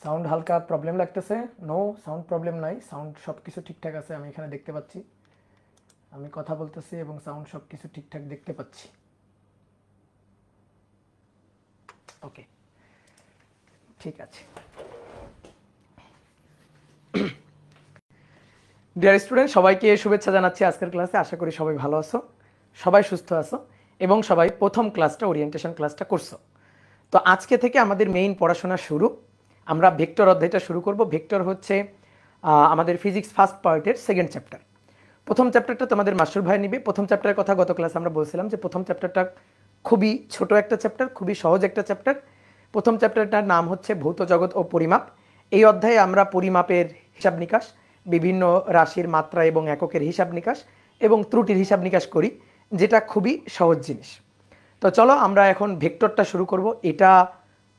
Sound হালকা problem লাগতেছে? No, sound problem নাই, সাউন্ড সব কিছু ঠিকঠাক আছে। আমি এখানে দেখতে পাচ্ছি, আমি কথা বলতেছি এবং সাউন্ড সব কিছু ঠিকঠাক দেখতে পাচ্ছি। ওকে, ঠিক আছে। ডিয়ার স্টুডেন্ট, সবাইকে শুভেচ্ছা জানাচ্ছি আজকের ক্লাসে। আশা করি সবাই ভালো আছো, সবাই সুস্থ আছো এবং সবাই প্রথম ক্লাসটা, ওরিয়েন্টেশন ক্লাসটা করছো। তো আজকে থেকে আমাদের মেইন পড়াশোনা শুরু। আমরা ভেক্টর অধ্যায়টা শুরু করব। ভেক্টর হচ্ছে আমাদের ফিজিক্স ফার্স্ট পার্টের সেকেন্ড চ্যাপ্টার। প্রথম চ্যাপ্টারটা তোমাদের মাস্টার ভাই নিবে। প্রথম চ্যাপ্টারের কথা গত ক্লাসে আমরা বলছিলাম যে প্রথম চ্যাপ্টারটা খুবই ছোট একটা চ্যাপ্টার, খুবই সহজ একটা চ্যাপ্টার। প্রথম চ্যাপ্টারটার নাম হচ্ছে ভৌত জগৎ ও পরিমাপ। এই অধ্যায়ে আমরা পরিমাপের হিসাব নিকাশ, বিভিন্ন রাশির মাত্রা এবং এককের হিসাব নিকাশ এবং ত্রুটির হিসাব নিকাশ করি, যেটা খুবই সহজ জিনিস। তো চলো আমরা এখন ভেক্টরটা শুরু করব। এটা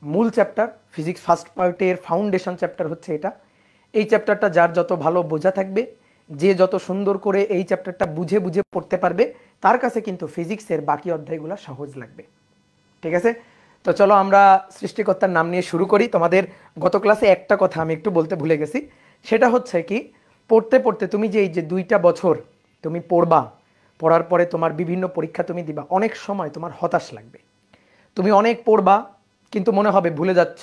মূল চ্যাপ্টার, ফিজিক্স ফার্স্ট পার্টের ফাউন্ডেশন চ্যাপ্টার হচ্ছে এটা। এই চ্যাপ্টারটা যার যত ভালো বোঝা থাকবে, যে যত সুন্দর করে এই চ্যাপ্টারটা বুঝে বুঝে পড়তে পারবে, তার কাছে কিন্তু ফিজিক্সের বাকি অধ্যায়গুলো সহজ লাগবে। ঠিক আছে? তো চলো আমরা সৃষ্টিকর্তার নাম নিয়ে শুরু করি। তোমাদের গত ক্লাসে একটা কথা আমি একটু বলতে ভুলে গেছি, সেটা হচ্ছে কি, পড়তে পড়তে তুমি যে এই যে 2টা বছর তুমি পড়বা, পড়ার পরে তোমার বিভিন্ন পরীক্ষা তুমি দিবা, অনেক সময় তোমার হতাশ লাগবে। তুমি অনেক পড়বা কিন্তু মনে হবে ভুলে যাচ্ছ।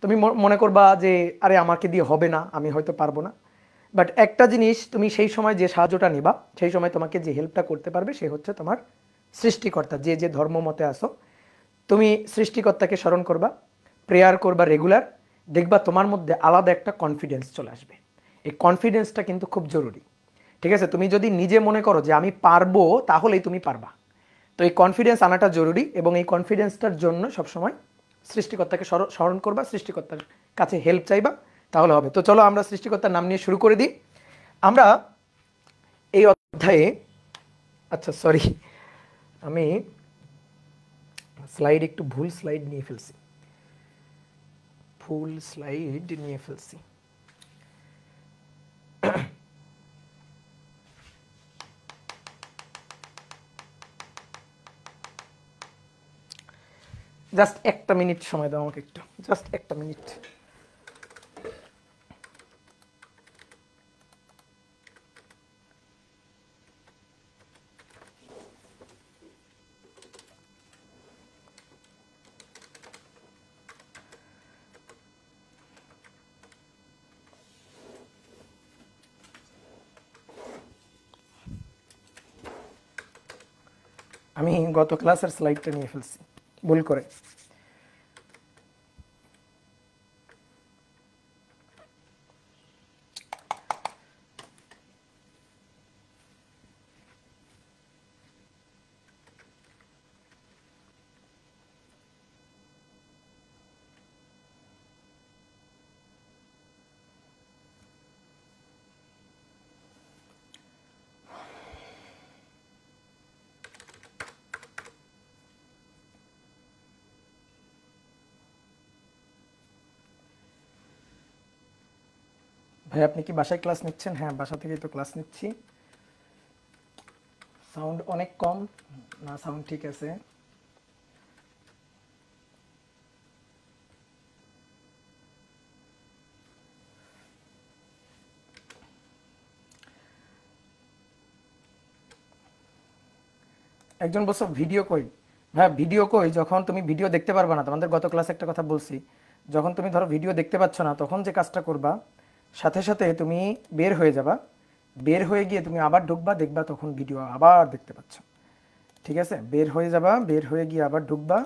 তুমি মনে করবা যে আরে আমাকে দিয়ে হবে না, আমি হয়তো পারবো না। বাট একটা জিনিস, তুমি সেই সময় যে সাহায্যটা নিবা, সেই সময় তোমাকে যে হেল্পটা করতে পারবে, সে হচ্ছে তোমার সৃষ্টিকর্তা। যে যে ধর্ম মতে আসো, তুমি সৃষ্টিকর্তাকে স্মরণ করবা, প্রেয়ার করবা রেগুলার, দেখবা তোমার মধ্যে আলাদা একটা কনফিডেন্স চলে আসবে। এই কনফিডেন্সটা কিন্তু খুব জরুরি। ঠিক আছে? তুমি যদি নিজে মনে করো যে আমি পারবো, তাহলেই তুমি পারবা। তো এই কনফিডেন্স আনাটা জরুরি এবং এই কনফিডেন্সটার জন্য সবসময় সৃষ্টিকর্তাকে স্মরণ করবা, সৃষ্টিকর্তার কাছে হেল্প চাইবা, তাহলে হবে। তো চলো আমরা সৃষ্টিকর্তার নাম নিয়ে শুরু করে দিই। আমরা এই অধ্যায়ে, আচ্ছা সরি, আমি স্লাইড একটু ভুল স্লাইড নিয়ে ফেলছি, ফুল স্লাইড নিয়ে ফেলছি। জাস্ট একটা মিনিট সময় দাও আমাকে, একটু জাস্ট একটা মিনিট। আমি গত ক্লাসের স্লাইডটা নিয়ে ফেলছি ভুল করে। ভাই আপনি কি বাসায় ক্লাস নিচ্ছেন? হ্যাঁ, বাসা থেকেই তো ক্লাস নিচ্ছি। সাউন্ড অনেক কম না? সাউন্ড ঠিক আছে। একজন বলছো ভিডিও কই? ভাই ভিডিও কই? যখন তুমি ভিডিও দেখতে পারবে না, তোমাদের গত ক্লাসে একটা কথা বলছি, যখন তুমি ধরো ভিডিও দেখতে পাচ্ছ না, তখন যে কাজটা করবা, সাথে সাথে তুমি বের হয়ে যাবা, বের হয়ে গিয়ে তুমি আবার ঢুকবা, দেখবা তখন ভিডিও আবার দেখতে পাচ্ছ। ঠিক আছে? বের হয়ে যাবা, বের হয়ে গিয়ে আবার ঢুকবা,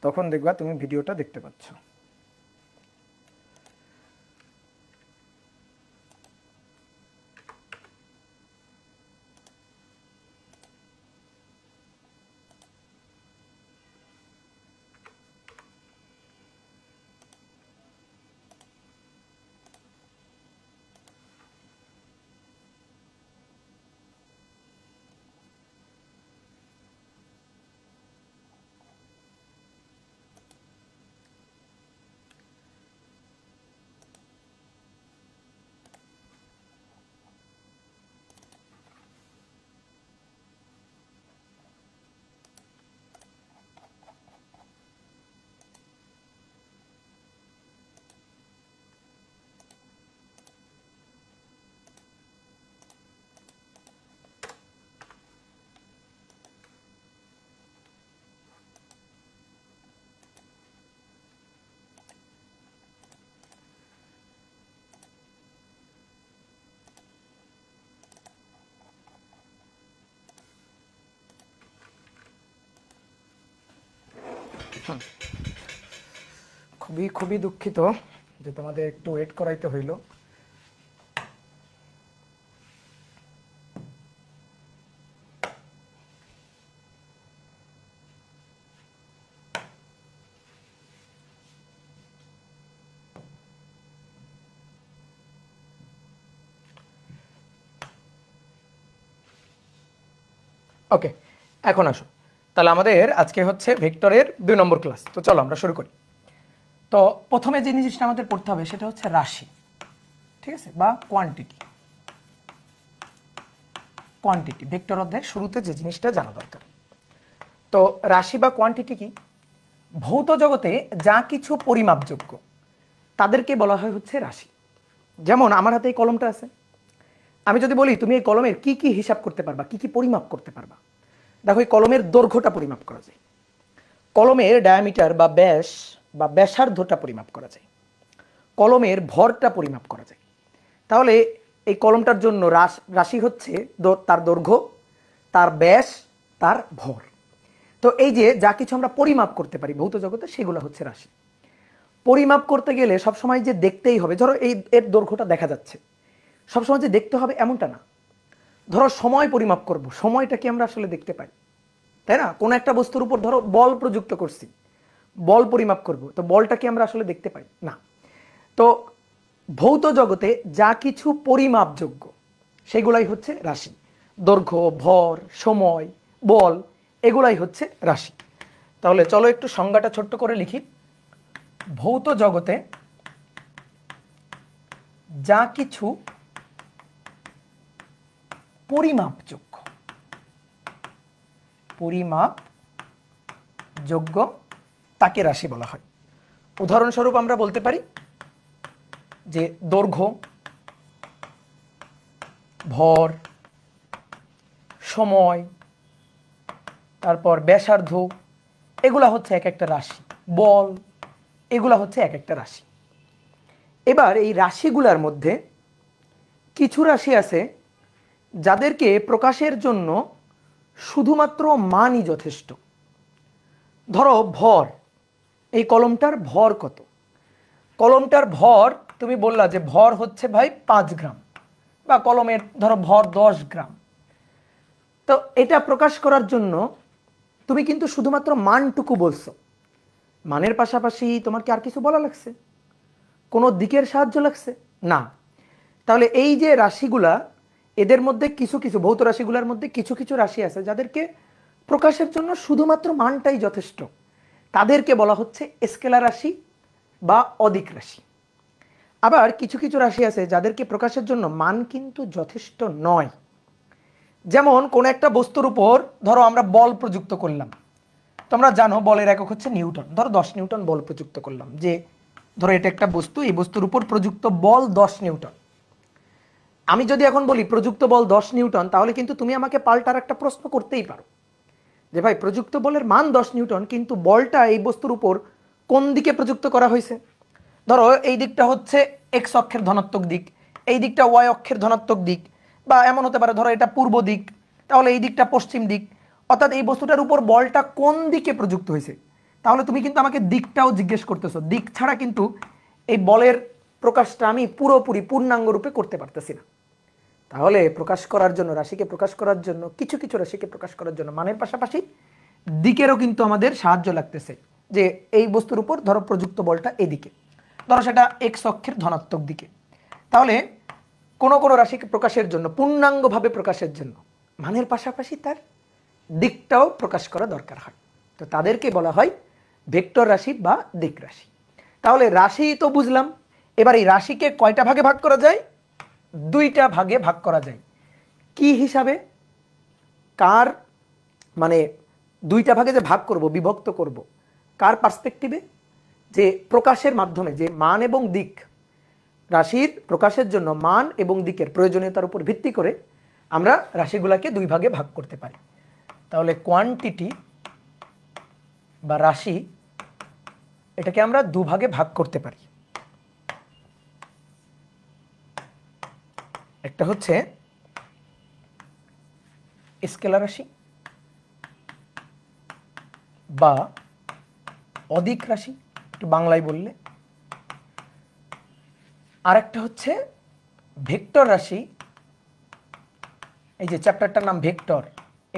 তখন দেখবা তুমি ভিডিওটা দেখতে পাচ্ছ। খুবই খুবই দুঃখিত যে তোমাদের একটু ওয়েট করাইতে হইল। ওকে, এখন আসো তাহলে আমাদের আজকে হচ্ছে ভেক্টরের 2 নম্বর ক্লাস। তো চলো আমরা শুরু করি। তো প্রথমে যে জিনিসটা আমাদের পড়তে হবে সেটা হচ্ছে রাশি, ঠিক আছে, বা কোয়ান্টিটি। কোয়ান্টিটি ভেক্টর অধ্যায়ের শুরুতে যে জিনিসটা জানা দরকার। তো রাশি বা কোয়ান্টিটি কি? ভৌত জগতে যা কিছু পরিমাপযোগ্য তাদেরকে বলা হয় হচ্ছে রাশি। যেমন আমার হাতে এই কলমটা আছে, আমি যদি বলি তুমি এই কলমের কি কি হিসাব করতে পারবা, কি কি পরিমাপ করতে পারবা, দেখো এই কলমের দৈর্ঘ্যটা পরিমাপ করা যায়, কলমের ডায়ামিটার বা ব্যাস বা ব্যাসার্ধটা পরিমাপ করা যায়, কলমের ভরটা পরিমাপ করা যায়। তাহলে এই কলমটার জন্য রাশি হচ্ছে তার দৈর্ঘ্য, তার ব্যাস, তার ভর। তো এই যে যা কিছু আমরা পরিমাপ করতে পারি ভৌত জগতে সেগুলো হচ্ছে রাশি। পরিমাপ করতে গেলে সবসময় যে দেখতেই হবে, ধরো এর দৈর্ঘ্যটা দেখা যাচ্ছে, সবসময় যে দেখতে হবে এমনটা না। ধরো সময় পরিমাপ করব, সময়টা কি আমরা আসলে দেখতে পাই, তাই না? কোনো একটা বস্তুর উপর ধরো বল প্রযুক্ত করছি, বল পরিমাপ করব, তো বলটা কি আমরা আসলে দেখতে পাই না। তো ভৌত জগতে যা কিছু পরিমাপযোগ্য সেগুলাই হচ্ছে রাশি। দৈর্ঘ্য, ভর, সময়, বল, এগুলাই হচ্ছে রাশি। তাহলে চলো একটু সংজ্ঞাটা ছোট্ট করে লিখি। ভৌত জগতে যা কিছু পরিমাপযোগ্য, পরিমাপযোগ্য তাকে রাশি বলা হয়। উদাহরণস্বরূপ আমরা বলতে পারি যে দৈর্ঘ্য, ভর, সময়, তারপর ব্যাসার্ধ, এগুলা হচ্ছে এক একটা রাশি। বল, এগুলা হচ্ছে এক একটা রাশি। এবার এই রাশিগুলার মধ্যে কিছু রাশি আছে যাদেরকে প্রকাশের জন্য শুধুমাত্র মানই যথেষ্ট। ধরো ভর, এই কলমটার ভর কত? কলমটার ভর তুমি বললা যে ভর হচ্ছে ভাই 5 গ্রাম, বা কলমের ধরো ভর 10 গ্রাম। তো এটা প্রকাশ করার জন্য তুমি কিন্তু শুধুমাত্র মানটুকু বলছো, মানের পাশাপাশি তোমার কি আর কিছু বলা লাগছে? কোনো দিকের সাহায্য লাগছে না। তাহলে এই যে রাশিগুলা, এদের মধ্যে কিছু কিছু ভৌত রাশিগুলোর মধ্যে কিছু কিছু রাশি আছে যাদেরকে প্রকাশের জন্য শুধুমাত্র মানটাই যথেষ্ট, তাদেরকে বলা হচ্ছে স্কেলার রাশি বা অদিক রাশি। আবার কিছু কিছু রাশি আছে যাদেরকে প্রকাশের জন্য মান কিন্তু যথেষ্ট নয়। যেমন কোন একটা বস্তুর উপর ধরো আমরা বল প্রযুক্ত করলাম, তোমরা জানো বলের একক হচ্ছে নিউটন। ধরো 10 নিউটন বল প্রযুক্ত করলাম, যে ধরো এটা একটা বস্তু, এই বস্তুর উপর প্রযুক্ত বল 10 নিউটন। আমি যদি এখন বলি প্রযুক্ত বল 10 নিউটন, তাহলে কিন্তু তুমি আমাকে পাল্টার একটা প্রশ্ন করতেই পারো যে ভাই প্রযুক্ত বলের মান 10 নিউটন, কিন্তু বলটা এই বস্তুর উপর কোন দিকে প্রযুক্ত করা হয়েছে? ধরো এই দিকটা হচ্ছে এক্স অক্ষের ধনাত্মক দিক, এই দিকটা ওয়াই অক্ষের ধনাত্মক দিক, বা এমন হতে পারে ধরো এটা পূর্ব দিক, তাহলে এই দিকটা পশ্চিম দিক। অর্থাৎ এই বস্তুটার উপর বলটা কোন দিকে প্রযুক্ত হয়েছে। তাহলে তুমি কিন্তু আমাকে দিকটাও জিজ্ঞেস করতেছো, দিক ছাড়া কিন্তু এই বলের প্রকাশটা আমি পুরোপুরি পূর্ণাঙ্গ রূপে করতে পারতেছি না। তাহলে প্রকাশ করার জন্য, রাশিকে প্রকাশ করার জন্য, কিছু কিছু রাশিকে প্রকাশ করার জন্য মানের পাশাপাশি দিকেরও কিন্তু আমাদের সাহায্য লাগতেছে। যে এই বস্তুর উপর ধরো প্রযুক্ত বলটা এদিকে, ধরো সেটা এক্স অক্ষের ধনাত্মক দিকে, তাহলে কোন কোন রাশিকে প্রকাশের জন্য, পূর্ণাঙ্গভাবে প্রকাশের জন্য মানের পাশাপাশি তার দিকটাও প্রকাশ করা দরকার হয়। তো তাদেরকে বলা হয় ভেক্টর রাশি বা দিক রাশি। তাহলে রাশি তো বুঝলাম, এবার এই রাশিকে কয়টা ভাগে ভাগ করা যায়? 2টা ভাগে ভাগ করা যায়। কি হিসাবে? কার মানে 2টা ভাগে যে ভাগ করব, বিভক্ত করব, কার পার্সপেক্টিভে? যে প্রকাশের মাধ্যমে, যে মান এবং দিক, রাশির প্রকাশের জন্য মান এবং দিকের প্রয়োজনীয়তার উপর ভিত্তি করে আমরা রাশিগুলোকে 2 ভাগে ভাগ করতে পারি। তাহলে কোয়ান্টিটি বা রাশি, এটাকে আমরা 2 ভাগে ভাগ করতে পারি। একটা হচ্ছে স্কেলার রাশি বা অদিক রাশি, একটু বাংলায় বললে। আরেকটা হচ্ছে ভেক্টর রাশি, এই যে চ্যাপ্টারটার নাম ভেক্টর,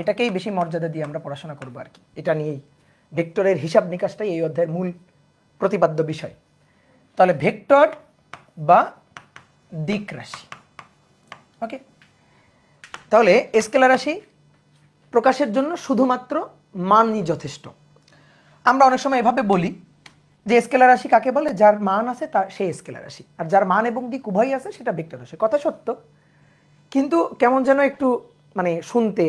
এটাকেই বেশি মর্যাদা দিয়ে আমরা পড়াশোনা করবো আর কি। এটা নিয়েই ভেক্টরের হিসাব নিকাশটাই এই অধ্যায়ের মূল প্রতিপাদ্য বিষয়। তাহলে ভেক্টর বা দিক রাশি। ওকে, তাহলে স্কেলার রাশি প্রকাশের জন্য শুধুমাত্র মানই যথেষ্ট। আমরা অনেক সময় এভাবে বলি যে স্কেলার রাশি কাকে বলে, যার মান আছে তার সে স্কেলার রাশি, আর যার মান এবং দিক উভয়ই আছে সেটা ভেক্টর রাশি। কথা সত্য, কিন্তু কেমন যেন একটু মানে শুনতে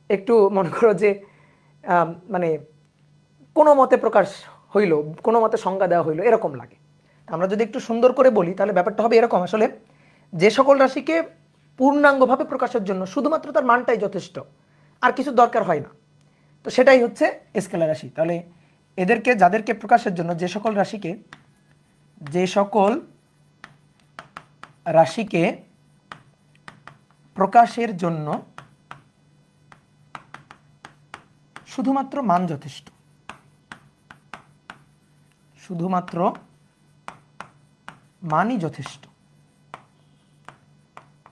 একটু মনে করো যে মানে কোনো মতে প্রকাশ হইল, কোনো মতে সংজ্ঞা দেওয়া হইলো এরকম লাগে। আমরা যদি একটু সুন্দর করে বলি তাহলে ব্যাপারটা হবে এরকম, আসলে যে সকল রাশিকে পূর্ণাঙ্গভাবে প্রকাশের জন্য শুধুমাত্র তার মানটাই যথেষ্ট, আর কিছু দরকার হয় না, তো সেটাই হচ্ছে স্কেলার রাশি। তাহলে এদেরকে, যাদেরকে প্রকাশের জন্য যে সকল রাশিকে প্রকাশের জন্য শুধুমাত্র মান যথেষ্ট, শুধুমাত্র মানই যথেষ্ট,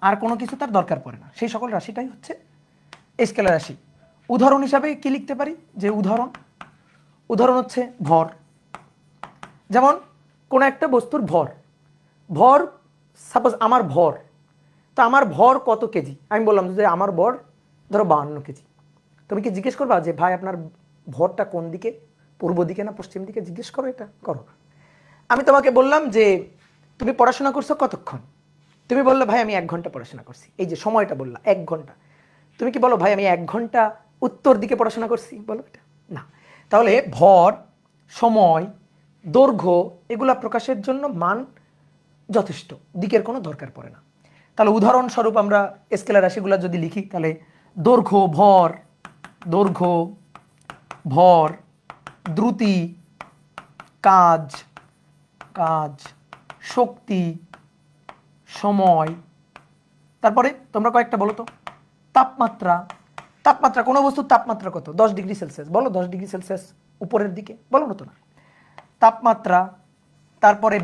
আর কোনো কিছু তার দরকার পড়ে না, সেই সকল রাশিটাই হচ্ছে স্কেলার রাশি। উদাহরণ হিসাবে কি লিখতে পারি, যে উদাহরণ হচ্ছে ভর। যেমন কোনো একটা বস্তুর ভর সাপোজ আমার ভর, তো আমার ভর কত কেজি, আমি বললাম যে আমার ভর ধরো 52 কেজি। তুমি কি জিজ্ঞেস করবা যে ভাই আপনার ভরটা কোন দিকে, পূর্ব দিকে না পশ্চিম দিকে? জিজ্ঞেস করো, এটা করো। আমি তোমাকে বললাম যে তুমি পড়াশোনা করছো কতক্ষণ, তুমি বললে ভাই আমি 1 ঘন্টা পড়াশোনা করছি, এই যে সময়টা বললা 1 ঘন্টা, তুমি কি বলো ভাই আমি 1 ঘন্টা উত্তর দিকে পড়াশোনা করছি? বলো এটা না। তাহলে ভর, সময়, দৈর্ঘ্য এগুলা প্রকাশের জন্য মান যথেষ্ট, দিকের কোনো দরকার পড়ে না। তাহলে উদাহরণস্বরূপ আমরা স্কেলার রাশিগুলো যদি লিখি, তাহলে দৈর্ঘ্য ভর, দ্রুতি, কাজ, শক্তি, সময়, তারপরে তোমরা কয়েকটা বলো তো। তাপমাত্রা, কোনো বস্তুর তাপমাত্রা কত? 10 ডিগ্রি সেলসিয়াস, বলো 10 ডিগ্রি সেলসিয়াস উপরের দিকে, বলো না তো না। তাপমাত্রা, তারপরে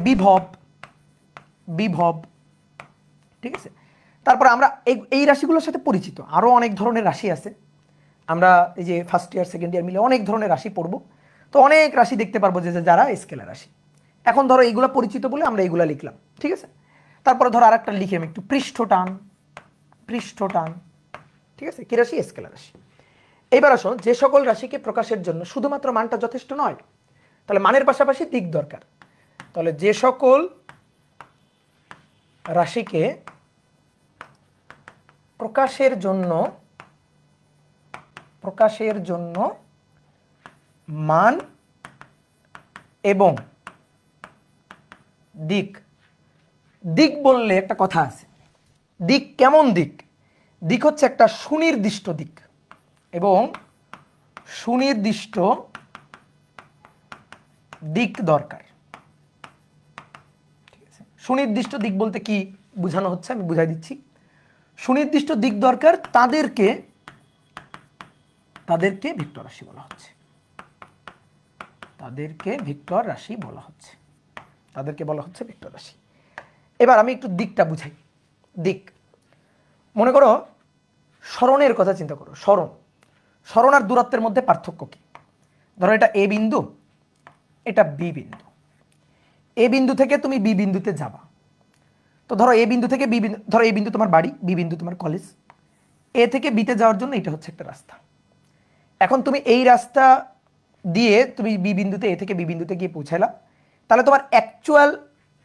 বিভব, ঠিক আছে। তারপরে আমরা এই রাশিগুলোর সাথে পরিচিত, আরও অনেক ধরনের রাশি আছে। আমরা এই যে ফার্স্ট ইয়ার সেকেন্ড ইয়ার মিলে অনেক ধরনের রাশি পড়বো, তো অনেক রাশি দেখতে পারবো যে যারা স্কেলার রাশি। এখন ধরো এইগুলো পরিচিত বলে আমরা এইগুলা লিখলাম, ঠিক আছে। তারপরে ধরো আরেকটা লিখি আমি একটু, পৃষ্ঠটান, ঠিক আছে, কি রাশি? স্কেলার রাশি। এইবার আসো, যে সকল রাশিকে প্রকাশের জন্য শুধুমাত্র মানটা যথেষ্ট নয়, তাহলে মানের পাশাপাশি দিক দরকার। তাহলে যে সকল রাশিকে প্রকাশের জন্য মান এবং দিক বললে একটা কথা আছে, দিক কেমন দিক? দিক হচ্ছে একটা সুনির্দিষ্ট দিক, এবং সুনির্দিষ্ট দিক দরকার। ঠিক আছে, সুনির্দিষ্ট দিক বলতে কি বোঝানো হচ্ছে আমি বুঝাই দিচ্ছি। সুনির্দিষ্ট দিক দরকার, তাদেরকে ভেক্টর রাশি বলা হচ্ছে, তাদেরকে বলা হচ্ছে ভেক্টর রাশি। এবার আমি একটু দিকটা বুঝাই। দিক, মনে করো সরণের কথা চিন্তা করো। সরণ আর দূরত্বের মধ্যে পার্থক্য কি? ধরো এটা এ বিন্দু, এটা বি বিন্দু। এ বিন্দু থেকে তুমি বি বিন্দুতে যাবা, তো ধরো এ বিন্দু থেকে বি বিন্দু, ধরো এ বিন্দু তোমার বাড়ি, বি বিন্দু তোমার কলেজ। এ থেকে বিতে যাওয়ার জন্য এটা হচ্ছে একটা রাস্তা। এখন তুমি এই রাস্তা দিয়ে তুমি বি বিন্দুতে, এ থেকে বি বিন্দুতে গিয়ে পৌঁছালা, তাহলে তোমার অ্যাকচুয়াল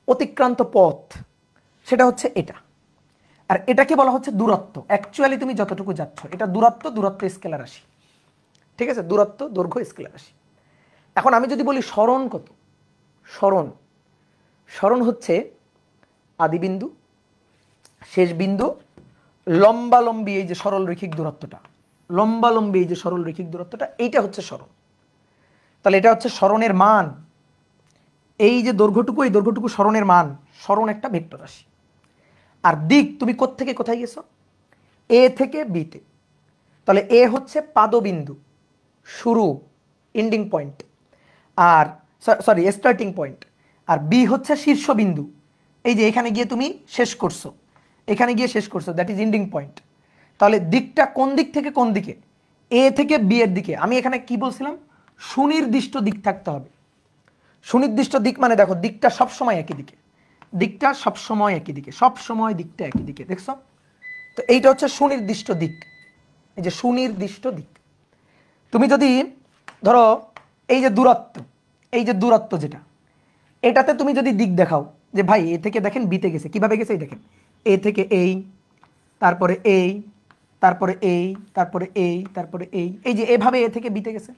অতিক্রান্ত পথ সেটা হচ্ছে এটা, আর এটাকে বলা হচ্ছে দূরত্ব। অ্যাকচুয়ালি তুমি যতটুকু যাচ্ছ এটা দূরত্ব স্কেলার রাশি, ঠিক আছে, দূরত্ব দৈর্ঘ্য স্কেলার রাশি। এখন আমি যদি বলি সরণ কত, সরণ হচ্ছে আদি বিন্দু, শেষ বিন্দু, লম্বালম্বী এই যে সরল রৈখিক দূরত্বটা, এইটা হচ্ছে সরণ। তাহলে এটা হচ্ছে সরণের মান, এই যে দৈর্ঘ্যটুকু, এই দৈর্ঘ্যটুকু সরণের মান। সরণ একটা ভেক্টর রাশি। আর দিক, তুমি কোত্থেকে কোথায় গেছো? এ থেকে বিতে। তাহলে এ হচ্ছে পাদবিন্দু, শুরু, এন্ডিং পয়েন্ট। আর সরি স্টার্টিং পয়েন্ট, আর বি হচ্ছে শীর্ষবিন্দু। এই যে এখানে গিয়ে তুমি শেষ করছো, এখানে গিয়ে শেষ করছো, দ্যাট ইজ এন্ডিং পয়েন্ট। তাহলে দিকটা কোন দিক থেকে কোন দিকে? এ থেকে বি এর দিকে। আমি এখানে কি বলছিলাম? সুনির্দিষ্ট দিক থাকতে হবে। সুনির্দিষ্ট দিক মানে দেখো দিকটা সবসময় একই দিকে, দিকটা সবসময় একই দিকে, সবসময় দিকটা একই দিকে, দেখছো? তো এইটা হচ্ছে সুনির্দিষ্ট দিক। এই যে সুনির্দিষ্ট দিক। তুমি যদি ধরো এই যে দূরত্ব, এই যে দূরত্ব যেটা, এটাতে তুমি যদি দিক দেখাও যে ভাই এ থেকে দেখেন বিতে গেছে, কিভাবে গেছে এই দেখেন, এ থেকে এই, তারপরে এই, তারপরে এই, তারপরে এই, তারপরে এই যে এভাবে এ থেকে বিতে গেছে।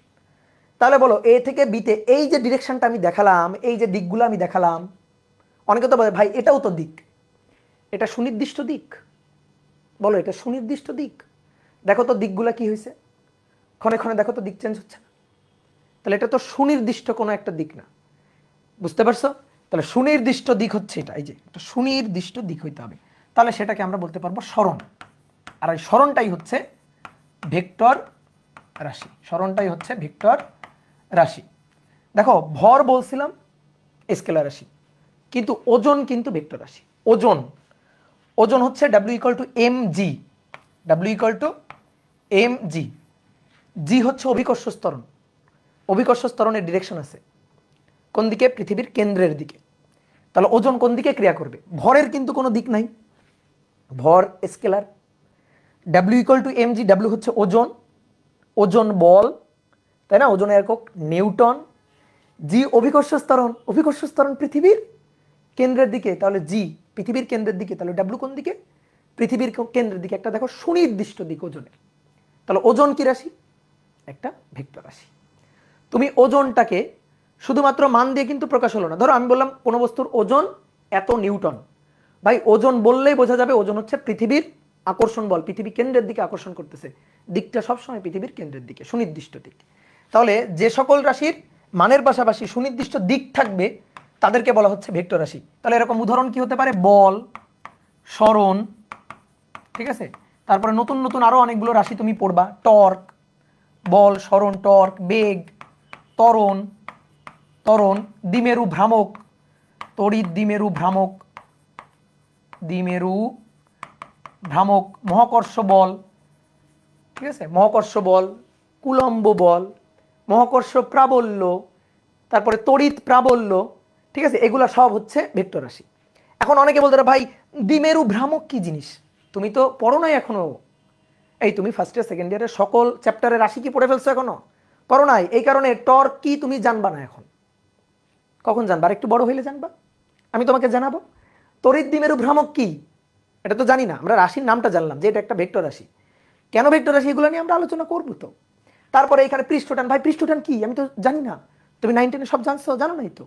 তাহলে বলো এ থেকে বিতে এই যে ডিরেকশনটা আমি দেখালাম, এই যে দিকগুলো আমি দেখালাম, অনেকে তো বলে ভাই এটাও তো দিক, এটা সুনির্দিষ্ট দিক। বলো এটা সুনির্দিষ্ট দিক? দেখো তো দিকগুলা কি হয়েছে, ক্ষণে ক্ষণে দেখো তো দিক চেঞ্জ হচ্ছে না। তাহলে এটা তো সুনির্দিষ্ট কোনো একটা দিক না, বুঝতে পারছো? তাহলে সুনির্দিষ্ট দিক হচ্ছে এটা, এই যে এটা সুনির্দিষ্ট দিক হইতে হবে। তাহলে সেটাকে আমরা বলতে পারবো সরণ। আর এই সরণটাই হচ্ছে ভেক্টর রাশি, সরণটাই হচ্ছে ভেক্টর রাশি। দেখো ভর বলছিলাম স্কেলার রাশি, কিন্তু ওজন কিন্তু ভেক্টর রাশি। ওজন, ওজন হচ্ছে W = mg, W = mg। জি হচ্ছে অভিকর্ষ ত্বরণ, অভিকর্ষ ত্বরণের ডিরেকশন আছে কোন দিকে? পৃথিবীর কেন্দ্রের দিকে। তাহলে ওজন কোন দিকে ক্রিয়া করবে? ভরের কিন্তু কোনো দিক নাই, ভর স্কেলার। W = mg, W হচ্ছে ওজন, ওজন বল, তাই না? ওজনের একক নিউটন। জি অভিকর্ষ ত্বরণ, অভিকর্ষ ত্বরণ পৃথিবীর কেন্দ্রের দিকে, তাহলে জি পৃথিবীর কেন্দ্রের দিকে, তাহলে ডাব্লু কোন দিকে? পৃথিবীর কেন্দ্রের দিকে। একটা দেখো সুনির্দিষ্ট দিক ওজনের। তাহলে ওজন কি রাশি? একটা ভেক্টর রাশি। তুমি ওজনটাকে শুধুমাত্র মান দিয়ে কিন্তু প্রকাশ হলো না। ধরো আমি বললাম কোনো বস্তুর ওজন এত নিউটন, ভাই ওজন বললেই বোঝা যাবে ওজন হচ্ছে পৃথিবীর আকর্ষণ বল, পৃথিবী কেন্দ্রের দিকে আকর্ষণ করতেছে, দিকটা সবসময় পৃথিবীর কেন্দ্রের দিকে, সুনির্দিষ্ট দিক। তাহলে যে সকল রাশির মানের পাশাপাশি সুনির্দিষ্ট দিক থাকবে তাদেরকে বলা হচ্ছে ভেক্টর রাশি। তাহলে এরকম উদাহরণ কি হতে পারে? বল, সরণ, ঠিক আছে? তারপরে নতুন নতুন আরো অনেকগুলো রাশি তুমি পড়বা, টর্ক, বল, সরণ, টর্ক, বেগ, ত্বরণ, ত্বরণ, দ্বিমেরু ভ্রামক, তড়িৎ দ্বিমেরু ভ্রামক, দ্বিমেরু ভ্রামক, মহাকর্ষ বল, ঠিক আছে? মহাকর্ষ বল, কুলম্ব বল, মহাকর্ষ প্রাবল্য, তারপরে তড়িৎ প্রাবল্য, ঠিক আছে? এগুলো সব হচ্ছে ভেক্টর রাশি। এখন অনেকে বলতে ভাই দ্বিমেরু ভ্রামক কি জিনিস? তুমি তো পড়ো নাই এখনো। এই তুমি ফার্স্ট ইয়ার সেকেন্ড ইয়ারের সকল চ্যাপ্টারের রাশি কি পড়ে ফেলছো এখনো? পড়ো নাই। এই কারণে টর্ক কি তুমি জানবা না এখন। কখন জানবা? আর একটু বড় হইলে জানবা, আমি তোমাকে জানাবো। তড়িৎ দ্বিমেরু ভ্রামক কি এটা তো জানি না, আমরা রাশির নামটা জানলাম যে এটা একটা ভেক্টর রাশি। কেন ভেক্টর রাশি এগুলো নিয়ে আমরা আলোচনা করবো তো। তারপরে এখানে পৃষ্ঠটান, ভাই পৃষ্ঠটান কি আমি তো জানি না। তুমি 9 10 সব জানছো? জানো নাই তো,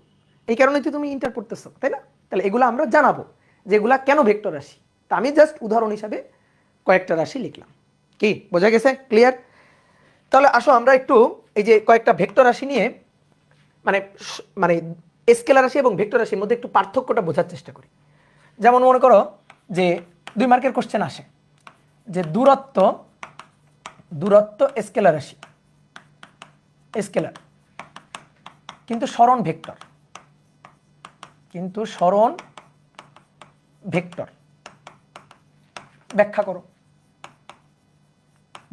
এই কারণেই তো তুমি ইন্টার পড়তেছো, তাই না? তাহলে এগুলো আমরা জানাবো যে এগুলা কেন ভেক্টর রাশি। তা আমি জাস্ট উদাহরণ হিসাবে কয়েকটা রাশি লিখলাম। কি বোঝা গেছে? ক্লিয়ার? তাহলে আসো আমরা একটু এই যে কয়েকটা ভেক্টর রাশি নিয়ে মানে মানে স্কেলার রাশি এবং ভেক্টর রাশির মধ্যে একটু পার্থক্যটা বোঝার চেষ্টা করি। যেমন মনে করো যে 2 মার্কের কোশ্চেন আসে যে দূরত্ব, দূরত্ব স্কেলার রাশি, স্কেলার, কিন্তু সরণ ভেক্টর, কিন্তু সরণ ভেক্টর, ব্যাখ্যা করো,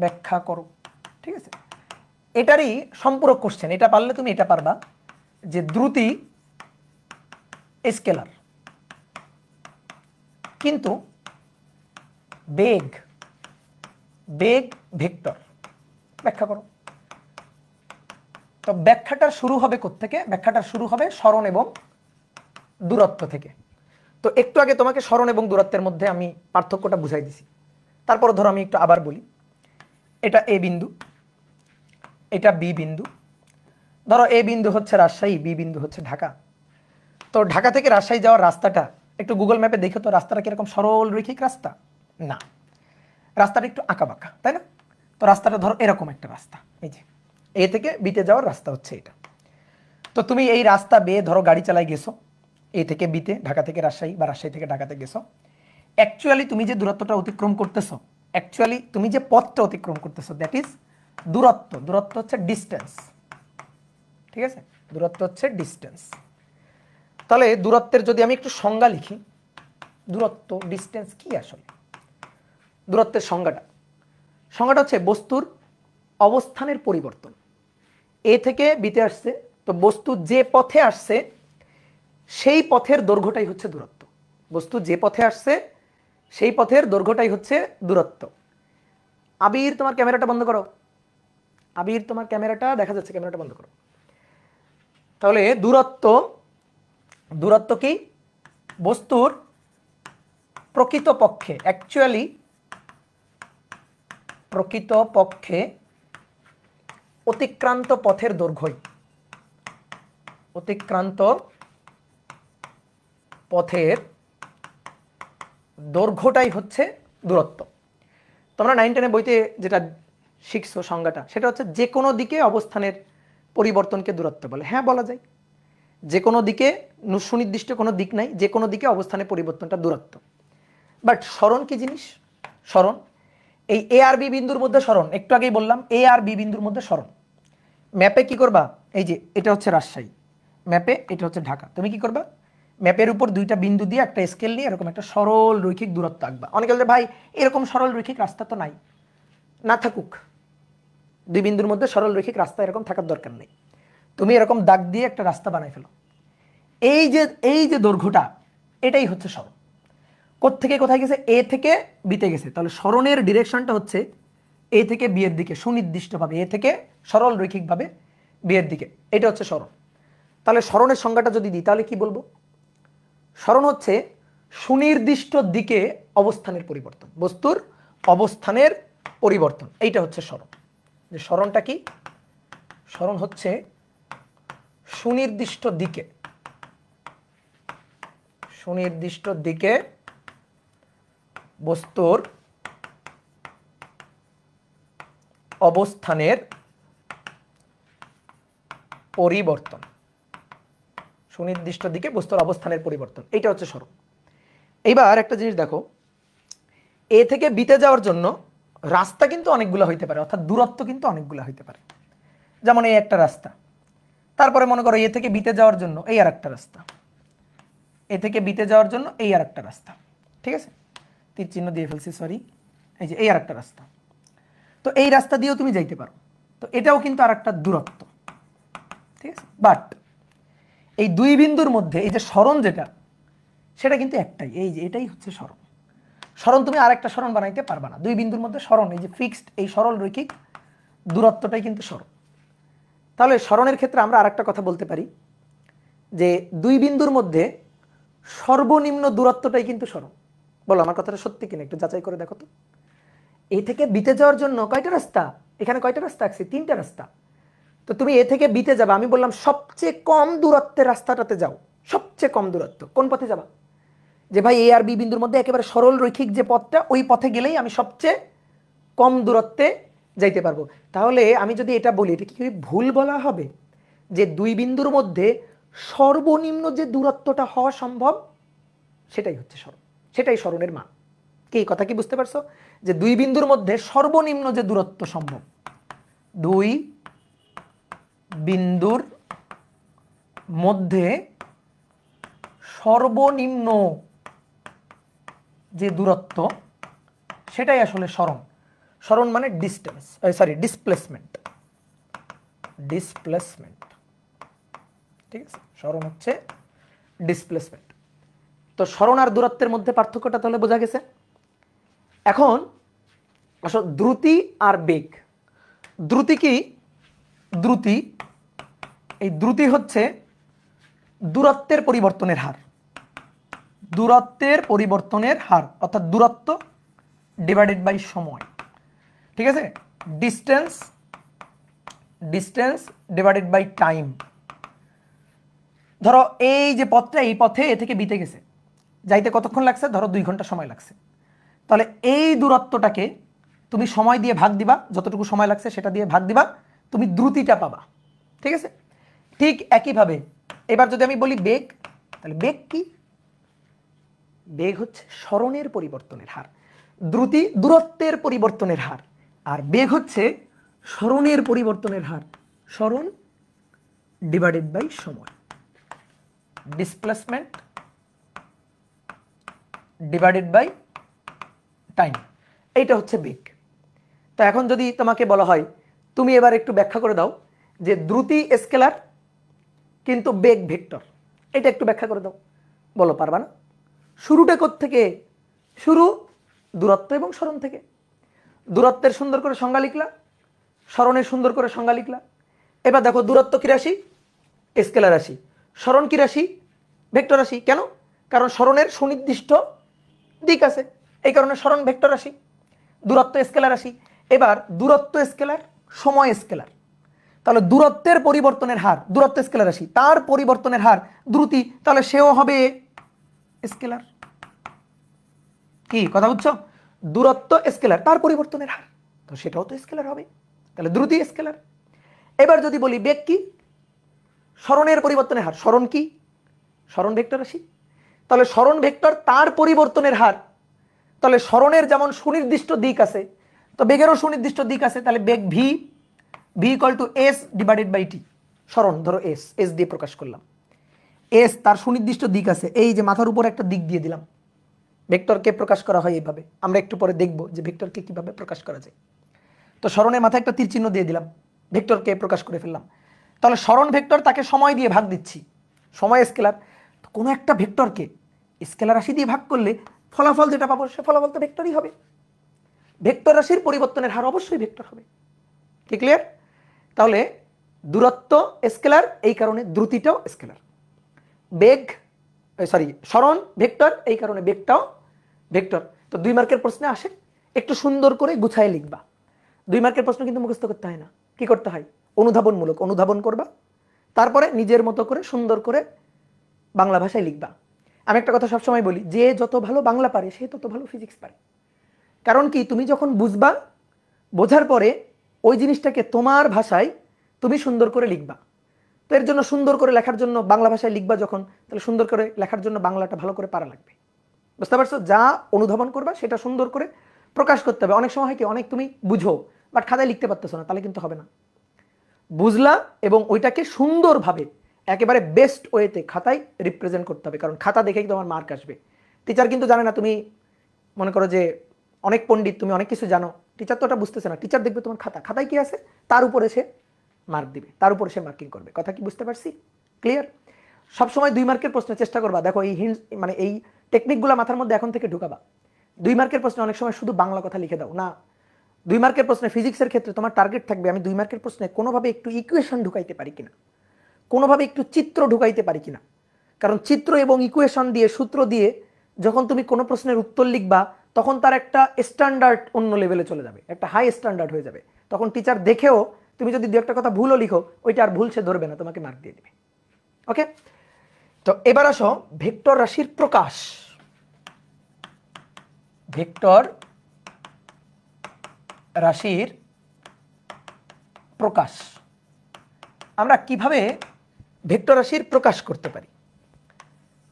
ব্যাখ্যা করো, ঠিক আছে? এটারই সম্পূরক কোশ্চেন, এটা পারলে তুমি এটা পারবা যে দ্রুতি স্কেলার কিন্তু বেগ, বেগ ভেক্টর, ব্যাখ্যা করো। তো ব্যাখ্যাটা শুরু হবে কোত্থেকে? ব্যাখ্যাটা শুরু হবে সরণ এবং দূরত্ব থেকে। তো একটু আগে তোমাকে সরণ এবং দূরত্বের মধ্যে আমি পার্থক্যটা বুঝাই দিছি। তারপর ধরো আমি একটু আবার বলি, এটা এ বিন্দু, এটা বি বিন্দু। ধরো এ বিন্দু হচ্ছে রাজশাহী, বি বিন্দু হচ্ছে ঢাকা। তো ঢাকা থেকে রাজশাহী যাওয়ার রাস্তাটা একটু গুগল ম্যাপে দেখো তো, রাস্তাটা কিরকম সরল রৈখিক রাস্তা? না, রাস্তাটা একটু আঁকা বাঁকা, তাই না? তো রাস্তাটা ধরো এরকম একটা রাস্তা, এই যে এ থেকে বিতে যাওয়ার রাস্তা হচ্ছে এটা। তো তুমি এই রাস্তা বেয়ে ধরো গাড়ি চালাই গেছো এ থেকে বিতে, ঢাকা থেকে রাজশাহী বা রাজশাহী থেকে ঢাকাতে গেছো। অ্যাকচুয়ালি তুমি যে দূরত্বটা অতিক্রম করতেছো, অ্যাকচুয়ালি তুমি যে পথটা অতিক্রম করতেছো, দ্যাট ইজ দূরত্ব। দূরত্ব হচ্ছে ডিস্টেন্স, ঠিক আছে? দূরত্ব হচ্ছে ডিস্টেন্স। তাহলে দূরত্বের যদি আমি একটু সংজ্ঞা লিখি, দূরত্ব ডিস্টেন্স কি আসলে? দূরত্বের সংজ্ঞাটা হচ্ছে বস্তুর অবস্থানের পরিবর্তন। এ থেকে বিতে আসছে, তো বস্তু যে পথে আসছে সেই পথের দৈর্ঘ্যটাই হচ্ছে দূরত্ব। বস্তু যে পথে আসছে সেই পথের দৈর্ঘ্যটাই হচ্ছে দূরত্ব। আবির তোমার ক্যামেরাটা বন্ধ করো, আবির তোমার ক্যামেরাটা দেখা যাচ্ছে, ক্যামেরাটা বন্ধ করো। তাহলে দূরত্ব কি? বস্তুর প্রকৃতপক্ষে অতিক্রান্ত পথের দৈর্ঘ্যই, অতিক্রান্ত পথের দৈর্ঘ্যটাই হচ্ছে দূরত্ব। তোমরা 9-10 বইতে যেটা শিখছো সংজ্ঞাটা, সেটা হচ্ছে যে কোনো দিকে অবস্থানের পরিবর্তনকে দূরত্ব বলে। হ্যাঁ, বলা যায় যে কোনো দিকে, সুনির্দিষ্ট কোনো দিক নাই, যে কোনো দিকে অবস্থানের পরিবর্তনটা দূরত্ব। বাট সরণ কি জিনিস? সরণ, এই এ আর বি বিন্দুর মধ্যে সরণ, একটু আগেই বললাম এ আর বি বিন্দুর মধ্যে সরণ। ম্যাপে কি করবা? এই যে এটা হচ্ছে রাজশাহী, ম্যাপে এটা হচ্ছে ঢাকা। তুমি কি করবা? ম্যাপের উপর দুইটা বিন্দু দিয়ে একটা স্কেল নিয়ে এরকম একটা সরল রৈখিক দূরত্ব আঁকবা। অনেকে বলে ভাই এরকম সরল রৈখিক রাস্তা তো নাই। না থাকুক, দুই বিন্দুর মধ্যে সরল রৈখিক রাস্তা এরকম থাকার দরকার নেই। তুমি এরকম দাগ দিয়ে একটা রাস্তা বানাই ফেলো। এই যে দৈর্ঘ্যটা, এটাই হচ্ছে সরণ। কোত্থেকে কোথায় গেছে? এ থেকে বিতে গেছে। তাহলে সরণের ডিরেকশনটা হচ্ছে এ থেকে বি এর দিকে, সুনির্দিষ্টভাবে এ থেকে সরল রৈখিকভাবে বি এর দিকে। এটা হচ্ছে সরণ। তাহলে সরণের সংজ্ঞাটা যদি দিই তাহলে কি বলবো? সরণ হচ্ছে সুনির্দিষ্ট দিকে অবস্থানের পরিবর্তন, বস্তুর অবস্থানের পরিবর্তন। এইটা হচ্ছে সরণ। যে সরণটা কি? সরণ হচ্ছে সুনির্দিষ্ট দিকে বস্তুর অবস্থানের পরিবর্তন, সুনির্দিষ্ট দিকে বস্তুর অবস্থানের পরিবর্তন, এইটা হচ্ছে সরণ। এইবার একটা জিনিস দেখো, এ থেকে বিতে যাওয়ার জন্য রাস্তা কিন্তু অনেকগুলো হইতে পারে, অর্থাৎ দূরত্ব কিন্তু অনেকগুলো হইতে পারে। যেমন এই একটা রাস্তা, তারপরে মনে করো এ থেকে বিতে যাওয়ার জন্য এই আর একটা রাস্তা, এ থেকে বিতে যাওয়ার জন্য এই আর একটা রাস্তা, ঠিক আছে? তীর চিহ্ন দিয়ে ফেলছি, সরি। এই যে এই আর একটা রাস্তা, তো এই রাস্তা দিয়েও তুমি যাইতে পারো, তো এটাও কিন্তু আর একটা দূরত্ব, ঠিক আছে? বাট এই দুই বিন্দুর মধ্যে এই যে সরণ যেটা, সেটা কিন্তু একটাই, এই যে এটাই হচ্ছে সরণ। সরণ তুমি আর একটা সরণ বানাইতে পারবা না। দুই বিন্দুর মধ্যে সরণ, এই যে ফিক্সড এই সরল রৈখিক দূরত্বটাই কিন্তু সরণ। তাহলে সরণের ক্ষেত্রে আমরা আরেকটা কথা বলতে পারি যে দুই বিন্দুর মধ্যে সর্বনিম্ন দূরত্বটাই কিন্তু সরণ। বলো আমার কথাটা সত্যি কিনা, একটু যাচাই করে দেখো তো। এ থেকে বিতে যাওয়ার জন্য কয়টা রাস্তা? এখানে কয়টা রাস্তা আছে? 3টা রাস্তা। তো তুমি এ থেকে বিতে যাবা, আমি বললাম সবচেয়ে কম দূরত্বের রাস্তাটাতে যাও। সবচেয়ে কম দূরত্ব কোন পথে যাবা? যে ভাই এ আর বি বিন্দুর মধ্যে একেবারে সরল রৈখিক যে পথটা, ওই পথে গেলেই আমি সবচেয়ে কম দূরত্বে যাইতে পারবো। তাহলে আমি যদি এটা বলি, এটা কি ভুল বলা হবে? যে দুই বিন্দুর মধ্যে সর্বনিম্ন যে দূরত্বটা হওয়া সম্ভব সেটাই হচ্ছে সরণ, সেটাই সরণের মান। কি কথা কি বুঝতে পারছো? যে দুই বিন্দুর মধ্যে সর্বনিম্ন যে দূরত্ব সম্ভব, দুই বিন্দুর মধ্যে সর্বনিম্ন যে দূরত্ব, সেটাই আসলে সরণ। সরণ মানে ডিস্টেন্স, সরি ডিসপ্লেসমেন্ট, ঠিক আছে? সরণ হচ্ছে ডিসপ্লেসমেন্ট। তো সরণ আর দূরত্বের মধ্যে পার্থক্যটা তাহলে বোঝা গেছে। এখন আসলে দ্রুতি আর বেগ। দ্রুতি কি? এই দ্রুতি হচ্ছে দূরত্বের পরিবর্তনের হার, অর্থাৎ দূরত্ব ডিভাইডেড বাই সময়, ঠিক আছে? Distance divided by time. ধরো এই যে পথটা, এই পথে এ থেকে বিতে গেছে, যাইতে কতক্ষণ লাগছে? ধরো 2 ঘন্টা সময় লাগছে। তাহলে এই দূরত্বটাকে তুমি সময় দিয়ে ভাগ দিবা, যতটুকু সময় লাগছে সেটা দিয়ে ভাগ দিবা, তুমি দ্রুতিটা পাবা, ঠিক আছে? ঠিক একইভাবে এবার যদি আমি বলি বেগ, তাহলে বেগ কি? বেগ হচ্ছে সরণের পরিবর্তনের হার। দ্রুতি দূরত্বের পরিবর্তনের হার, আর বেগ হচ্ছে সরণের পরিবর্তনের হার। সরণ ডিভাইডেড বাই সময়, ডিসপ্লেসমেন্ট ডিভাইডেড বাই টাইম, এইটা হচ্ছে বেগ। তো এখন যদি তোমাকে বলা হয় তুমি এবার একটু ব্যাখ্যা করে দাও যে দ্রুতি স্কেলার কিন্তু বেগ ভেক্টর, এটা একটু ব্যাখ্যা করে দাও, বলো পারবা না? শুরুটা কোত্থেকে? শুরু দূরত্ব এবং সরণ থেকে। দূরত্বের সুন্দর করে সংজ্ঞা লিখলা, সরণের সুন্দর করে সংজ্ঞা লিখলা। এবার দেখো দূরত্ব কি রাশি? স্কেলার রাশি। সরণ কি রাশি? ভেক্টর রাশি। কেন? কারণ সরণের সুনির্দিষ্ট দিক আছে, এই কারণে সরণ ভেক্টর রাশি, দূরত্ব স্কেলার রাশি। এবার দূরত্ব স্কেলার, সময় স্কেলার, তাহলে দূরত্বের পরিবর্তনের হার, দূরত্ব স্কেলার রাশি, তার পরিবর্তনের হার দ্রুতি, তাহলে সেও হবে স্কেলার। কি কথা বুঝছো? দূরত্ব স্কেলার, তার পরিবর্তনের হার, তো সেটাও তো স্কেলার হবে, তাহলে দ্রুতি স্কেলার। এবার যদি বলি বেগ কি? সরণের পরিবর্তনের হার। সরণ কি? সরণ ভেক্টর রাশি, তাহলে সরণ ভেক্টর তার পরিবর্তনের হার, তাহলে সরণের যেমন সুনির্দিষ্ট দিক আছে তো বেগেরও সুনির্দিষ্ট দিক আছে, তাহলে বেগ V, V equal to S divided by T. সরণ ধরো এস, এস দিয়ে প্রকাশ করলাম, এস তার সুনির্দিষ্ট দিক আছে, এই যে মাথার উপর একটা দিক দিয়ে দিলাম। ভেক্টরকে প্রকাশ করা হয় এইভাবে, আমরা একটু পরে দেখব যে ভেক্টরকে কিভাবে প্রকাশ করা যায়। তো সরণের মাথায় একটা তীর চিহ্ন দিয়ে দিলাম, ভেক্টরকে প্রকাশ করে ফেললাম। তাহলে সরণ ভেক্টর, তাকে সময় দিয়ে ভাগ দিচ্ছি, সময় স্কেলার। তো কোনো একটা ভেক্টরকে স্কেলার রাশি দিয়ে ভাগ করলে ফলাফল যেটা পাবো সে ফলাফল তো ভেক্টরই হবে। ভেক্টর রাশির পরিবর্তনের হার অবশ্যই ভেক্টর হবে। কি ক্লিয়ার? তাহলে দূরত্ব স্কেলার, এই কারণে দ্রুতিটাও স্কেলার। বেগ সরি সরণ ভেক্টর, এই কারণে বেগটাও ভেক্টর। তো 2 মার্কের প্রশ্নে আসে, একটু সুন্দর করে গুছায় লিখবা। 2 মার্কের প্রশ্ন কিন্তু মুখস্থ করতে হয় না, কি করতে হয়? অনুধাবনমূলক অনুধাবন করবা, তারপরে নিজের মতো করে সুন্দর করে বাংলা ভাষায় লিখবা। আমি একটা কথা সবসময় বলি, যে যত ভালো বাংলা পারে সে তত ভালো ফিজিক্স পারে। কারণ কি, তুমি যখন বুঝবা, বোঝার পরে ওই জিনিসটাকে তোমার ভাষায় তুমি সুন্দর করে লিখবা। তো এর জন্য সুন্দর করে লেখার জন্য বাংলা ভাষায় লিখবা যখন, তাহলে সুন্দর করে লেখার জন্য বাংলাটা ভালো করে পারা লাগবে। বুঝতে পারছো? যা অনুধাবন করবা সেটা সুন্দর করে প্রকাশ করতে হবে। অনেক সময় হয় কি, অনেক তুমি বুঝো বাট খাতায় লিখতে পারতেছো না, তাহলে কিন্তু হবে না। বুঝলা এবং ওইটাকে সুন্দরভাবে একেবারে বেস্ট ওয়েতে খাতায় রিপ্রেজেন্ট করতে হবে, কারণ খাতা দেখেই তোমার মার্ক আসবে। টিচার কিন্তু জানে না তুমি মনে করো যে অনেক পণ্ডিত, তুমি অনেক কিছু জানো, টিচার তো ওটা বুঝতেছে না। টিচার দেখবে তোমার খাতা, খাতায় কি আছে তার উপরে সে মার্ক দিবে, তার উপরে সে মার্কিং করবে। কথা কি বুঝতে পারছি? ক্লিয়ার? সবসময় 2 মার্কের প্রশ্নের চেষ্টা করবা, দেখো এই হিন্ট মানে এই টেকনিকগুলো মাথার মধ্যে এখন থেকে ঢুকাবা। 2 মার্কের প্রশ্নে অনেক সময় শুধু বাংলা কথা লিখে দাও না। 2 মার্কের প্রশ্নে ফিজিক্সের ক্ষেত্রে তোমার টার্গেট থাকবে আমি 2 মার্কের প্রশ্নে কোনোভাবে একটু ইকুয়েশন ঢুকাইতে পারি কিনা, কোনোভাবে একটু চিত্র ঢুকাইতে পারি কিনা। কারণ চিত্র এবং ইকুয়েশন দিয়ে, সূত্র দিয়ে যখন তুমি কোনো প্রশ্নের উত্তর লিখবা, তখন তার একটা স্ট্যান্ডার্ড অন্য লেভেলে চলে যাবে, একটা হাই স্ট্যান্ডার্ড হয়ে যাবে। তখন টিচার দেখেও তুমি যদি 2-একটা কথা ভুলও লিখো, ওইটা আর ভুল সে ধরবে না, তোমাকে মার্ক দিয়ে দিবে। ওকে, তো এবার আসো ভেক্টর রাশির প্রকাশ। ভেক্টর রাশির প্রকাশ, আমরা কিভাবে ভেক্টর রাশির প্রকাশ করতে পারি?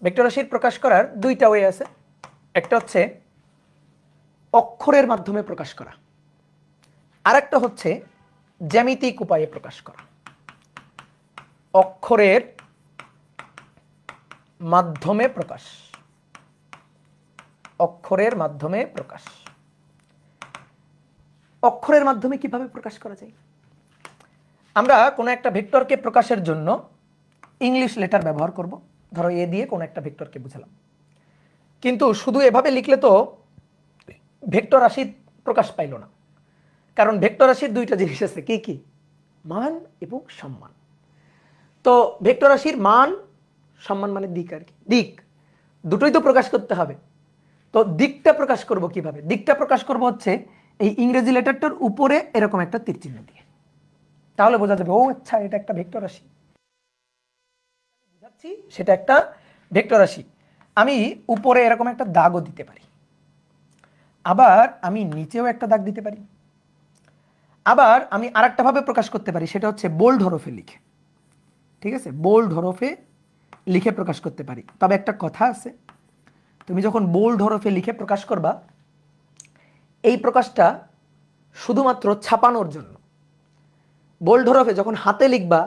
ভেক্টর রাশির প্রকাশ করার 2টা ওয়ে আছে। একটা হচ্ছে অক্ষরের মাধ্যমে প্রকাশ করা, আর একটা হচ্ছে জ্যামিতিক উপায়ে প্রকাশ করা। অক্ষরের মাধ্যমে প্রকাশ, অক্ষরের মাধ্যমে প্রকাশ। অক্ষরের মাধ্যমে কিভাবে প্রকাশ করা যায়? আমরা কোনো একটা ভেক্টরকে প্রকাশের জন্য ইংলিশ লেটার ব্যবহার করব। ধরো এ দিয়ে কোনো একটা ভেক্টরকে বুঝালাম, কিন্তু শুধু এভাবে লিখলে তো ভেক্টর রাশি প্রকাশ পাইল না। কারণ ভেক্টর রাশির 2টা জিনিস আছে, কি কি? মান এবং সম্মান। তো ভেক্টর রাশির মান সম্মান মানে দিক আর কি, দিক দুটোই তো প্রকাশ করতে হবে। তো দিকটা প্রকাশ করব কিভাবে? দিকটা প্রকাশ করব হচ্ছে এই ইংরেজি লেটারটার উপরে এরকম একটা তীর চিহ্ন দিয়ে, তাহলে বোঝা যাবে ও আচ্ছা এটা একটা ভেক্টর রাশি, বুঝাচ্ছি সেটা একটা ভেক্টর রাশি। আমি উপরে এরকম একটা দাগও দিতে পারি, আবার আমি নিচেও একটা দাগ দিতে পারি, আবার আমি আরেকটা ভাবে প্রকাশ করতে পারি, সেটা হচ্ছে বোল্ড হরফে লিখে। ঠিক আছে, বোল্ড হরফে লিখে প্রকাশ করতে পারি। তবে একটা কথা আছে, তুমি যখন বোল্ড হরফে লিখে প্রকাশ করবা, এই প্রকাশটা শুধুমাত্র ছাপানোর জন্য। বোল্ড হরফে যখন হাতে লিখবা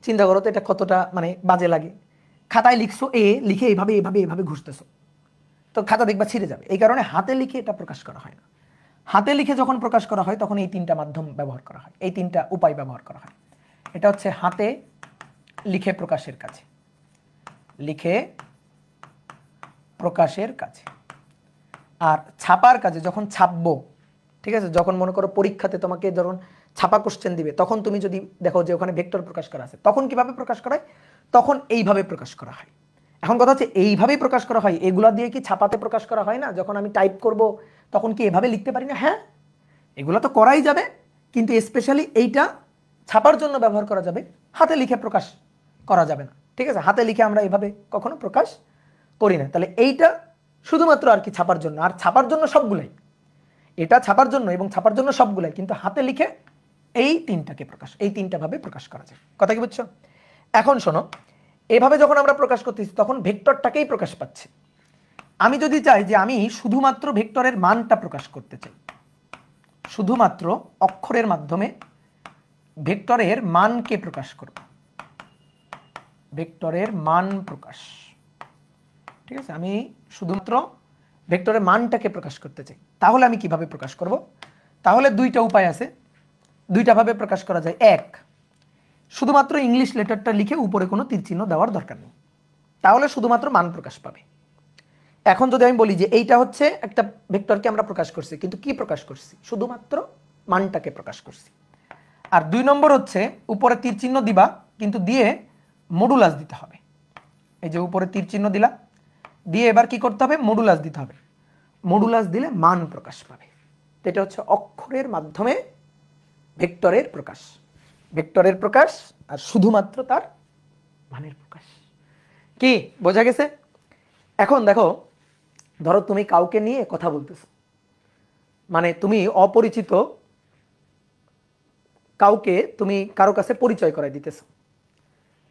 চিন্তা করো তো এটা কতটা মানে বাজে লাগে। খাতায় লিখছো এ, লিখে এইভাবে এইভাবে এইভাবে ঘুষতেছো, তো খাতা দেখবা ছিঁড়ে যাবে। এই কারণে হাতে লিখে এটা প্রকাশ করা হয় না। হাতে লিখে যখন প্রকাশ করা হয় তখন এই তিনটা মাধ্যম ব্যবহার করা হয়, এই তিনটা উপায় ব্যবহার করা হয়। এটা হচ্ছে হাতে লিখে প্রকাশের কাছে, লিখে প্রকাশের কাছে। আর ছাপার কাজে যখন ছাপবো, ঠিক আছে, যখন মনে করো পরীক্ষাতে তোমাকে যখন ছাপা কোশ্চেন দিবে, তখন তুমি যদি দেখো যে ওখানে ভেক্টর প্রকাশ করা আছে, তখন কিভাবে প্রকাশ করা হয়? তখন এইভাবে প্রকাশ করা হয়। এখন কথা হচ্ছে এইভাবেই প্রকাশ করা হয়, এগুলা দিয়ে কি ছাপাতে প্রকাশ করা হয় না? যখন আমি টাইপ করব তখন কি এভাবে লিখতে পারি না? হ্যাঁ, এগুলো তো করাই যাবে, কিন্তু স্পেশালি এইটা ছাপার জন্য ব্যবহার করা যাবে, হাতে লিখে প্রকাশ করা যাবে না। ঠিক আছে, হাতে লিখে আমরা এভাবে কখনো প্রকাশ করি না। তাহলে এইটা শুধুমাত্র আর কি ছাপার জন্য, আর ছাপার জন্য সবগুলাই, এটা ছাপার জন্য এবং ছাপার জন্য সবগুলাই, কিন্তু হাতে লিখে এই তিনটাকে প্রকাশ, এই তিনটা ভাবে প্রকাশ করা যায়। কথা কি বুঝছো? এখন শোনো, এভাবে যখন আমরা প্রকাশ করতেছি তখন ভেক্টরটাকেই প্রকাশ পাচ্ছে। আমি যদি চাই যে আমি শুধুমাত্র ভেক্টরের মানটা প্রকাশ করতে চাই, শুধুমাত্র অক্ষরের মাধ্যমে ভেক্টরের মানকে প্রকাশ করব, ভেক্টরের মান প্রকাশ, ঠিক আছে, আমি শুধুমাত্র ভেক্টরের মানটাকে প্রকাশ করতে চাই, তাহলে আমি কিভাবে প্রকাশ করব? তাহলে দুইটা উপায় আছে, দুইটা ভাবে প্রকাশ করা যায়। এক, শুধুমাত্র ইংলিশ লেটারটা লিখে উপরে কোনো তীর চিহ্ন দেওয়ার দরকার নেই, তাহলে শুধুমাত্র মান প্রকাশ পাবে। এখন যদি আমি বলি যে এইটা হচ্ছে একটা ভেক্টরকে আমরা প্রকাশ করছি, কিন্তু কি প্রকাশ করছি? শুধুমাত্র মানটাকে প্রকাশ করছি। আর দুই নম্বর হচ্ছে উপরে তীর চিহ্ন দিবা, কিন্তু দিয়ে মডুলাস দিতে হবে। এই যে উপরে তীর চিহ্ন দিলা, দিয়ে এবার কি করতে হবে? মডুলাস দিতে হবে। মডুলাস দিলে মান প্রকাশ পাবে। এটা হচ্ছে অক্ষরের মাধ্যমে ভেক্টরের প্রকাশ, ভেক্টরের প্রকাশ আর শুধুমাত্র তার মানের প্রকাশ। কি বোঝা গেছে? এখন দেখো, ধরো তুমি কাউকে নিয়ে কথা বলতেছো, মানে তুমি অপরিচিত কাউকে তুমি কারো কাছে পরিচয় করাই দিতেছো।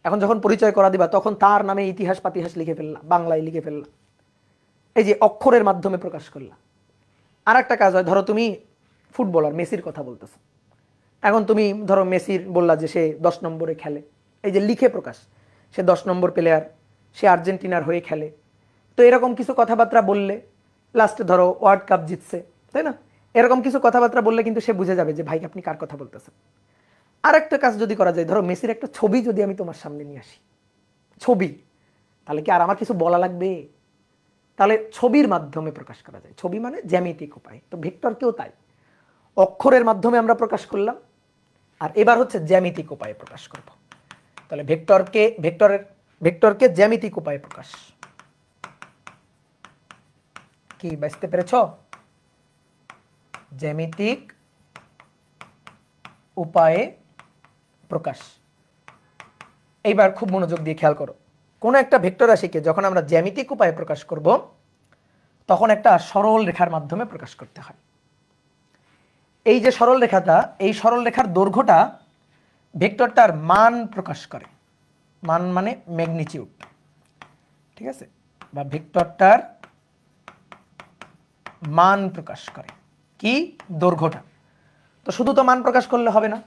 এখন যখন পরিচয় করা দিবা তখন তার নামে ইতিহাস পাতিহাস লিখে ফেললা, বাংলায় লিখে ফেললা, এই যে অক্ষরের মাধ্যমে প্রকাশ করলা। আর একটা কাজ হয়, ধরো তুমি ফুটবলার মেসির কথা বলতেছো, এখন তুমি ধরো মেসির বললা যে সে 10 নম্বরে খেলে, এই যে লিখে প্রকাশ, সে 10 নম্বর প্লেয়ার, সে আর্জেন্টিনার হয়ে খেলে, তো এরকম কিছু কথাবার্তা বললে, লাস্টে ধরো ওয়ার্ল্ড কাপ জিতছে, তাই না? এরকম কিছু কথাবার্তা বললে কিন্তু সে বুঝে যাবে যে ভাই আপনি কার কথা বলতেছেন। আর একটা কাজ যদি করা যায়, ধরো মেসির একটা ছবি যদি আমি তোমার সামনে নিয়ে আসি, ছবি, তাহলে কি আর আমার কিছু বলা লাগবে? তাহলে ছবির মাধ্যমে প্রকাশ করা যায়, ছবি মানে জ্যামিতিক উপায়। তো ভেক্টরকেও তাই, অক্ষরের মাধ্যমে আমরা প্রকাশ করলাম, আর এবার হচ্ছে জ্যামিতিক উপায়ে প্রকাশ করব। তাহলে ভেক্টরকে জ্যামিতিক উপায়ে প্রকাশ। কি বুঝতে পেরেছ? জ্যামিতিক উপায়ে প্রকাশ। এইবার খুব মনোযোগ দিয়ে খেয়াল করো, কোন একটা ভেক্টর রাশিকে যখন আমরা জ্যামিতিক উপায়ে প্রকাশ করব তখন একটা সরল রেখার মাধ্যমে প্রকাশ করতে হয়। এই যে সরল রেখাটা, এই সরল রেখার দৈর্ঘ্যটা ভেক্টরটার মান প্রকাশ করে, মান মানে ম্যাগনিটিউড, ঠিক আছে, বা ভেক্টরটার মান প্রকাশ করে কি? দৈর্ঘ্যটা। তো শুধু তো মান প্রকাশ করলে হবে না,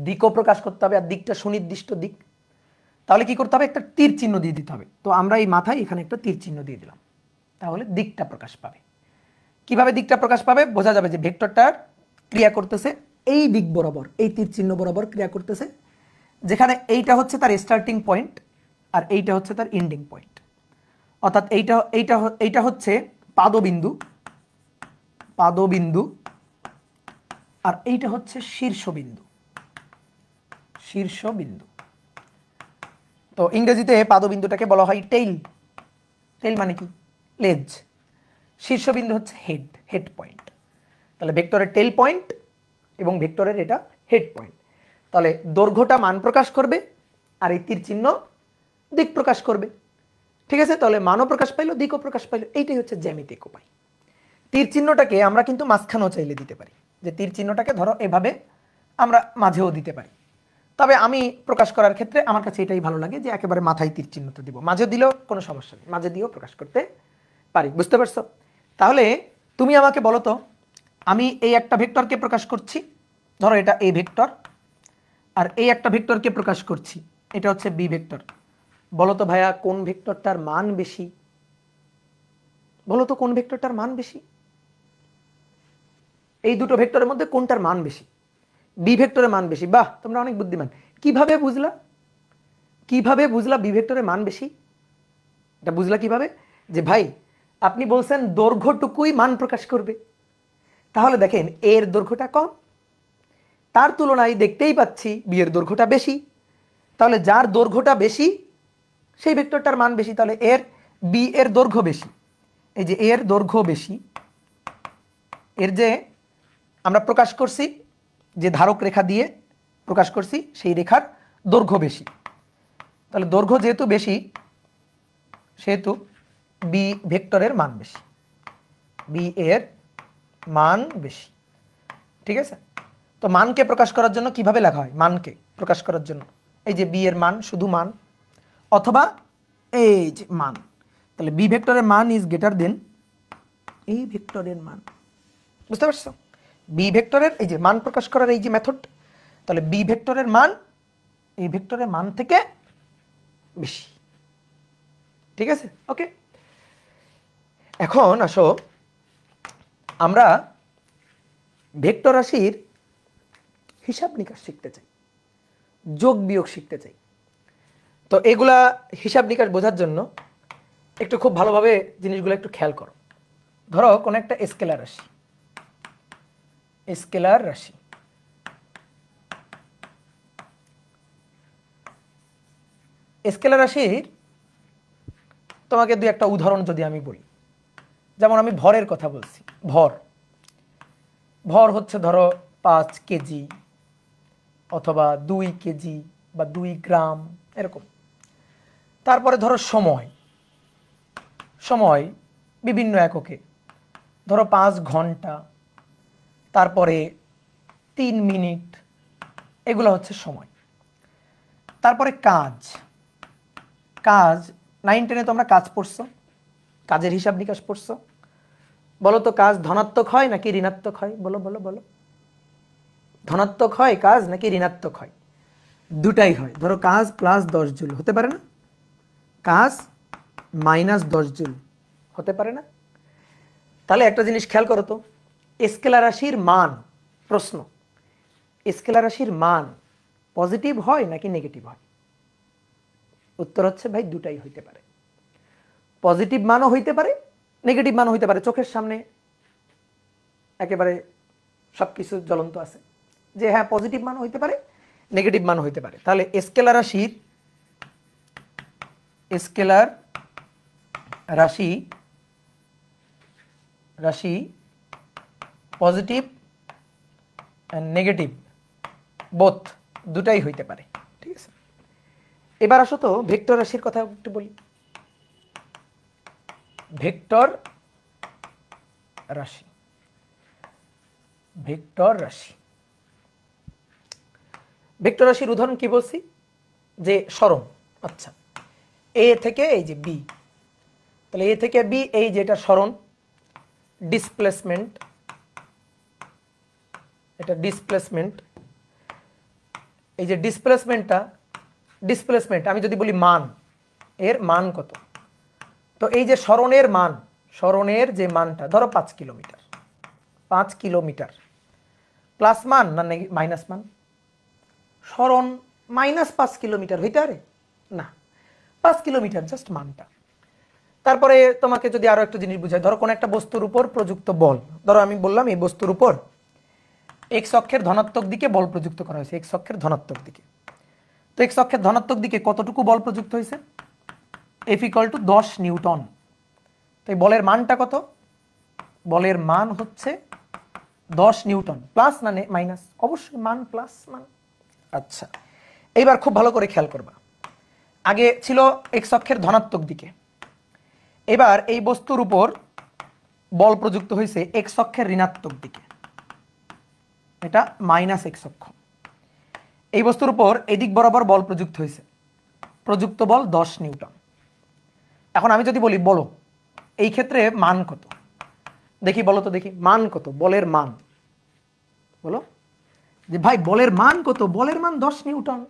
দিকও প্রকাশ করতে হবে, আর দিকটা সুনির্দিষ্ট দিক। তাহলে কি করতে হবে? একটা তীর চিহ্ন দিয়ে দিতে হবে। তো আমরা এই মাথায় এখানে একটা তীর চিহ্ন দিয়ে দিলাম, তাহলে দিকটা প্রকাশ পাবে। কিভাবে দিকটা প্রকাশ পাবে? বোঝা যাবে যে ভেক্টরটার ক্রিয়া করতেছে এই দিক বরাবর, এই তীর চিহ্ন বরাবর ক্রিয়া করতেছে, যেখানে এইটা হচ্ছে তার স্টার্টিং পয়েন্ট আর এইটা হচ্ছে তার এন্ডিং পয়েন্ট। অর্থাৎ এইটা হচ্ছে পাদবিন্দু, পাদবিন্দু, আর এইটা হচ্ছে শীর্ষবিন্দু, শীর্ষবিন্দু। তো ইংরেজিতে পাদবিন্দুটাকে বলা হয় টেইল। টেইল মানে কি? লেজ। শীর্ষবিন্দু হচ্ছে হেড, হেড পয়েন্ট। তাহলে ভেক্টরের টেইল পয়েন্ট এবং ভেক্টরের এটা হেড পয়েন্ট। তাহলে দৈর্ঘ্যটা মান প্রকাশ করবে আর এই তীর চিহ্ন দিক প্রকাশ করবে। ঠিক আছে, তাহলে মানও প্রকাশ পাইলো, দিকও প্রকাশ পাইলো। এইটাই হচ্ছে জ্যামিতিক উপায়। তীর চিহ্নটাকে আমরা কিন্তু মাঝখানেও চাইলে দিতে পারি, যে তীর চিহ্নটাকে ধরো এভাবে আমরা মাঝেও দিতে পারি। তবে আমি প্রকাশ করার ক্ষেত্রে আমার কাছে এটাই ভালো লাগে যে একেবারে মাথায় তীর চিহ্নটা দিব, মাঝে দিলেও কোনো সমস্যা নেই, মাঝে দিয়েও প্রকাশ করতে পারি। বুঝতে পারছো? তাহলে তুমি আমাকে বলো তো, আমি এই একটা ভেক্টরকে প্রকাশ করছি, ধরো এটা এ ভেক্টর, আর এই একটা ভেক্টরকে প্রকাশ করছি, এটা হচ্ছে বি ভেক্টর। বলো তো ভাইয়া কোন ভেক্টরটার মান বেশি? বলো তো কোন ভেক্টরটার মান বেশি? এই দুটো ভেক্টরের মধ্যে কোনটার মান বেশি? বি ভেক্টরের মান বেশি। বাহ, তোমরা অনেক বুদ্ধিমান। কিভাবে বুঝলা? কিভাবে বুঝলা বি ভেক্টরের মান বেশি? এটা বুঝলা কিভাবে? যে ভাই আপনি বলছেন দৈর্ঘ্যটুকুই মান প্রকাশ করবে, তাহলে দেখেন এর দৈর্ঘ্যটা কম, তার তুলনায় দেখতেই পাচ্ছি বি এর দৈর্ঘ্যটা বেশি, তাহলে যার দৈর্ঘ্যটা বেশি সেই ভেক্টরটার মান বেশি। তাহলে এর বি এর দৈর্ঘ্য বেশি, এই যে এর দৈর্ঘ্য বেশি, এর যে আমরা প্রকাশ করছি যে ধারক রেখা দিয়ে প্রকাশ করছি সেই রেখার দৈর্ঘ্য বেশি, তাহলে দৈর্ঘ্য যেহেতু বেশি সেহেতু বি ভেক্টরের মান বেশি, বি এর মান বেশি। ঠিক আছে? তো মানকে প্রকাশ করার জন্য কিভাবে লেখা হয়? মানকে প্রকাশ করার জন্য এই যে বি এর মান, শুধু মান, অথবা এই যে মান। তাহলে বি ভেক্টরের মান ইজ গ্রেটার দেন এই ভেক্টরের মান। বুঝতে পারছো? বি ভেক্টরের এই যে মান প্রকাশ করার এই যে মেথড, তাহলে বি ভেক্টরের মান এই ভেক্টরের মান থেকে বেশি। ঠিক আছে? ওকে, এখন আসো আমরা ভেক্টর রাশির হিসাব নিকাশ শিখতে চাই, যোগ বিয়োগ শিখতে চাই। তো এগুলা হিসাব নিকাশ বোঝার জন্য একটু খুব ভালোভাবে জিনিসগুলো একটু খেয়াল করো। ধরো কোন একটা স্কেলার রাশি, স্কেলার রাশি, স্কেলার রাশির তোমাকে দুই একটা উদাহরণ যদি আমি বলি, যেমন আমি ভরের কথা বলছি, ভর, ভর হচ্ছে ধরো 5 কেজি অথবা 2 কেজি বা 2 গ্রাম এরকম। তারপরে ধরো সময়, সময় বিভিন্ন এককে, ধরো 5 ঘন্টা, তারপরে 3 মিনিট, এগুলো হচ্ছে সময়। তারপরে কাজ, কাজ 9-10-এ তোমরা কাজ পড়ছো, কাজের হিসাব নিকাশ পড়ছো। বলো তো কাজ ধনাত্মক হয় নাকি ঋণাত্মক হয়? বলো বলো বলো, ধনাত্মক হয় কাজ নাকি ঋণাত্মক হয়? দুটাই হয়। ধরো কাজ প্লাস 10 জুল হতে পারে না, কাজ মাইনাস 10 জুল হতে পারে না? তাহলে একটা জিনিস খেয়াল করো তো, স্কেলার রাশির মান, প্রশ্ন, স্কেলার রাশির মান পজিটিভ হয় নাকি নেগেটিভ হয়? উত্তর হচ্ছে ভাই দুটাই হইতে পারে। পজিটিভ মানও হইতে পারে, নেগেটিভ মানও হইতে পারে। চোখের সামনে একেবারে সবকিছু জ্বলন্ত আছে যে হ্যাঁ পজিটিভ মানও হইতে পারে, নেগেটিভ মানও হইতে পারে। তাহলে স্কেলার রাশির, স্কেলার রাশি, রাশি পজিটিভ এন্ড নেগেটিভ বোথ, দুটাই হইতে পারে। ঠিক আছে? এবার আসো তো ভেক্টর রাশির কথা একটু বলি। ভেক্টর রাশি, ভেক্টর রাশি, ভেক্টর রাশির উদাহরণ কি বলছি? যে সরণ। আচ্ছা, এ থেকে এই যে বি, তাহলে এ থেকে বি এই যে এটা সরণ, ডিসপ্লেসমেন্ট, এটা ডিসপ্লেসমেন্ট, এই যে ডিসপ্লেসমেন্টটা, ডিসপ্লেসমেন্ট আমি যদি বলি মান, এর মান কত? তো এই যে সরণের মান, সরণের যে মানটা ধরো 5 কিলোমিটার, 5 কিলোমিটার প্লাস মান না মাইনাস মান? সরণ মাইনাস 5 কিলোমিটার হইতে পারে না, 5 কিলোমিটার জাস্ট মানটা। তারপরে তোমাকে যদি আরো একটা জিনিস বুঝাই, ধরো কোন একটা বস্তুর উপর প্রযুক্ত বল, ধরো আমি বললাম এই বস্তুর উপর এক্স অক্ষের ধনাত্মক দিকে বল প্রযুক্ত করা হয়েছে, এক্স অক্ষের ধনাত্মক দিকে। তো এক্স অক্ষের ধনাত্মক দিকে কতটুকু বল প্রযুক্ত হয়েছে? F = 10 Newton. তো এই বলের মানটা কত? বলের মান হচ্ছে 10 নিউটন। প্লাস না মাইনাস? অবশ্যই মান প্লাস মান। আচ্ছা, এইবার খুব ভালো করে খেয়াল করবা, আগে ছিল এক্স অক্ষের ধনাত্মক দিকে, এবার এই বস্তুর উপর বল প্রযুক্ত হয়েছে এক্স অক্ষের ঋণাত্মক দিকে, এটা মাইনাস এক্স অক্ষ। এই বস্তুর উপর এদিক বরাবর বল প্রযুক্ত হয়েছে, প্রযুক্ত বল 10 নিউটন। এখন আমি যদি বলি বলো এই ক্ষেত্রে মান কত? দেখি বলো তো, দেখি মান কত, বলের মান বলো। যে ভাই বলের মান কত, বলের মান 10 নিউটন।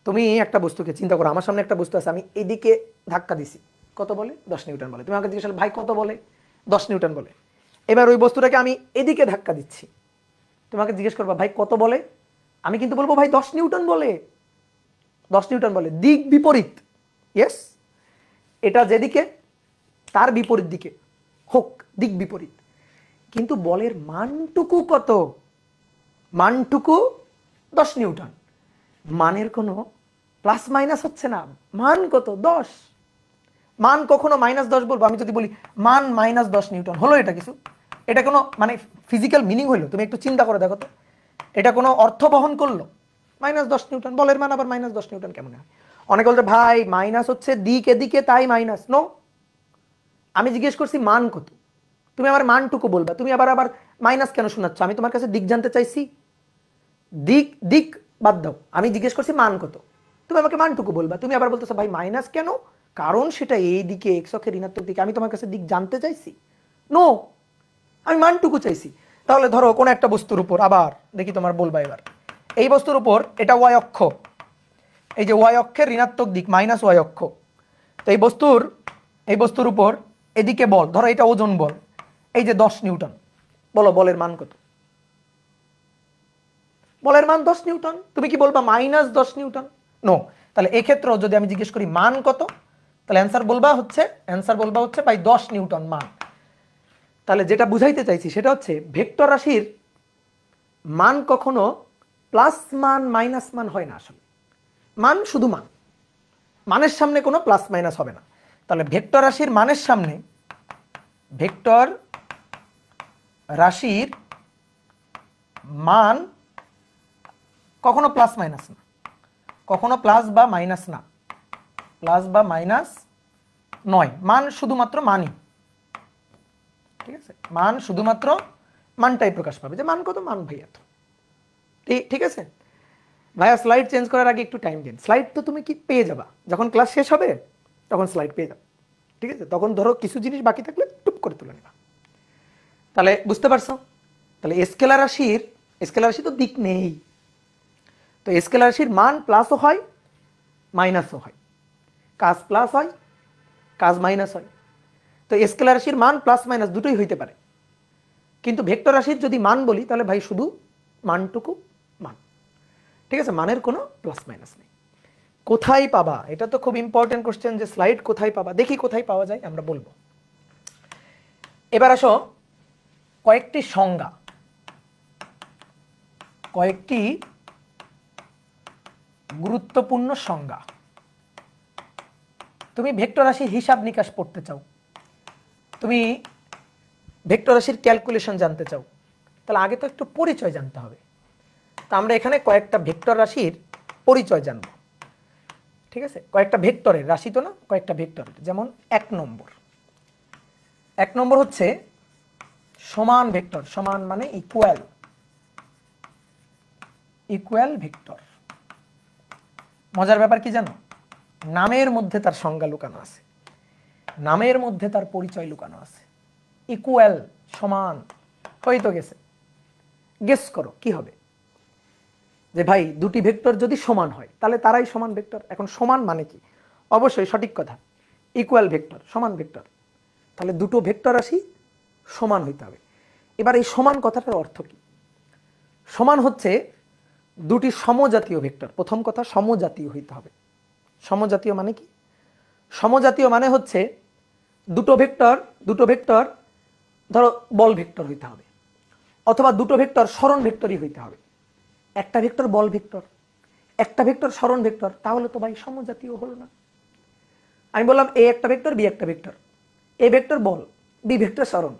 তুমি একটা বস্তুকে চিন্তা করো, আমার সামনে একটা বস্তু আছে, আমি এদিকে ধাক্কা দিছি, কত বলে? 10 নিউটন বলে। তুমি আমাকে জিজ্ঞেস করলে ভাই কত বলে? 10 নিউটন বলে। এবার ওই বস্তুটাকে আমি এদিকে ধাক্কা দিচ্ছি, তোমাকে জিজ্ঞেস করবা ভাই কত বলে? আমি কিন্তু বলবো ভাই 10 নিউটন বলে, 10 নিউটন বলে। দিক বিপরীত, ইয়েস, এটা যেদিকে তার বিপরীত দিকে হোক, দিক বিপরীত, কিন্তু বলের মানটুকু কত? মানটুকু 10 নিউটন। মানের কোনো প্লাস মাইনাস হচ্ছে না, মান কত? 10। মান কখনো -10 বলবো? আমি যদি বলি মান -10 নিউটন, হলো এটা কিছু? এটা কোনো মানে ফিজিক্যাল মিনিং হইলো? তুমি একটু চিন্তা করে দেখো তো, এটা কোনো অর্থ বহন করলো? -10 নিউটন, বলের মান আবার -10 নিউটন কেমন হয়? অনেকে বলতে ভাই মাইনাস হচ্ছে দিক এদিকে তাই মাইনাস। নো, আমি জিজ্ঞেস করছি মান কত, তুমি আমার মানটুকু বলবা, তুমি আবার আবার মাইনাস কেন শোনাচ্ছ? আমি তোমার কাছে দিক জানতে চাইছি, দিক দিক বাদ দাও, আমি জিজ্ঞেস করছি মান কত, তুমি আমাকে মানটুকু বলবা। তুমি আবার বলতেছো ভাই মাইনাস কেন, কারণ সেটা এই দিকে, এক্স অক্ষের ঋণাত্মক দিকে। আমি তোমার কাছে দিক জানতে চাইছি? নো, আমি মানটুকু চাইছি। তাহলে ধরো কোনো একটা বস্তুর উপর, আবার দেখি তোমার বলবা এবার, এই বস্তুর উপর, এটা ওয়াই অক্ষ, এই যে ওয়াই অক্ষের ঋণাত্মক দিক মাইনাস ওয়াই অক্ষ, তো এই বস্তুর উপর এদিকে বল, ধরো এটা ওজন বল, এই যে 10 নিউটন, বলো বলের মান কত? বলের মান 10 নিউটন। তুমি কি বলবা -10 নিউটন? নো। তাহলে এক্ষেত্রেও যদি আমি জিজ্ঞেস করি মান কত, তাহলে অ্যান্সার বলবা হচ্ছে ভাই 10 নিউটন মান। তাহলে যেটা বুঝাইতে চাইছি সেটা হচ্ছে ভেক্টর রাশির মান কখনো প্লাস মান মাইনাস মান হয় না। আসলে মান শুধু মান, মানের সামনে কোনো প্লাস মাইনাস হবে না। তাহলে ভেক্টর রাশির মানের সামনে, ভেক্টর রাশির মান কখনো প্লাস মাইনাস না, কখনো প্লাস বা মাইনাস না, প্লাস বা মাইনাস নয়, মান শুধুমাত্র মানই। ঠিক আছে, মান শুধুমাত্র মানটাই প্রকাশ পাবে, যে মান কত, মান ভাই এত। ঠিক আছে ভাইয়া, স্লাইড চেঞ্জ করার আগে একটু টাইম দিন। স্লাইড তো তুমি কি পেয়ে যাবা, যখন ক্লাস শেষ হবে তখন স্লাইড পেয়ে যাবে। ঠিক আছে, তখন ধরো কিছু জিনিস বাকি থাকলে টুপ করে তুলে নেবা। তাহলে বুঝতে পারছো? তাহলে স্কেলার রাশি তো দিক নেই, তো স্কেলার রাশির মান প্লাসও হয় মাইনাসও হয়, কাজ প্লাস হয় কাজ মাইনাস হয়। তো স্কেলার রাশির মান প্লাস মাইনাস দুটোই হইতে পারে, কিন্তু ভেক্টর রাশির যদি মান বলি তাহলে ভাই শুধু মানটুকু মান। ঠিক আছে, মানের কোনো প্লাস মাইনাস নেই। কোথায় পাবা, এটা তো খুব ইম্পর্টেন্ট কোশ্চেন, যে স্লাইড কোথায় পাবা। দেখি কোথায় পাওয়া যায়, আমরা বলবো। এবার আসো কয়েকটি সংজ্ঞা, কয়েকটি গুরুত্বপূর্ণ সংজ্ঞা। তুমি ভেক্টর রাশির হিসাব নিকাশ পড়তে চাও, তুমি ভেক্টর রাশির ক্যালকুলেশন জানতে চাও, তাহলে আগে তো একটু পরিচয় জানতে হবে। তা আমরা এখানে কয়েকটা ভেক্টর রাশির পরিচয় জানব। ঠিক আছে, কয়েকটা ভেক্টরের, রাশি তো না, কয়েকটা ভেক্টরের। যেমন 1 নম্বর হচ্ছে সমান ভেক্টর, সমান মানে ইকুয়াল, ইকুয়াল ভেক্টর। মজার ব্যাপার কি জানো, নামের মধ্যে তার সংজ্ঞা লুকানো আছে, নামের মধ্যে তার পরিচয় লুকানো আছে। ইকুয়াল, সমান, হয়তো গেছে, গেস করো কি হবে? যে ভাই দুটি ভেক্টর যদি সমান হয় তাহলে তারাই সমান ভেক্টর। এখন সমান মানে কি? অবশ্যই সঠিক কথা, ইকুয়াল ভেক্টর, সমান ভেক্টর, তাহলে দুটো ভেক্টর রাশি সমান হইতে হবে। এবার এই সমান কথাটার অর্থ কি? সমান হচ্ছে দুটি সমজাতীয় ভেক্টর। প্রথম কথা, সমজাতীয় হইতে হবে। সমজাতীয় মানে কি? সমজাতীয় মানে হচ্ছে দুটো ভেক্টর ধরো বল ভেক্টর হইতে হবে, অথবা দুটো ভেক্টর সরণ ভেক্টরই হইতে হবে। একটা ভেক্টর বল ভেক্টর, একটা ভেক্টর সরণ ভেক্টর, তাহলে তো ভাই সমজাতীয় হলো না। আমি বললাম এ একটা ভেক্টর, বি একটা ভেক্টর, এ ভেক্টর বল, বি ভেক্টর সরণ,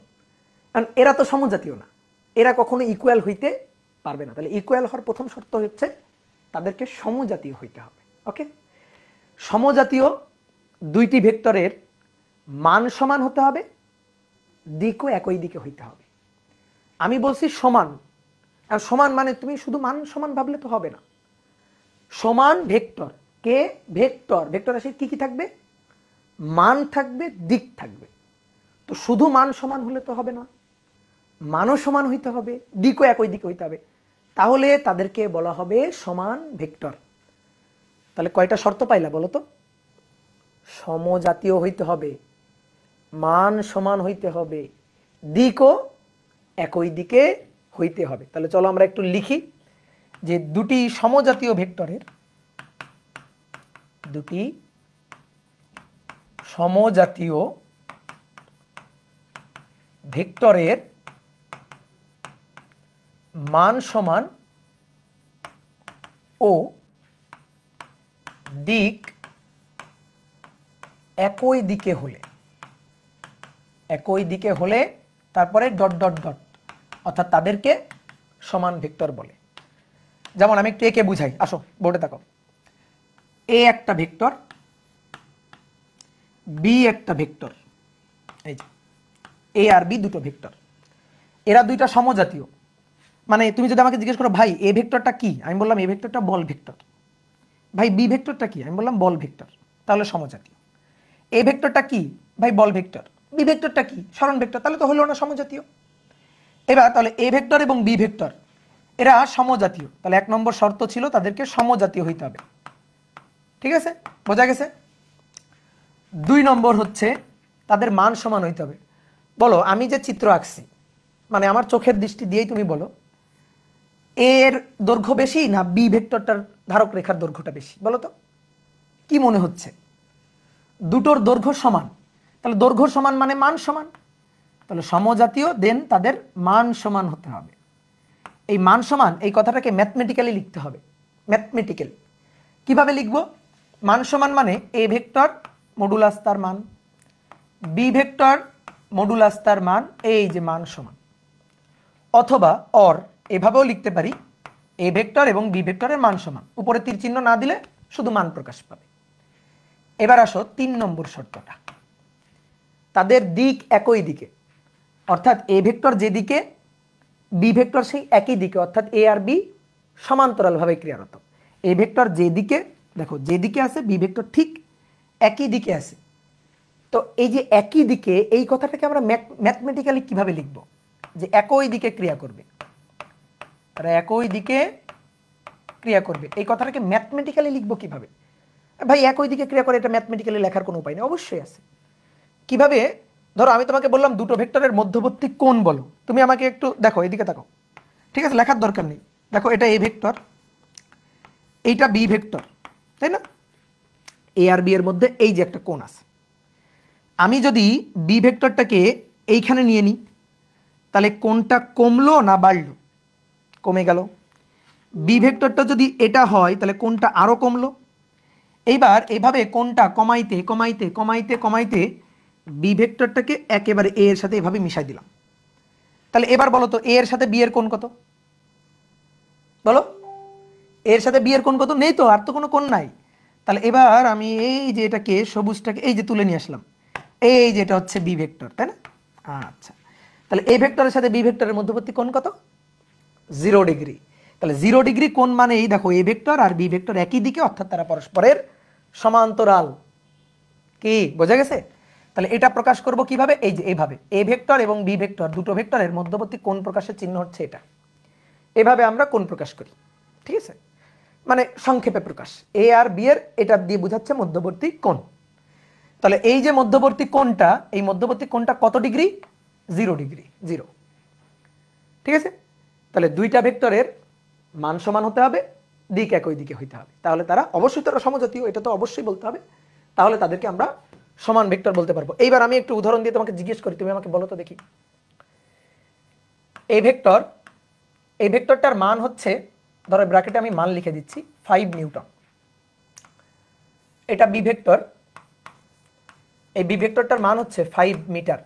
কারণ এরা তো সমজাতীয় না, এরা কখনো ইকুয়াল হইতে পারবে না। তাহলে ইকুয়াল হওয়ার প্রথম শর্ত হচ্ছে তাদেরকে সমজাতীয় হইতে হবে। ওকে, সমজাতীয় দুইটি ভেক্টরের মান সমান হতে হবে, দিকও একই দিকে হইতে হবে। আমি বলছি সমান, আর সমান মানে তুমি শুধু মান সমান ভাবলে তো হবে না। সমান ভেক্টর, কে ভেক্টর, ভেক্টর রাশির কি কি থাকবে? মান থাকবে, দিক থাকবে। তো শুধু মান সমান হলে তো হবে না, মানও সমান হইতে হবে, দিকও একই দিকে হইতে হবে। তাহলে তাদেরকে বলা হবে সমান ভেক্টর। তাহলে কয়টা শর্ত পাইলা বলো তো? সমজাতীয় হইতে হবে, মান সমান হইতে হবে, দিকও একই দিকে হইতে হবে। তাহলে চলো আমরা একটু লিখি যে দুটি সমজাতীয় ভেক্টরের মান সমান ও দিক একই দিকে হলে তারপরে ডট ডট ডট, অর্থাৎ তাদেরকে সমান ভেক্টর বলে। যেমন আমি একটু একে বুঝাই, আসো বোর্ডে তাকাও। এ একটা ভেক্টর, বি একটা ভেক্টর, এই যে এ আর বি দুটো ভেক্টর, এরা দুইটা সমজাতীয়। মানে তুমি যদি আমাকে জিজ্ঞেস করো ভাই এ ভেক্টরটা কি, আমি বললাম এ ভেক্টরটা বল ভেক্টর। ভাই বি ভেক্টরটা কি, আমি বললাম বল ভেক্টর, তাহলে সমজাতীয়। এ ভেক্টরটা কি, ভাই বল ভেক্টর। বি ভেক্টরটা কি, সরণ ভেক্টর, তাহলে তো হলো না সমজাতীয়। এবার তাহলে এ ভেক্টর এবং বি ভেক্টর এরা সমজাতীয়, তাহলে 1 নম্বর শর্ত ছিল তাদেরকে সমজাতীয় হইতে হবে। ঠিক আছে, বোঝা গেছে? 2 নম্বর হচ্ছে তাদের মান সমান হইতে হবে। বলো আমি যে চিত্র আঁকছি, মানে আমার চোখের দৃষ্টি দিয়েই তুমি বলো এর দৈর্ঘ্য বেশি না বি ভেক্টরটার ধারক রেখার দৈর্ঘ্যটা বেশি, বলো তো কি মনে হচ্ছে? দুটোর দৈর্ঘ্য সমান, তাহলে দৈর্ঘ্য সমান মানে মান সমান, তাহলে সমজাতীয় দেন তাদের মান সমান হতে হবে। এই মান সমান এই কথাটাকে ম্যাথমেটিক্যালি লিখতে হবে। ম্যাথমেটিক্যালি কিভাবে লিখব? মান সমান মানে এ ভেক্টর মডুলাস তার মান, বি ভেক্টর মডুলাস তার মান, এই যে মান সমান। অথবা অর এভাবেও লিখতে পারি, এ ভেক্টর এবং বি ভেক্টরের মান সমান, উপরে তীর চিহ্ন না দিলে শুধু মান প্রকাশ পাবে। এবার আসো 3 নম্বর শর্তটা, তাদের দিক একই দিকে, অর্থাৎ এ ভেক্টর যেদিকে বি ভেক্টর সেই একই দিকে, অর্থাৎ এ আর বি সমান্তরালভাবে ক্রিয়ারত। এ ভেক্টর যেদিকে, দেখো যেদিকে আছে বি ভেক্টর ঠিক একই দিকে আছে। তো এই যে একই দিকে, এই কথাটাকে আমরা ম্যাথমেটিক্যালি কিভাবে লিখব? যে একই দিকে ক্রিয়া করবে, তারা একই দিকে ক্রিয়া করবে, এই কথাটাকে ম্যাথমেটিক্যালি লিখবো কিভাবে? ভাই একই দিকে ক্রিয়া করে, এটা ম্যাথমেটিক্যালি লেখার কোনো উপায় নেই। অবশ্যই আছে। কিভাবে? ধরো আমি তোমাকে বললাম দুটো ভেক্টরের মধ্যবর্তী কোণ বলো, তুমি আমাকে একটু দেখো, এদিকে তাকাও। ঠিক আছে, লেখার দরকার নেই। দেখো এটা এ ভেক্টর, এইটা বি ভেক্টর, তাই না? এ আর বি এর মধ্যে এই যে একটা কোণ আছে, আমি যদি বি ভেক্টরটাকে এইখানে নিয়ে নিই, তাহলে কোণটা কমলো না বাড়লো? কমে গেল। বি ভেক্টরটা যদি এটা হয় তাহলে কোণটা আরো কমলো। এইবার এইভাবে কোণটা কমাইতে কমাইতে কমাইতে কমাইতে বি ভেক্টরটাকে একেবারে এ এর সাথে এভাবে মিশাই দিলাম। তাহলে এবার বলো তো এ এর সাথে বি এর কোণ কত? বলো, এর সাথে বি এর কোণ কত? নেই তো, আর তো কোনো কোণ নাই। তাহলে এবার আমি এই যে এটাকে সবুজটাকে এই যে তুলে নিয়ে আসলাম, এই যে এটা হচ্ছে বি ভেক্টর, তাই না? আচ্ছা, তাহলে এ ভেক্টরের সাথে বি ভেক্টরের মধ্যবর্তী কোণ কত? 0 ডিগ্রি। তাহলে 0 ডিগ্রি কোণ মানে এই দেখো এ ভেক্টর আর বি ভেক্টর একই দিকে, অর্থাৎ তারা পরস্পরের সমান্তরাল। কি বোঝা গেছে? তাহলে এটা প্রকাশ করব কিভাবে? এই যে এইভাবে, এ ভেক্টর এবং বি ভেক্টর দুটো ভেক্টরের মধ্যবর্তী কোণ প্রকাশের চিহ্ন হচ্ছে এটা। এভাবে আমরা কোণ প্রকাশ করি। ঠিক আছে, মানে সংক্ষেপে প্রকাশ, এ আর বি এর এটা দিয়ে বোঝাচ্ছে মধ্যবর্তী কোণ। তাহলে এই যে মধ্যবর্তী কোণটা, এই মধ্যবর্তী কোণটা কত ডিগ্রি? 0 ডিগ্রি, 0। ঠিক আছে, তাহলে দুইটা ভেক্টরের মান সমান হতে হবে, দিক একই দিকে হইতে হবে, তাহলে তারা অবশ্যই তারা সমজাতীয়, এটা তো অবশ্যই বলতে হবে। তাহলে তাদেরকে আমরা সমান ভেক্টর বলতে পারবো। এইবার আমি একটু উদাহরণ দিয়ে তোমাকে জিজ্ঞেস করি, তুমি আমাকে বলো তো দেখি। এই ভেক্টরটার মান হচ্ছে, ধরো ব্র্যাকেটে আমি মান লিখে দিচ্ছি 5 নিউটন। এটা বি ভেক্টর, এই বি ভেক্টরটার মান হচ্ছে 5 মিটার।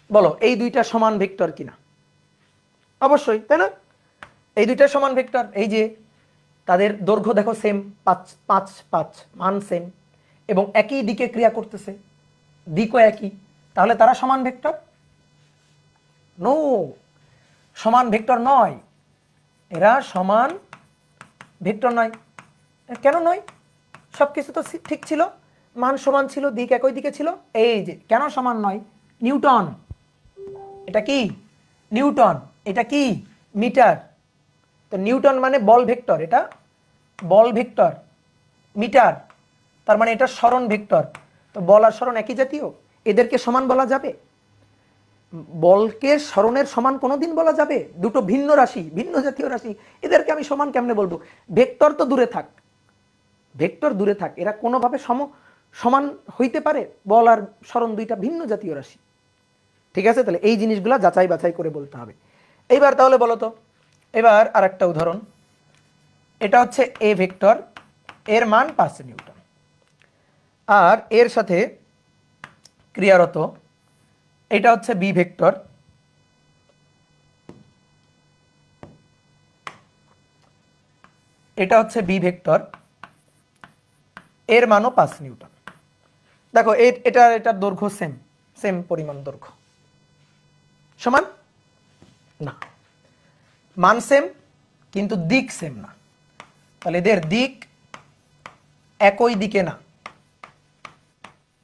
বলো এই দুইটা সমান ভেক্টর কিনা? অবশ্যই, তাই না? এই দুইটা সমান ভেক্টর, এই যে তাদের দৈর্ঘ্য দেখো সেম, 5 5 5, মান সেম, এবং একই দিকে ক্রিয়া করতেছে, দিকও একই, তাহলে তারা সমান ভেক্টর? নো, সমান ভেক্টর নয়, এরা সমান ভেক্টর নয়। কেন নয়? সবকিছু তো ঠিক ছিল, মান সমান ছিল, দিক একই দিকে ছিল। এই যে কেন সমান নয়? নিউটন। এটা কি? নিউটন। এটা কি? মিটার। তো নিউটন মানে বল ভেক্টর, এটা বল ভেক্টর, মিটার তার মানে এটা সরণ ভেক্টর। তো বল আর সরণ একই জাতীয়, এদেরকে সমান বলা যাবে? বলকে সরণের সমান কোনোদিন বলা যাবে? দুটো ভিন্ন রাশি, ভিন্ন জাতীয় রাশি, এদেরকে আমি সমান কেমনে বলবো? ভেক্টর তো দূরে থাক, ভেক্টর দূরে থাক, এরা কোনোভাবে সমান হইতে পারে? বল আর সরণ দুইটা ভিন্ন জাতীয় রাশি। ঠিক আছে, তাহলে এই জিনিসগুলো যাচাই বাছাই করে বলতে হবে। এইবার তাহলে বলো তো, এবার আর একটা উদাহরণ, এটা হচ্ছে এ ভেক্টর, এর মান 5 নিউটন, আর এর সাথে ক্রিয়ারত এটা হচ্ছে বি ভেক্টর, এটা হচ্ছে বি ভেক্টর, এর মানও 5 নিউটন। দেখো এটার দৈর্ঘ্য সেম, সেম পরিমাণ দৈর্ঘ্য, সমান না, মান সেম কিন্তু দিক সেম না। তাহলে এদের দিক একই দিকে না,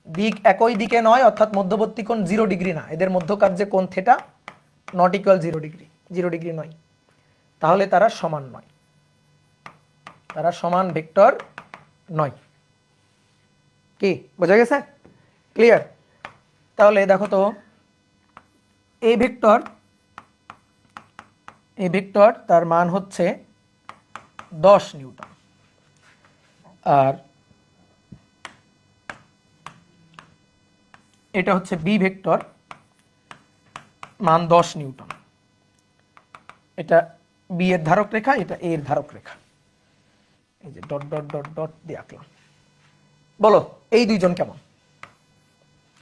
দিক একই দিকে নয়, অর্থাৎ মধ্যবর্তী কোণ 0 ডিগ্রি না, এদের মধ্যকার যে কোণ theta not equal 0 degree, 0 degree নয়, তাহলে তারা সমান নয়, তারা সমান ভেক্টর নয়। কি বোঝা গেছে? ক্লিয়ার? তাহলে দেখো তো, এই ভেক্টর তার মান হচ্ছে 10 নিউটন, আর এটা হচ্ছে বি ভেক্টর, মান 10 নিউটন। এটা বি এর ধারক রেখা, এটা এ এর ধারক রেখা, এই যে ডট ডট ডট ডট দিয়ে আঁকলাম। বলো এই দুইজন কেমন?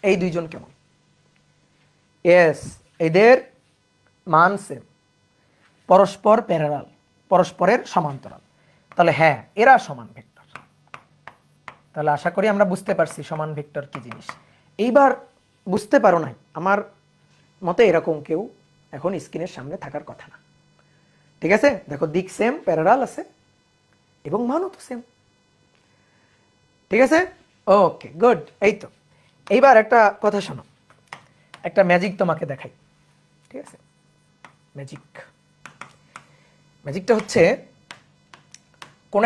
এই দুইজন কেমন? ইয়েস, এদের মান সেম, পরস্পর প্যারালাল, পরস্পরের সমান্তরাল, তাহলে হ্যাঁ এরা সমান ভেক্টর। তাহলে আশা করি আমরা বুঝতে পারছি সমান ভেক্টর কি জিনিস। এইবার বুঝতে পারো নাই আমার মতে এরকম কেউ এখন স্ক্রিনের সামনে থাকার কথা না। ঠিক আছে, দেখো দিক সেম, প্যারালাল আছে এবং মানও তো সেম। ঠিক আছে, ওকে গুড। এই তো, এইবার একটা কথা শোনো, একটা ম্যাজিক তোমাকে দেখাই। ঠিক আছে, ম্যাজিকটা হচ্ছে কোন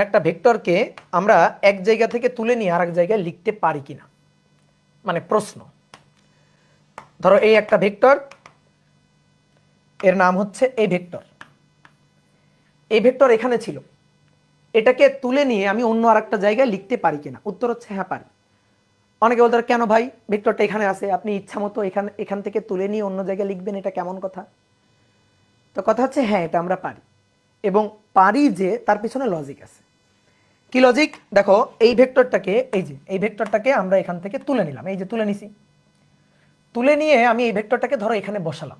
একটা ভেক্টরকে আমরা এক জায়গা থেকে তুলে নিয়ে আর এক জায়গায় লিখতে পারি কিনা, মানে প্রশ্ন। ধরো এই একটা ভেক্টর, এর নাম হচ্ছে এই ভেক্টর, এই ভেক্টর এখানে ছিল, এটাকে তুলে নিয়ে আমি অন্য আর একটা জায়গায় লিখতে পারি কিনা? উত্তর হচ্ছে হ্যাঁ পারি। অনেকে বলতে কেন ভাই, ভেক্টরটা এখানে আছে, আপনি ইচ্ছা মতো এখান থেকে তুলে নিয়ে অন্য জায়গায় লিখবেন, এটা কেমন কথা? তো কথা হচ্ছে হ্যাঁ এটা আমরা পারি, এবং পারি যে তার পিছনে লজিক আছে। কি লজিক? দেখো এই ভেক্টরটাকে আমরা এখান থেকে তুলে নিলাম, এই যে তুলে নিছি, তুলে নিয়ে আমি এই ভেক্টরটাকে ধরো এখানে বসালাম,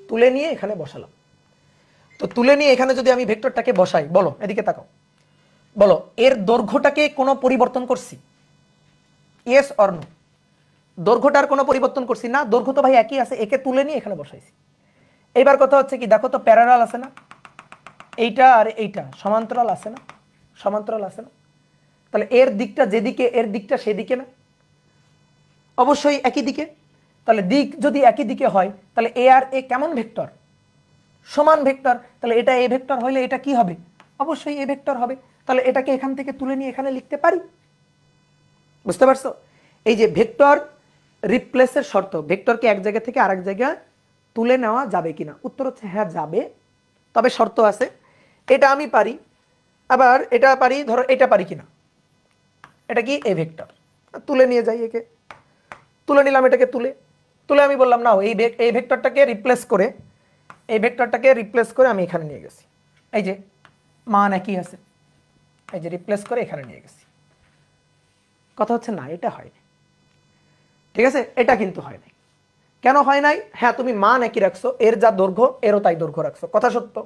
তুলে নিয়ে এখানে বসালাম। তো তুলে নিয়ে এখানে যদি আমি ভেক্টরটাকে বসাই, বলো এদিকে তাকাও, বলো এর দৈর্ঘ্যটাকে কোনো পরিবর্তন করছি? Yes or no? দৈর্ঘ্যটার কোনো পরিবর্তন করছি না, দৈর্ঘ্য তো ভাই একই আছে, একে তুলে নিয়ে এখানে বসাইছি। এইবার কথা হচ্ছে কি, দেখো তো প্যারালাল আছে না, এইটা আর এইটা সমান্তরাল আছে না, সমান্তরাল আছে না? তাহলে এর দিকটা যেদিকে, এর দিকটা সেদিকে না, অবশ্যই একই দিকে। তাহলে দিক যদি একই দিকে হয়, তাহলে এ আর এ কেমন ভেক্টর? সমান ভেক্টর। তাহলে এটা এ ভেক্টর হইলে এটা কি হবে? অবশ্যই এ ভেক্টর হবে। তাহলে এটাকে এখান থেকে তুলে নিয়ে এখানে লিখতে পারি। বুঝতে পারছো? এই যে ভেক্টর রিপ্লেসের শর্ত, ভেক্টরকে এক জায়গা থেকে আরেক জায়গায় তুলে নেওয়া যাবে কিনা? উত্তর হচ্ছে হ্যাঁ যাবে, তবে শর্ত আছে। এটা আমি পারি, আবার এটা পারি, ধরো এটা পারি কিনা, এটা কি এ ভেক্টর, তুলে নিয়ে যাই, একে তুলে নিলাম, এটাকে তুলে আমি বললাম না এই ভেক্টরটাকে রিপ্লেস করে আমি এখানে নিয়ে গেছি, এই যে মান একই আছে, এই যে রিপ্লেস করে এখানে নিয়ে গেছি। কথা হচ্ছে না এটা হয় না। ঠিক আছে, এটা কিন্তু হয় নাই। কেন হয় নাই? হ্যাঁ তুমি মান একই রাখছো, এর যা দৈর্ঘ্য এরও তাই দৈর্ঘ্য রাখছো, কথা সত্য,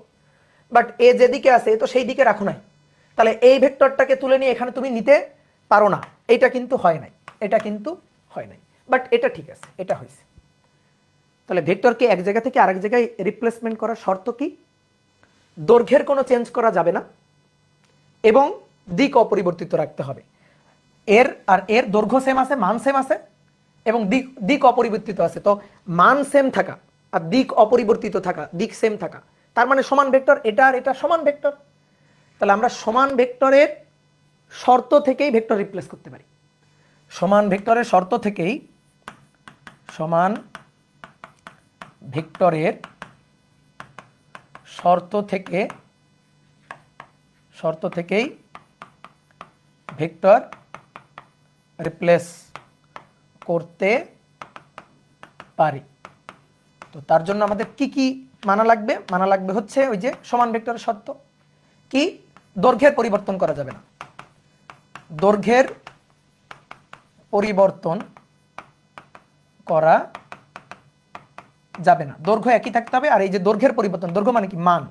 বাট এ যেদিকে আছে তো সেই দিকে রাখো নাই। তাহলে এই ভেক্টরটাকে তুলে নিয়ে এখানে তুমি নিতে পারো না, এটা কিন্তু হয় নাই, এটা কিন্তু হয় নাই, বাট এটা ঠিক আছে, এটা হয়েছে। তাহলে ভেক্টরকে এক জায়গা থেকে আরেক জায়গায় রিপ্লেসমেন্ট করার শর্ত কি? দৈর্ঘ্যের কোনো চেঞ্জ করা যাবে না এবং দিক অপরিবর্তিত রাখতে হবে। এর দৈর্ঘ্য সেম আছে, মান সেম আছে এবং দিক অপরিবর্তিত আছে। তো মান সেম থাকা আর দিক অপরিবর্তিত থাকা, দিক সেম থাকা, তার মানে সমান ভেক্টর। এটা আর এটা সমান ভেক্টর। তাহলে আমরা সমান ভেক্টরের শর্ত থেকেই ভেক্টর রিপ্লেস করতে পারি। সমান ভেক্টরের শর্ত থেকেই, সমান ভেক্টরের শর্ত থেকেই ভেক্টর রিপ্লেস করতে পারি। তো তার জন্য আমাদের কি কি মানা লাগবে? মানা লাগবে হচ্ছে ওই যে সমান ভেক্টরের শর্ত। কি? দৈর্ঘ্যের পরিবর্তন করা যাবে না, দৈর্ঘ্যের পরিবর্তন করা যাবে না, দৈর্ঘ্য একই থাকতে হবে। আর এই যে দৈর্ঘ্যের পরিবর্তন, দৈর্ঘ্য মানে কি? মান,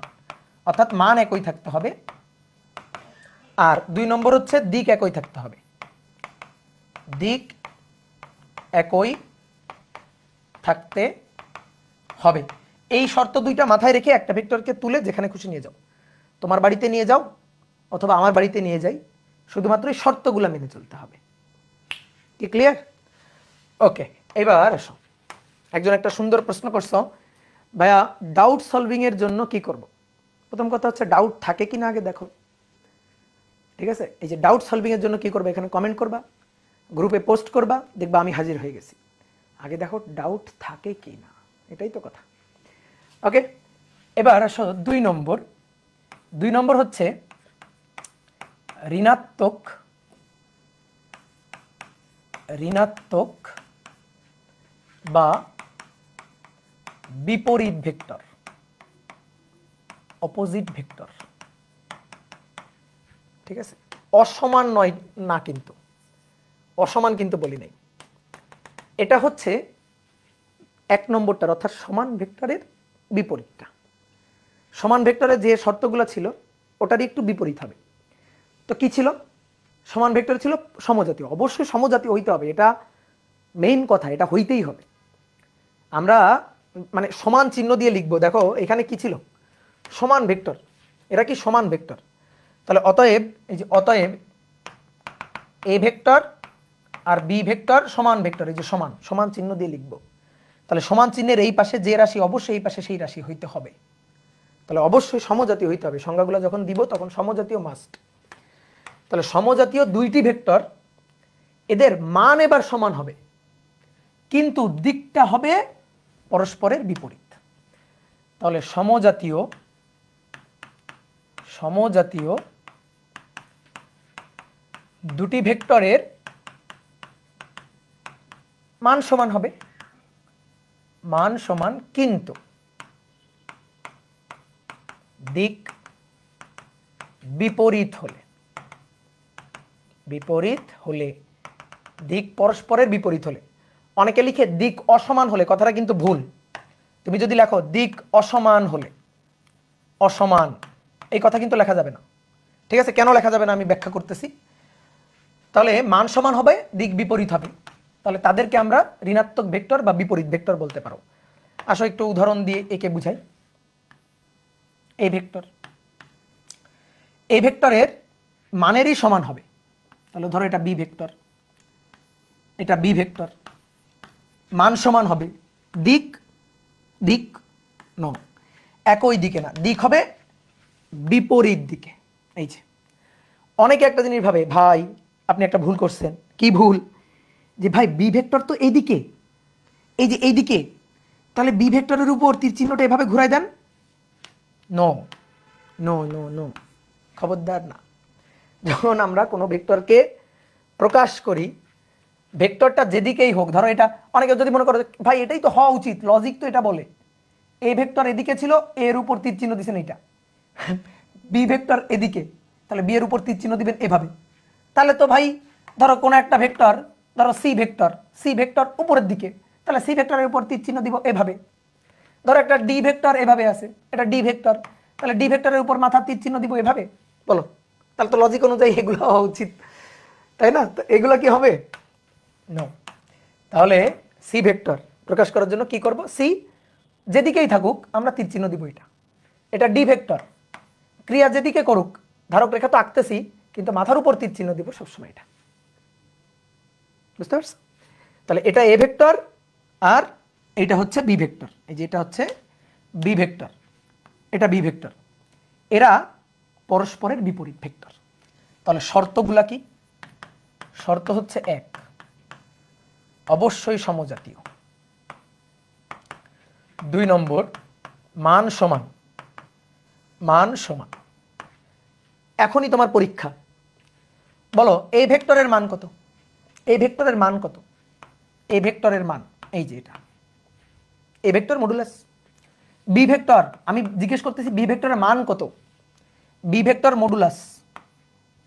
অর্থাৎ মান একই থাকতে হবে। আর 2 নম্বর হচ্ছে দিক একই থাকতে হবে, দিক একই থাকতে হবে। এই শর্ত দুইটা মাথায় রেখে একটা ভেক্টরকে তুলে যেখানে খুশি নিয়ে যাও, তোমার বাড়িতে নিয়ে যাও অথবা আমার বাড়িতে নিয়ে যাই, শুধুমাত্র এই শর্তগুলো মেনে চলতে হবে। কি ক্লিয়ার? ওকে, এবার আসো, একজন একটা সুন্দর প্রশ্ন করছো, ভাইয়া ডাউট সলভিং এর জন্য কি করব? প্রথম কথা হচ্ছে ডাউট থাকে কিনা আগে দেখো, ঠিক আছে? এই যে ডাউট সলভিং এর জন্য কি করবে, এখানে কমেন্ট করবা, গ্রুপে পোস্ট করবা, দেখবা আমি হাজির হয়ে গেছি। আগে দেখো ডাউট থাকে কি না, এটাই তো কথা। ওকে, এবার আসো 2 নম্বর। 2 নম্বর হচ্ছে ঋণাত্মক বা বিপরীত ভেক্টর, অপোজিট ভেক্টর, ঠিক আছে? অসমান নয় না, কিন্তু অসমান কিন্তু বলি নাই। এটা হচ্ছে 1 নম্বরটার, অর্থাৎ সমান ভেক্টরের বিপরীতটা। সমান ভেক্টরে যে শর্তগুলো ছিল ওটারই একটু বিপরীত হবে। তো কি ছিল? সমান ভেক্টর ছিল সমজাতীয়, অবশ্যই সমজাতীয় হইতে হবে, এটা মেইন কথা, এটা হইতেই হবে। আমরা মানে সমান চিহ্ন দিয়ে লিখবো। দেখো এখানে কি ছিল? সমান ভেক্টর, এরা কি সমান ভেক্টর। তাহলে অতএব, এই যে অতএব এ ভেক্টর আর বি ভেক্টর সমান ভেক্টর, এই যে সমান, সমান চিহ্ন দিয়ে লিখবো। তাহলে সমান চিহ্নের এই পাশে যে রাশি, অবশ্যই এই পাশে সেই রাশি হইতে হবে। তাহলে অবশ্যই সমজাতীয় হইতে হবে, সংজ্ঞাগুলো যখন দিব তখন সমজাতীয় মাস্ট। তাহলে সমজাতীয় দুইটি ভেক্টর, এদের মান এবার সমান হবে, কিন্তু দিকটা হবে পরস্পরের বিপরীত। তাহলে সমজাতীয় দুটি ভেক্টরের মান সমান হবে, মান সমান, কিন্তু দিক বিপরীত হলে, দিক পরস্পরের বিপরীত হলে। অনেকে লিখে দিক অসমান হলে, কথাটা কিন্তু ভুল। তুমি যদি লেখো দিক অসমান হলে, অসমান, এই কথা কিন্তু লেখা যাবে না, ঠিক আছে? কেন লেখা যাবে না আমি ব্যাখ্যা করতেছি। তাহলে মান সমান হবে, দিক বিপরীত হবে, তাহলে তাদেরকে আমরা ঋণাত্মক ভেক্টর বা বিপরীত ভেক্টর বলতে পারো। আসো একটু উদাহরণ দিয়ে একে বুঝাই। এই ভেক্টরের মানেরই সমান হবে। তাহলে ধরো এটা বি ভেক্টর, এটা বি ভেক্টর, মান সমান হবে, দিক একই দিকে না, দিক হবে বিপরীত দিকে। এই যে অনেকে একটা জিনিস ভাবে, ভাই আপনি একটা ভুল করছেন। কি ভুল? যে ভাই বি ভেক্টর তো এইদিকে, এই যে এইদিকে, তাহলে বি ভেক্টরের উপর তীর চিহ্নটা এভাবে ঘুরাই দেন। নো নো নো নো, খবরদার না। যখন আমরা কোনো ভেক্টরকে প্রকাশ করি, ভেক্টরটা যেদিকেই হোক, ধরো এটা, অনেকে যদি মনে করে ভাই এটাই তো হওয়া উচিত, লজিক তো এটা বলে, এ ভেক্টর এদিকে ছিল, এর উপর তীর চিহ্ন দিচ্ছেন এইটা, বি ভেক্টর এদিকে, তাহলে বি এর উপর তীর চিহ্ন দিবেন এভাবে। তাহলে তো ভাই ধরো কোনো একটা ভেক্টর, ধরো সি ভেক্টর উপরের দিকে, তাহলে সি ভেক্টরের উপর তীর চিহ্ন দিব এভাবে। ধরো একটা ডি ভেক্টর এভাবে আছে, এটা ডি ভেক্টর, তাহলে ডি ভেক্টরের উপর মাথা তীর চিহ্ন দিব এভাবে। বলো, তাহলে তো লজিক অনুযায়ী এগুলো হওয়া উচিত, তাই না? তো এগুলো কি হবে? নো। তাহলে সি ভেক্টর প্রকাশ করার জন্য কি করব? সি যেদিকেই থাকুক আমরা তীর চিহ্ন দিব এটা ডি ভেক্টর, ক্রিয়া যেদিকে করুক, ধারক রেখা তো আঁকতেছি, কিন্তু মাথার উপর তীর চিহ্ন দিব সবসময় এটা। বুঝতে পারছো? তাহলে এটা এ ভেক্টর আর এটা হচ্ছে বি ভেক্টর, এই যে এটা হচ্ছে বি ভেক্টর, এটা বি ভেক্টর, এরা পরস্পরের বিপরীত ভেক্টর। তাহলে শর্তগুলা কি? শর্ত হচ্ছে এক, অবশ্যই সমজাতীয়। 2 নম্বর, মান সমান, মান সমান। এখনই তোমার পরীক্ষা, বলো এই ভেক্টরের মান কত, এই ভেক্টরের মান কত, এই ভেক্টরের মান এই যে এটা, এই ভেক্টর মডুলাস। বি ভেক্টর, আমি জিজ্ঞেস করতেছি বি ভেক্টরের মান কত, বি ভেক্টর মডুলাস,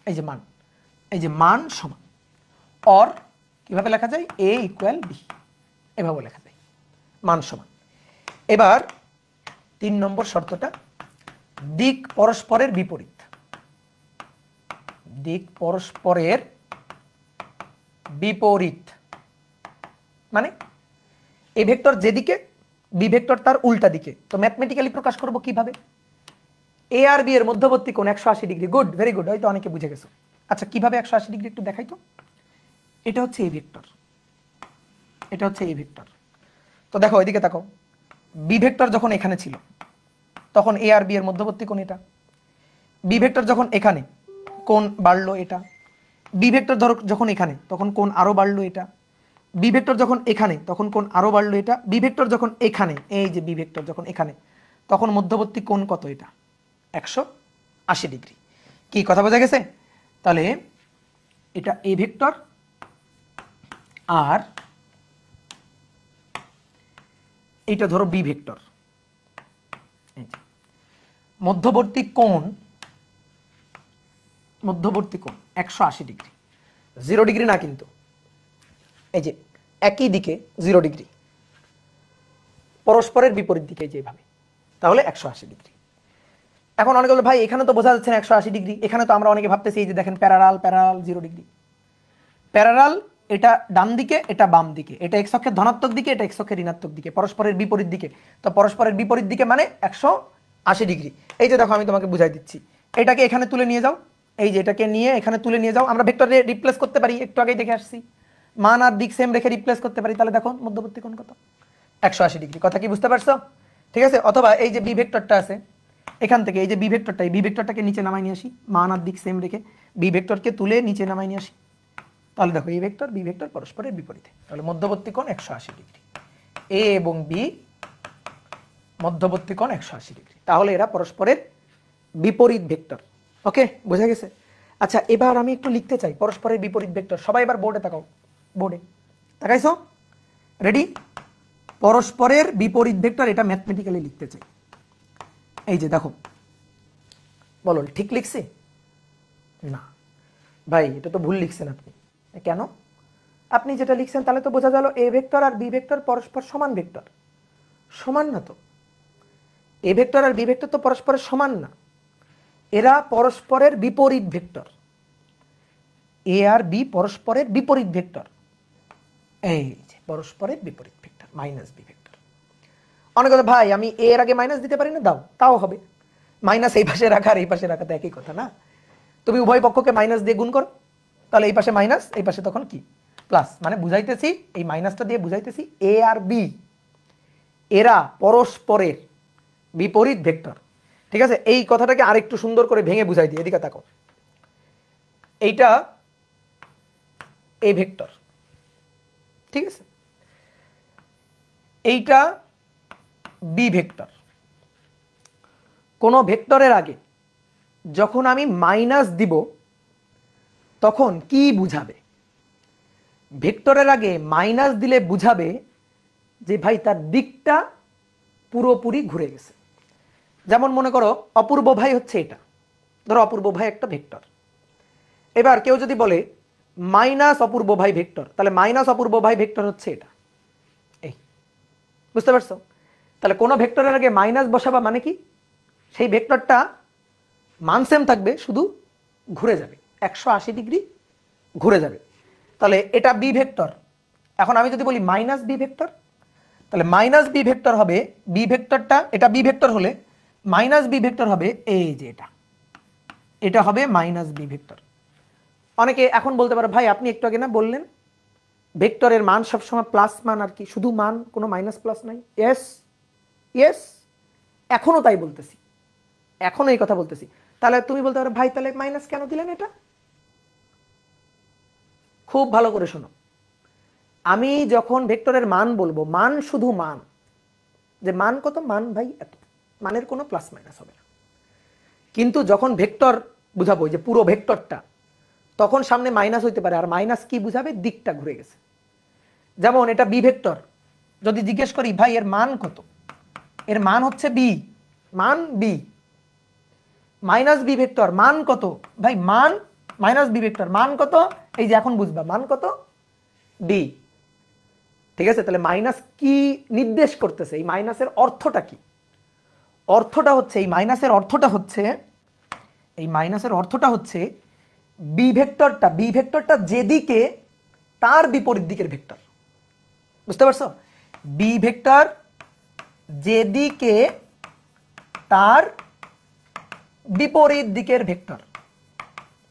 এই যে মান, এই যে মান সমান। অর কিভাবে লেখা যায়? এ ইকুয়াল বি, এভাবে লেখা যায়, মান সমান। এবার 3 নম্বর শর্তটা, দিক পরস্পরের বিপরীত, দিক পরস্পরের বিপরীত মানে এ ভেক্টর যেদিকে, বি ভেক্টর তার উল্টা দিকে। তো ম্যাথমেটিক্যালি প্রকাশ করব কিভাবে? এ আর বি এর মধ্যবর্তী কোণ 180 ডিগ্রি। গুড, ভেরি গুড, হয়তো অনেকে বুঝে গেছো। আচ্ছা কিভাবে 180 ডিগ্রি একটু দেখাই তো। এটা হচ্ছে এ ভেক্টর, এটা হচ্ছে এ ভেক্টর। তো দেখো এদিকে তাকাও, বি ভেক্টর যখন এখানে ছিল তখন এ আর বি এর মধ্যবর্তী কোণ এটা। বি ভেক্টর যখন এখানে, কোণ বাড়লো এটা। বি ভেক্টর ধরো যখন এখানে, তখন কোণ আরো বাড়লো এটা। বি ভেক্টর যখন এখানে, তখন কোণ আরো বাড়লো এটা। বি ভেক্টর যখন এখানে, এই যে বি ভেক্টর যখন এখানে, তখন মধ্যবর্তী কোণ কত? এটা 180 ডিগ্রি। কি কথা বোঝা গেছে? তাহলে এটা এ ভেক্টর আর এটা ধরো বি ভেক্টর, মধ্যবর্তী কোণ, মধ্যবর্তী কোণ 180 ডিগ্রি। 0 ডিগ্রি না কিন্তু, এই যে একই দিকে 0 ডিগ্রি, পরস্পরের বিপরীত দিকে যেভাবে, তাহলে 180 ডিগ্রি। এখন অনেকে বলে ভাই এখানে তো বোঝা যাচ্ছে না 180 ডিগ্রি, এখানে তো আমরা অনেকে ভাবতেছি এই যে দেখেন প্যারালাল, প্যারালাল 0 ডিগ্রি। প্যারালাল এটা ডান দিকে, এটা বাম দিকে, এটা এক্স অক্ষের ধনাত্মক দিকে, এটা এক্স অক্ষের ঋণাত্মক দিকে, পরস্পরের বিপরীত দিকে। তো পরস্পরের বিপরীত দিকে মানে 180 ডিগ্রি। এই যে দেখো আমি তোমাকে বুঝাই দিচ্ছি, এটাকে এখানে তুলে নিয়ে যাও, এই যে এটাকে নিয়ে এখানে তুলে নিয়ে যাও। আমরা ভেক্টরে রিপ্লেস করতে পারি, একটু আগেই দেখে আসছি, মান আর দিক সেম রেখে রিপ্লেস করতে পারি। তাহলে দেখো মধ্যবর্তী কোণ কত? 180 ডিগ্রি। কথা কি বুঝতে পারছো? ঠিক আছে। অথবা এই যে বি ভেক্টরটা আছে, এখান থেকে এই যে বি ভেক্টরটা, এই বি ভেক্টরটাকে নিচে নামাই নিয়ে আসি, মান আর দিক সেম রেখে বি ভেক্টরকে তুলে নিচে নামাই নিয়ে আসি। তাহলে দেখো এই ভেক্টর বি ভেক্টর পরস্পরের বিপরীতে, তাহলে মধ্যবর্তী কোণ 180 ডিগ্রি। এ এবং বি মধ্যবর্তী কোণ 180 ডিগ্রি, তাহলে এরা পরস্পরের বিপরীত ভেক্টর। ওকে, বোঝা গেছে? আচ্ছা এবার আমি একটু লিখতে চাই পরস্পরের বিপরীত ভেক্টর। সবাই এবার বোর্ডে তাকাও, বোর্ডে তাকাইছো? রেডি? পরস্পরের বিপরীত ভেক্টর, এটা ম্যাথমেটিক্যালি লিখতে চাই। এই যে দেখো, বলো ঠিক লিখছি? না ভাই, এটা তো ভুল লিখছেন আপনি। কেন? আপনি যেটা লিখছেন তাহলে তো বোঝা গেল এ ভেক্টর আর বি ভেক্টর পরস্পর সমান ভেক্টর। সমান না তো, এ ভেক্টর আর বি ভেক্টর তো পরস্পরের সমান না, এরা পরস্পরের বিপরীত ভেক্টর। এ আর বি পরস্পরের বিপরীত ভেক্টর, এই যে পরস্পরের বিপরীত ভেক্টর, মাইনাস বি ভেক্টর। অনেক কথা ভাই আমি এ এর আগে মাইনাস দিতে পারি না, দাও, তাও হবে। মাইনাস এই পাশে রাখা আর এই পাশে রাখা তো একই কথা না? তুমি উভয় পক্ষকে মাইনাস দিয়ে গুণ করো, তাহলে এই পাশে মাইনাস, এই পাশে তখন কি প্লাস। মানে বুঝাইতেছি, এই মাইনাসটা দিয়ে বুঝাইতেছি এ আর বি এরা পরস্পরের বিপরীত ভেক্টর। ঠিক আছে, এই কথাটাকে আরেকটু সুন্দর করে ভেঙে বুঝাই দিই। এদিকে তাকাও, এইটা এ ভেক্টর, ঠিক আছে, এইটা বি ভেক্টর। কোন ভেক্টরের আগে যখন আমি মাইনাস দিব তখন কি বুঝাবে? ভেক্টরের আগে মাইনাস দিলে বুঝাবে যে ভাই তার দিকটা পুরোপুরি ঘুরে গেছে। যেমন মনে করো অপূর্ব ভাই হচ্ছে এটা, ধরো অপূর্ব ভাই একটা ভেক্টর। এবার কেউ যদি বলে মাইনাস অপূর্ব ভাই ভেক্টর, তাহলে মাইনাস অপূর্ব ভাই ভেক্টর হচ্ছে এটা। এই বুঝতে পারছো? তাহলে কোনো ভেক্টরের আগে মাইনাস বসাবা মানে কি, সেই ভেক্টরটা মান সেম থাকবে, শুধু ঘুরে যাবে 180 ডিগ্রি ঘুরে যাবে। তাহলে এটা বি ভেক্টর। এখন আমি যদি বলি মাইনাস বি ভেক্টর, তাহলে মাইনাস বি ভেক্টর হবে, বি ভেক্টরটা, এটা বি ভেক্টর হলে মাইনাস বি ভেক্টর হবে এই যে এটা, এটা হবে মাইনাস বি ভেক্টর। অনেকে এখন বলতে পারে ভাই আপনি একটু আগে না বললেন ভেক্টরের মান সবসময় প্লাস মান আর কি, শুধু মান, কোনো মাইনাস প্লাস নাই। ইয়েস ইয়েস, এখনো তাই বলতেছি, এখনো এই কথা বলতেছি। তাহলে তুমি বলতে পারো ভাই তাহলে মাইনাস কেন দিলেন? এটা খুব ভালো করে শোনো, আমি যখন ভেক্টরের মান বলবো, মান শুধু মান, যে মান কত, মান ভাই এত, মানের কোনো প্লাস মাইনাস হবে না। কিন্তু যখন ভেক্টর বুঝাবো যে পুরো ভেক্টরটা, তখন সামনে মাইনাস হইতে পারে, আর মাইনাস কি বুঝাবে? দিকটা ঘুরে গেছে। যেমন এটা বি ভেক্টর, যদি জিজ্ঞেস করি ভাই এর মান কত, এর মান হচ্ছে বি, মান বি। মাইনাস বি ভেক্টর মান কত, ভাই মান মাইনাস বি ভেক্টর মান কত, এই যে এখন বুঝবা মান কত, বি। ঠিক আছে, তাহলে মাইনাস কি নির্দেশ করতেছে? এই মাইনাসের অর্থটা কি? অর্থটা হচ্ছে, এই মাইনাসের অর্থটা হচ্ছে, এই মাইনাসের অর্থটা হচ্ছে বি ভেক্টরটা যেদিকে তার বিপরীত দিকের ভেক্টর। বুঝতে পারছো? বি ভেক্টর যেদিকে তার বিপরীত দিকের ভেক্টর,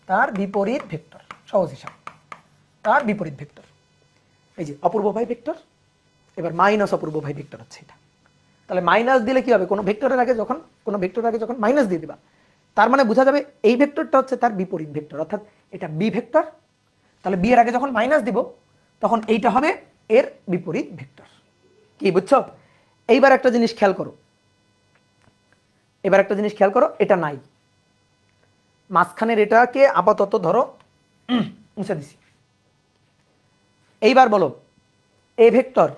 তার বিপরীত ভেক্টর, সহজ হিসাব, তার বিপরীত ভেক্টর। এই যে অপূর্ব ভাই ভেক্টর, এবার মাইনাস অপূর্ব ভাই ভেক্টর হচ্ছে এটা। তাহলে মাইনাস দিলে কি হবে? কোনো ভেক্টরের আগে যখন মাইনাস দিয়ে দিবা, তার মানে বোঝা যাবে এই ভেক্টরটা হচ্ছে তার বিপরীত ভেক্টর, অর্থাৎ এটা বি ভেক্টর। তাহলে বি এর আগে যখন মাইনাস দিব, তখন এইটা হবে এর বিপরীত ভেক্টর। কি বুঝছো? এইবার একটা জিনিস খেয়াল করো, এটা নাই, মাঝখানের এটাকে আপাতত ধরো মুছে দিছি। এইবার বলো এ ভেক্টর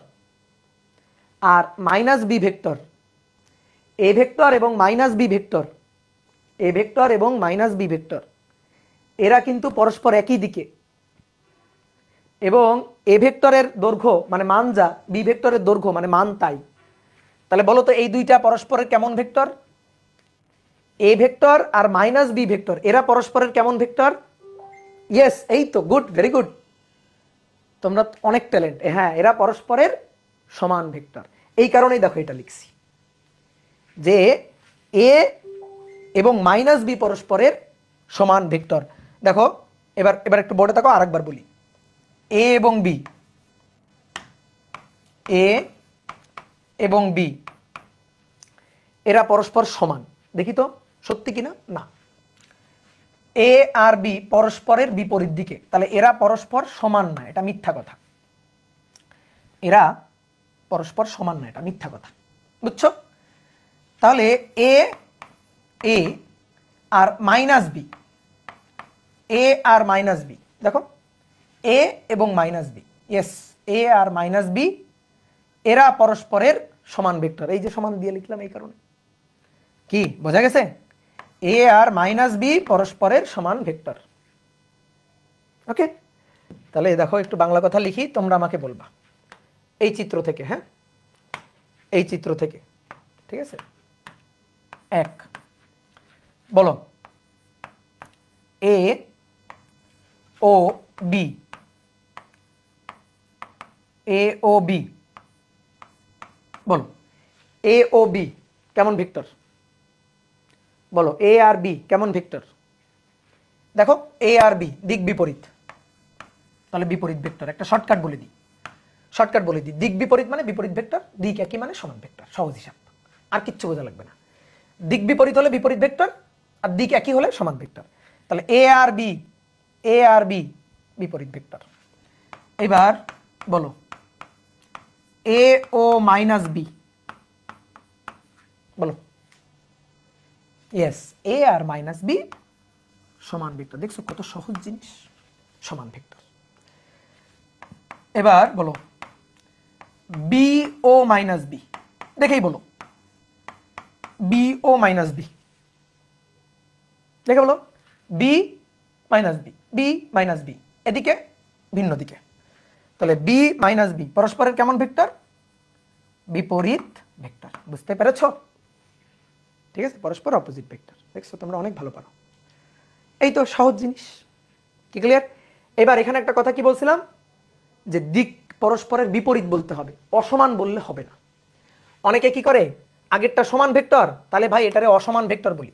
আর minus B vector, A vector এবং minus B vector, A vector এবং মাইনাস বি ভেক্টর, এরা কিন্তু পরস্পর একই দিকে, এবং এ ভেক্টরের দৈর্ঘ্য মানে মান যা, বি ভেক্টরের দৈর্ঘ্য মানে মান তাই। তাহলে বলো তো এই দুইটা পরস্পরের কেমন ভেক্টর? এ ভেক্টর আর মাইনাস বি ভেক্টর, এরা পরস্পরের কেমন ভেক্টর? ইয়েস, এই তো, গুড, ভেরি গুড, তোমরা অনেক ট্যালেন্ট। হ্যাঁ, এরা পরস্পরের সমান ভেক্টর। এই কারণেই দেখো এটা লিখছি যে এ এবং মাইনাস বি পরস্পরের সমান ভেক্টর। দেখো এবার একটু বোর্ডে থাকো, আরেকবার বলি, এ এবং বি, এ এবং বি এরা পরস্পর সমান। দেখি তো সত্যি কিনা। না, এ আর বি পরস্পরের বিপরীত দিকে, তাহলে এরা পরস্পর সমান না, এটা মিথ্যা কথা। এরা পরস্পর সমান না, এটা মিথ্যা কথা। বুঝছো? তাহলে এ আর মাইনাস বি, এ আর মাইনাস বি, দেখো এ এবং মাইনাস বি, ইয়েস, এ আর মাইনাস বি এরা পরস্পরের সমান ভেক্টর। এই যে সমান দিয়ে লিখলাম এই কারণে। কি বোঝা গেছে? এ আর মাইনাস বি পরস্পরের সমান ভেক্টর। ওকে, তাহলে দেখো একটু বাংলা কথা লিখি, তোমরা আমাকে বলবা এই চিত্র থেকে। হ্যাঁ, এই চিত্র থেকে, ঠিক আছে। এক, বলো এ ও বি, এ ও বি, বলো এ ও বি কেমন ভেক্টর? বলো এ আর বি কেমন ভেক্টর? দেখো এ আর বি দিক বিপরীত, তাহলে বিপরীত ভেক্টর। একটা শর্টকাট বলে দিই, দিক বিপরীত মানে বিপরীত ভেক্টর, দিক একই মানে সমান ভেক্টর, সহজ হিসাব, আর কিচ্ছু বোঝা লাগবে না। দিক বিপরীত হলে বিপরীত ভেক্টর, আর দিক একই হলে সমান ভেক্টর। তাহলে এ আর বি বিপরীত ভেক্টর। এবার বলো এ ও মাইনাস বি, বলো ইয়েস, এ আর মাইনাস বি সমান ভেক্টর। দেখছো কত সহজ জিনিস, সমান ভেক্টর। এবার বলো বি ও মাইনাস বি, দেখেই বলো বি ও মাইনাস বি, দেখে বলো B minus B, B minus B, এদিকে ভিন্ন দিকে। তাহলে বি মাইনাস বি পরস্পরের কেমন ভেক্টর? বিপরীত ভেক্টর। বুঝতে পেরেছ? ঠিক আছে, পরস্পর অপোজিট ভেক্টর। দেখছো তোমরা অনেক ভালো পারো। এই তো সহজ জিনিস। কি ক্লিয়ার? এবার এখানে একটা কথা কি বলছিলাম, যে দিক পরস্পরের বিপরীত বলতে হবে, অসমান বললে হবে না। অনেকে কি করে, আগেরটা সমান ভেক্টর, তাহলে ভাই এটারে অসমান ভেক্টর বলি।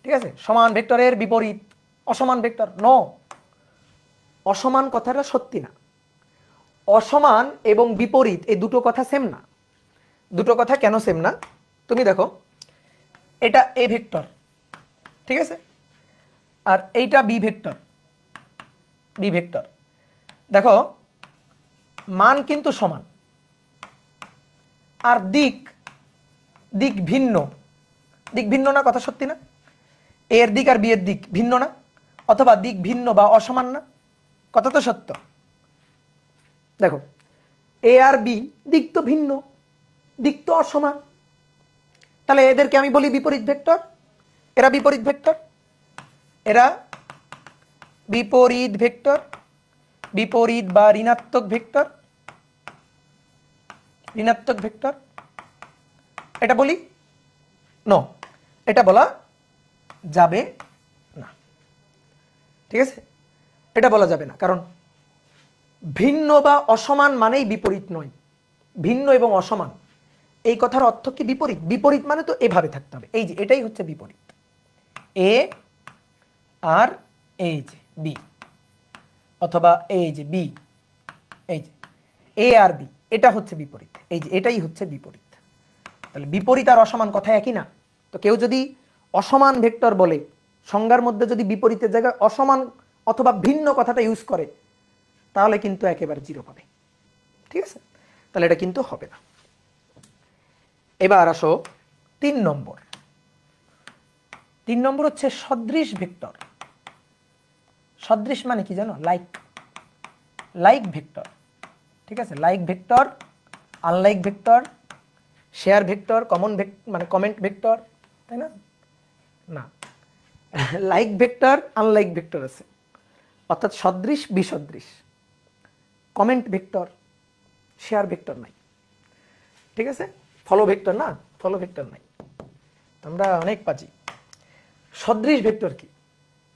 ঠিক আছে, সমান ভেক্টরের বিপরীত অসমান ভেক্টর। নো, অসমান কথাটা সত্যি না। অসমান এবং বিপরীত এই দুটো কথা সেম না। দুটো কথা কেন সেম না? তুমি দেখো, এটা এ ভেক্টর, ঠিক আছে, আর এইটা বি ভেক্টর। বি ভেক্টর দেখো মান কিন্তু সমান, আর দিক দিক ভিন্ন। দিক ভিন্ন না? কথা সত্যি না? এ এর দিক আর বি এর দিক ভিন্ন না? অথবা দিক ভিন্ন বা অসমান না? কথা তো সত্য। দেখো এ আর বি দিক তো ভিন্ন, দিক তো অসমান, তাহলে এদেরকে আমি বলি বিপরীত ভেক্টর। এরা বিপরীত ভেক্টর, এরা বিপরীত ভেক্টর, বিপরীত বা ঋণাত্মক ভেক্টর, ঋণাত্মক ভেক্টর। এটা বলি? নো, এটা বলা যাবে না, ঠিক আছে, এটা বলা যাবে না। কারণ ভিন্ন বা অসমান মানেই বিপরীত নয়। ভিন্ন এবং অসমান এই কথার অর্থ কি? বিপরীত। বিপরীত মানে তো এভাবে থাকতে হবে, এই যে এটাই হচ্ছে বিপরীত। এ আর এই যে বি, অথবা এই যে বি, এই যে এ আর বি, এটা হচ্ছে বিপরীত। এই যে এটাই হচ্ছে বিপরীত। তাহলে বিপরীত আর অসমান কথা একই না। তো কেউ যদি অসমান ভেক্টর বলে, সংজ্ঞার মধ্যে যদি বিপরীতের জায়গায় অসমান অথবা ভিন্ন কথাটা ইউজ করে, তাহলে কিন্তু একেবারে জিরো পাবে, ঠিক আছে? তাহলে এটা কিন্তু হবে না। এবার আসো 3 নম্বর। 3 নম্বর হচ্ছে সদৃশ ভেক্টর। সদৃশ মানে কি জানো? লাইক, লাইক ভেক্টর, ঠিক আছে? Like vector, unlike vector, share vector, common মানে কমেন্ট ভেক্টর, তাই না? না, লাইক ভেক্টর আনলাইক ভেক্টর আছে, অর্থাৎ সদৃশ বিসদৃশ। কমেন্ট ভেক্টর, শেয়ার ভেক্টর নাই, ঠিক আছে? ফলো ভেক্টর না, ফলো ভেক্টর নাই। আমরা অনেক পাচ্ছি। সদৃশ ভেক্টর কি?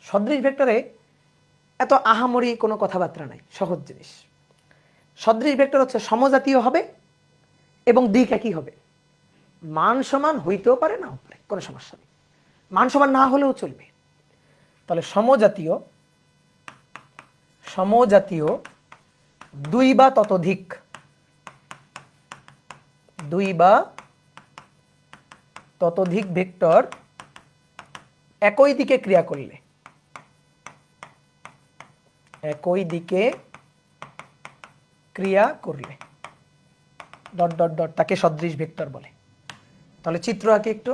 সদৃশ ভেক্টরে এত আহামরি কোনো কথাবার্তা নাই, সহজ জিনিস। সদৃশ ভেক্টর হচ্ছে সমজাতীয় হবে এবং দিক একই হবে। মান সমান হইতেও পারে, নাও পারে, কোনো সমস্যা নেই। মান সমান না হলেও চলবে। তাহলে সমজাতীয়, সমজাতীয় দুই বা ততোধিক, দুই বা ততোধিক ভেক্টর একই দিকে ক্রিয়া করলে, একই দিকে ক্রিয়া করলে ডট ডট ডট তাকে সদৃশ ভেক্টর বলে। তাহলে চিত্র আঁকি একটু।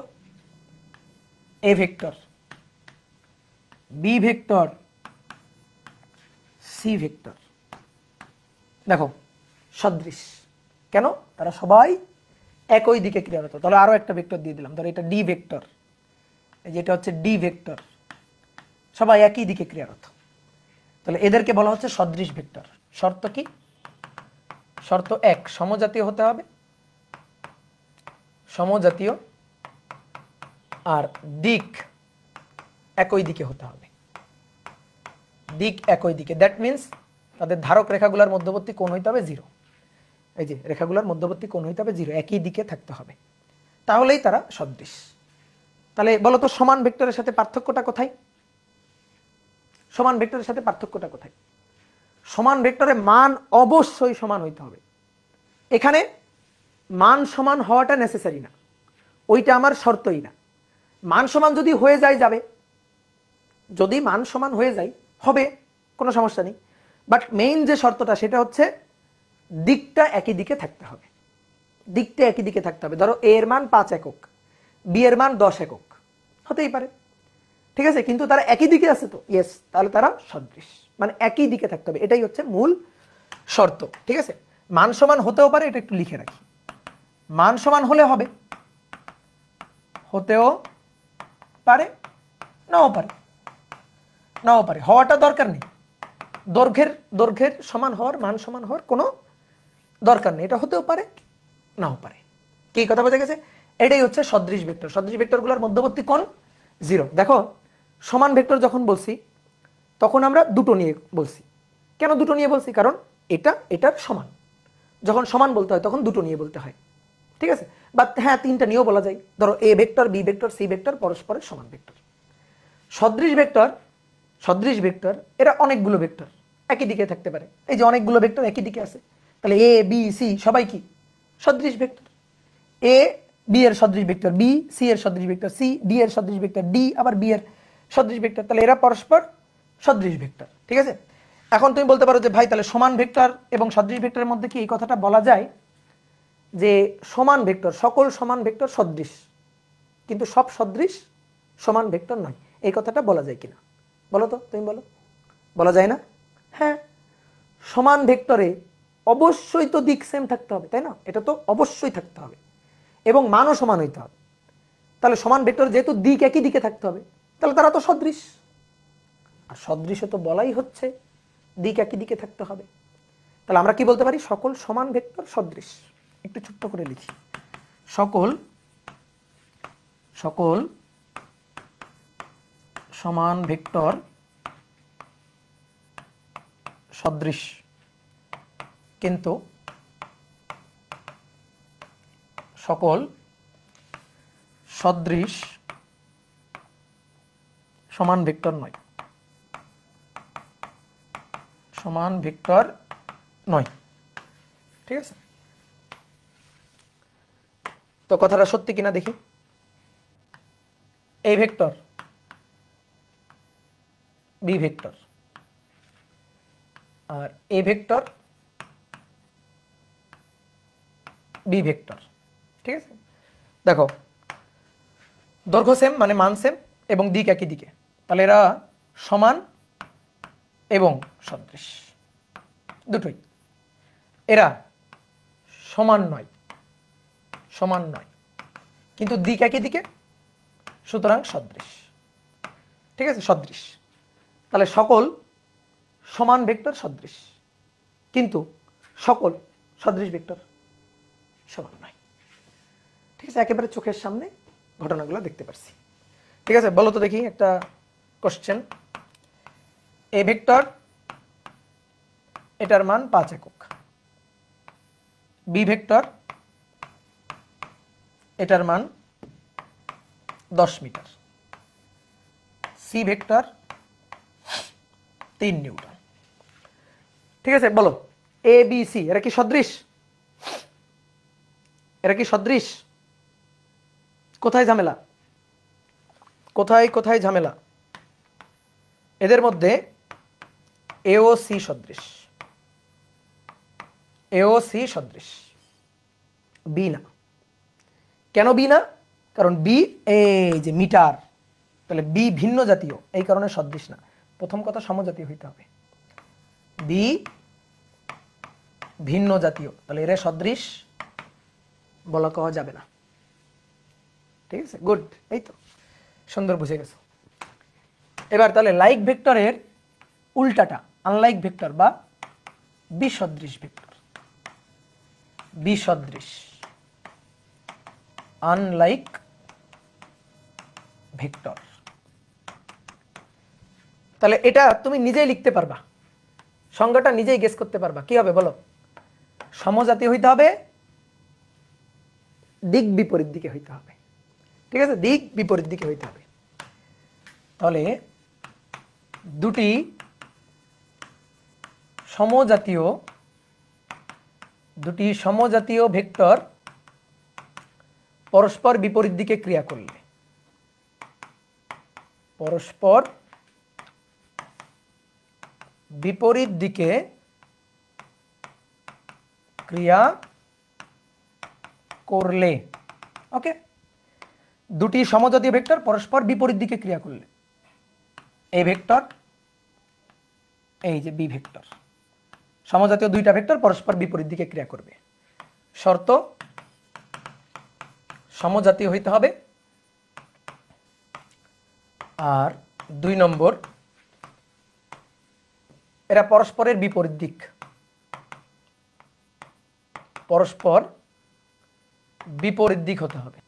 A vector, B vector, C vector, দেখো সদৃশ। কেন? তারা সবাই একই দিকে ক্রিয়ারত। তাহলে আরো একটা ভেক্টর দিয়ে দিলাম, ধরো এটা ডি ভেক্টর, এই যেটা হচ্ছে ডি ভেক্টর, সবাই একই দিকে ক্রিয়ারত। তাহলে এদেরকে বলা হচ্ছে সদৃশ ভেক্টর। শর্ত কি? শর্ত 1, সমজাতীয় হতে হবে, সমজাতীয়, আর দিক একই দিকে হতে হবে, দিক একই দিকে। দ্যাট মিন্স তাদের ধারক রেখাগুলোর মধ্যবর্তী কোণ হইতে হবে 0। এই যে রেখাগুলোর মধ্যবর্তী কোণ হইতে হবে 0, একই দিকে থাকতে হবে, তাহলেই তারা সদৃশ। তাহলে বলো তো সমান ভেক্টরের সাথে পার্থক্যটা কোথায়? সমান ভেক্টরের সাথে পার্থক্যটা কোথায়? সমান ভেক্টরে মান অবশ্যই সমান হইতে হবে। এখানে মান সমান হওয়াটা নেসেসারি না, ওইটা আমার শর্তই না। মান সমান যদি হয়ে যায় যাবে, যদি মান সমান হয়ে যায় হবে, কোনো সমস্যা নেই। বাট মেইন যে শর্তটা সেটা হচ্ছে দিকটা একই দিকে থাকতে হবে, দিকটা একই দিকে থাকতে হবে। ধরো এ এর মান 5 একক, বি এর মান 10 একক, হতেই পারে, ঠিক আছে, কিন্তু তারা একই দিকে আছে তো, ইয়েস, তাহলে তারা সদৃশ, মানে একই দিকে থাকতে হবে, এটাই হচ্ছে মূল শর্ত, ঠিক আছে? মান সমান হতেও পারে, এটা একটু লিখে রাখি। মান সমান হলে হবে, হতেও পারে, নাও পারে, নাও পারে, হওয়াটা দরকার নেই। দৈর্ঘ্যের দৈর্ঘ্যের সমান হওয়ার, মান সমান হওয়ার কোনো দরকার নেই, এটা হতেও পারে, নাও পারে। কি কথা বোঝা গেছে? এটাই হচ্ছে সদৃশ ভেক্টর। সদৃশ ভেক্টরগুলোর মধ্যবর্তী কোণ 0। দেখো সমান ভেক্টর যখন বলছি তখন আমরা দুটো নিয়ে বলছি। কেন দুটো নিয়ে বলছি? কারণ এটা এটার সমান। যখন সমান বলতে হয় তখন দুটো নিয়ে বলতে হয়, ঠিক আছে? বা হ্যাঁ, 3টা নিয়েও বলা যায়। ধরো A vector, B vector, C vector পরস্পরের সমান ভেক্টর। সদৃশ ভেক্টর, সদৃশ ভেক্টর এরা অনেকগুলো ভেক্টর একই দিকে থাকতে পারে। এই যে অনেকগুলো ভেক্টর একই দিকে আছে, তাহলে এ বি সি সবাই কি সদৃশ ভেক্টর। এ বি এর সদৃশ ভেক্টর, বি সি এর সদৃশ ভেক্টর, সি ডি এর সদৃশ ভেক্টর, ডি আবার বি এর সদৃশ ভেক্টর। তাহলে এরা পরস্পর সদৃশ ভেক্টর। ঠিক আছে, এখন তুমি বলতে পারো যে ভাই তাহলে সমান ভেক্টর এবং সদৃশ ভেক্টরের মধ্যে কি এই কথাটা বলা যায় যে সমান ভেক্টর, সকল সমান ভেক্টর সদৃশ, কিন্তু সব সদৃশ সমান ভেক্টর নয়, এই কথাটা বলা যায় কিনা বলো তো, তুমি বলো। বলা যায় না? হ্যাঁ, সমান ভেক্টরে অবশ্যই তো দিক সেম থাকতে হবে, তাই না? এটা তো অবশ্যই থাকতে হবে এবং মানও সমান হইতে হবে। তাহলে সমান ভেক্টর যেহেতু দিক একই দিকে থাকতে হবে, তাহলে তারা তো সদৃশ। আর সদৃশ তো বলাই হচ্ছে দিক একই দিকে থাকতে হবে। তাহলে আমরা কি বলতে পারি? সকল সমান ভেক্টর সদৃশ। একটু ছোট্ট করে লিখি, সকল সমান ভেক্টর সদৃশ, কিন্তু সকল সদৃশ সমান ভেক্টর নয়, সমান ভেক্টর নয়। ঠিক আছে, তো কথাটা সত্যি কিনা দেখি। এ ভেক্টর বি ভেক্টর আর এ ভেক্টর বি ভেক্টর। ঠিক আছে, দেখো দৈর্ঘ্য সেম মানে মান সেম এবং দিক একই দিকে, তাহলে এরা সমান এবং সদৃশ দুটোই। এরা সমান নয়, সমান নয় কিন্তু দিক একই দিকে, সুতরাং সদৃশ। ঠিক আছে, সদৃশ। তাহলে সকল সমান ভেক্টর সদৃশ, কিন্তু সকল সদৃশ ভেক্টর সমান নয়। ঠিক আছে, একেবারে চোখের সামনে ঘটনাগুলো দেখতে পাচ্ছি। ঠিক আছে, বলো তো দেখি একটা কোশ্চেন। এ ভেক্টর এটার মান 5 একক, বি ভেক্টর এটার মান 10 মিটার, সি ভেক্টর 3 নিউটন। ঠিক আছে, বলো এ বি সি এরা কি সদৃশ? এরা কি সদৃশ? কোথায় ঝামেলা? কোথায় ঝামেলা? এদের মধ্যে এ ও সি সদৃশ, এ ও সি সদৃশ, বি না। কেন বি না? কারণ বি এই যে মিটার, তাহলে বি ভিন্ন জাতীয়, এই কারণে সদৃশ না। প্রথম কথা সমজাতীয় হইতে হবে, বি ভিন্ন জাতীয়, তাহলে এরা সদৃশ বলা কওয়া যাবে না। ঠিক আছে, গুড, এই তো সুন্দর বুঝে গেছো। এবার তাহলে লাইক ভেক্টরের উল্টাটা আনলাইক ভেক্টর বা বিসদৃশ ভেক্টর। বিসদৃশ, আনলাইক ভেক্টর। তাহলে এটা তুমি নিজেই লিখতে পারবা, সংজ্ঞাটা নিজেই গেস করতে পারবা। কি হবে বলো? সমজাতীয় হইতে হবে, দিক বিপরীত দিকে হইতে হবে। ঠিক আছে, দিক বিপরীত দিকে হইতে হবে। তাহলে দুটি সমজাতীয় ভেক্টর পরস্পর বিপরীত দিকে ক্রিয়া করলে, পরস্পর বিপরীত দিকে ক্রিয়া করলে, ওকে, দুটি সমজাতীয় ভেক্টর পরস্পর বিপরীত দিকে ক্রিয়া করলে, এ ভেক্টর এই যে বি ভেক্টর, সমজাতীয় দুইটা ভেক্টর পরস্পর বিপরীত দিকে ক্রিয়া করবে। শর্ত সমজাতীয় হইতে হবে, আর 2 নম্বর এরা পরস্পরের বিপরীত দিক, পরস্পর বিপরীত দিক হতে হবে।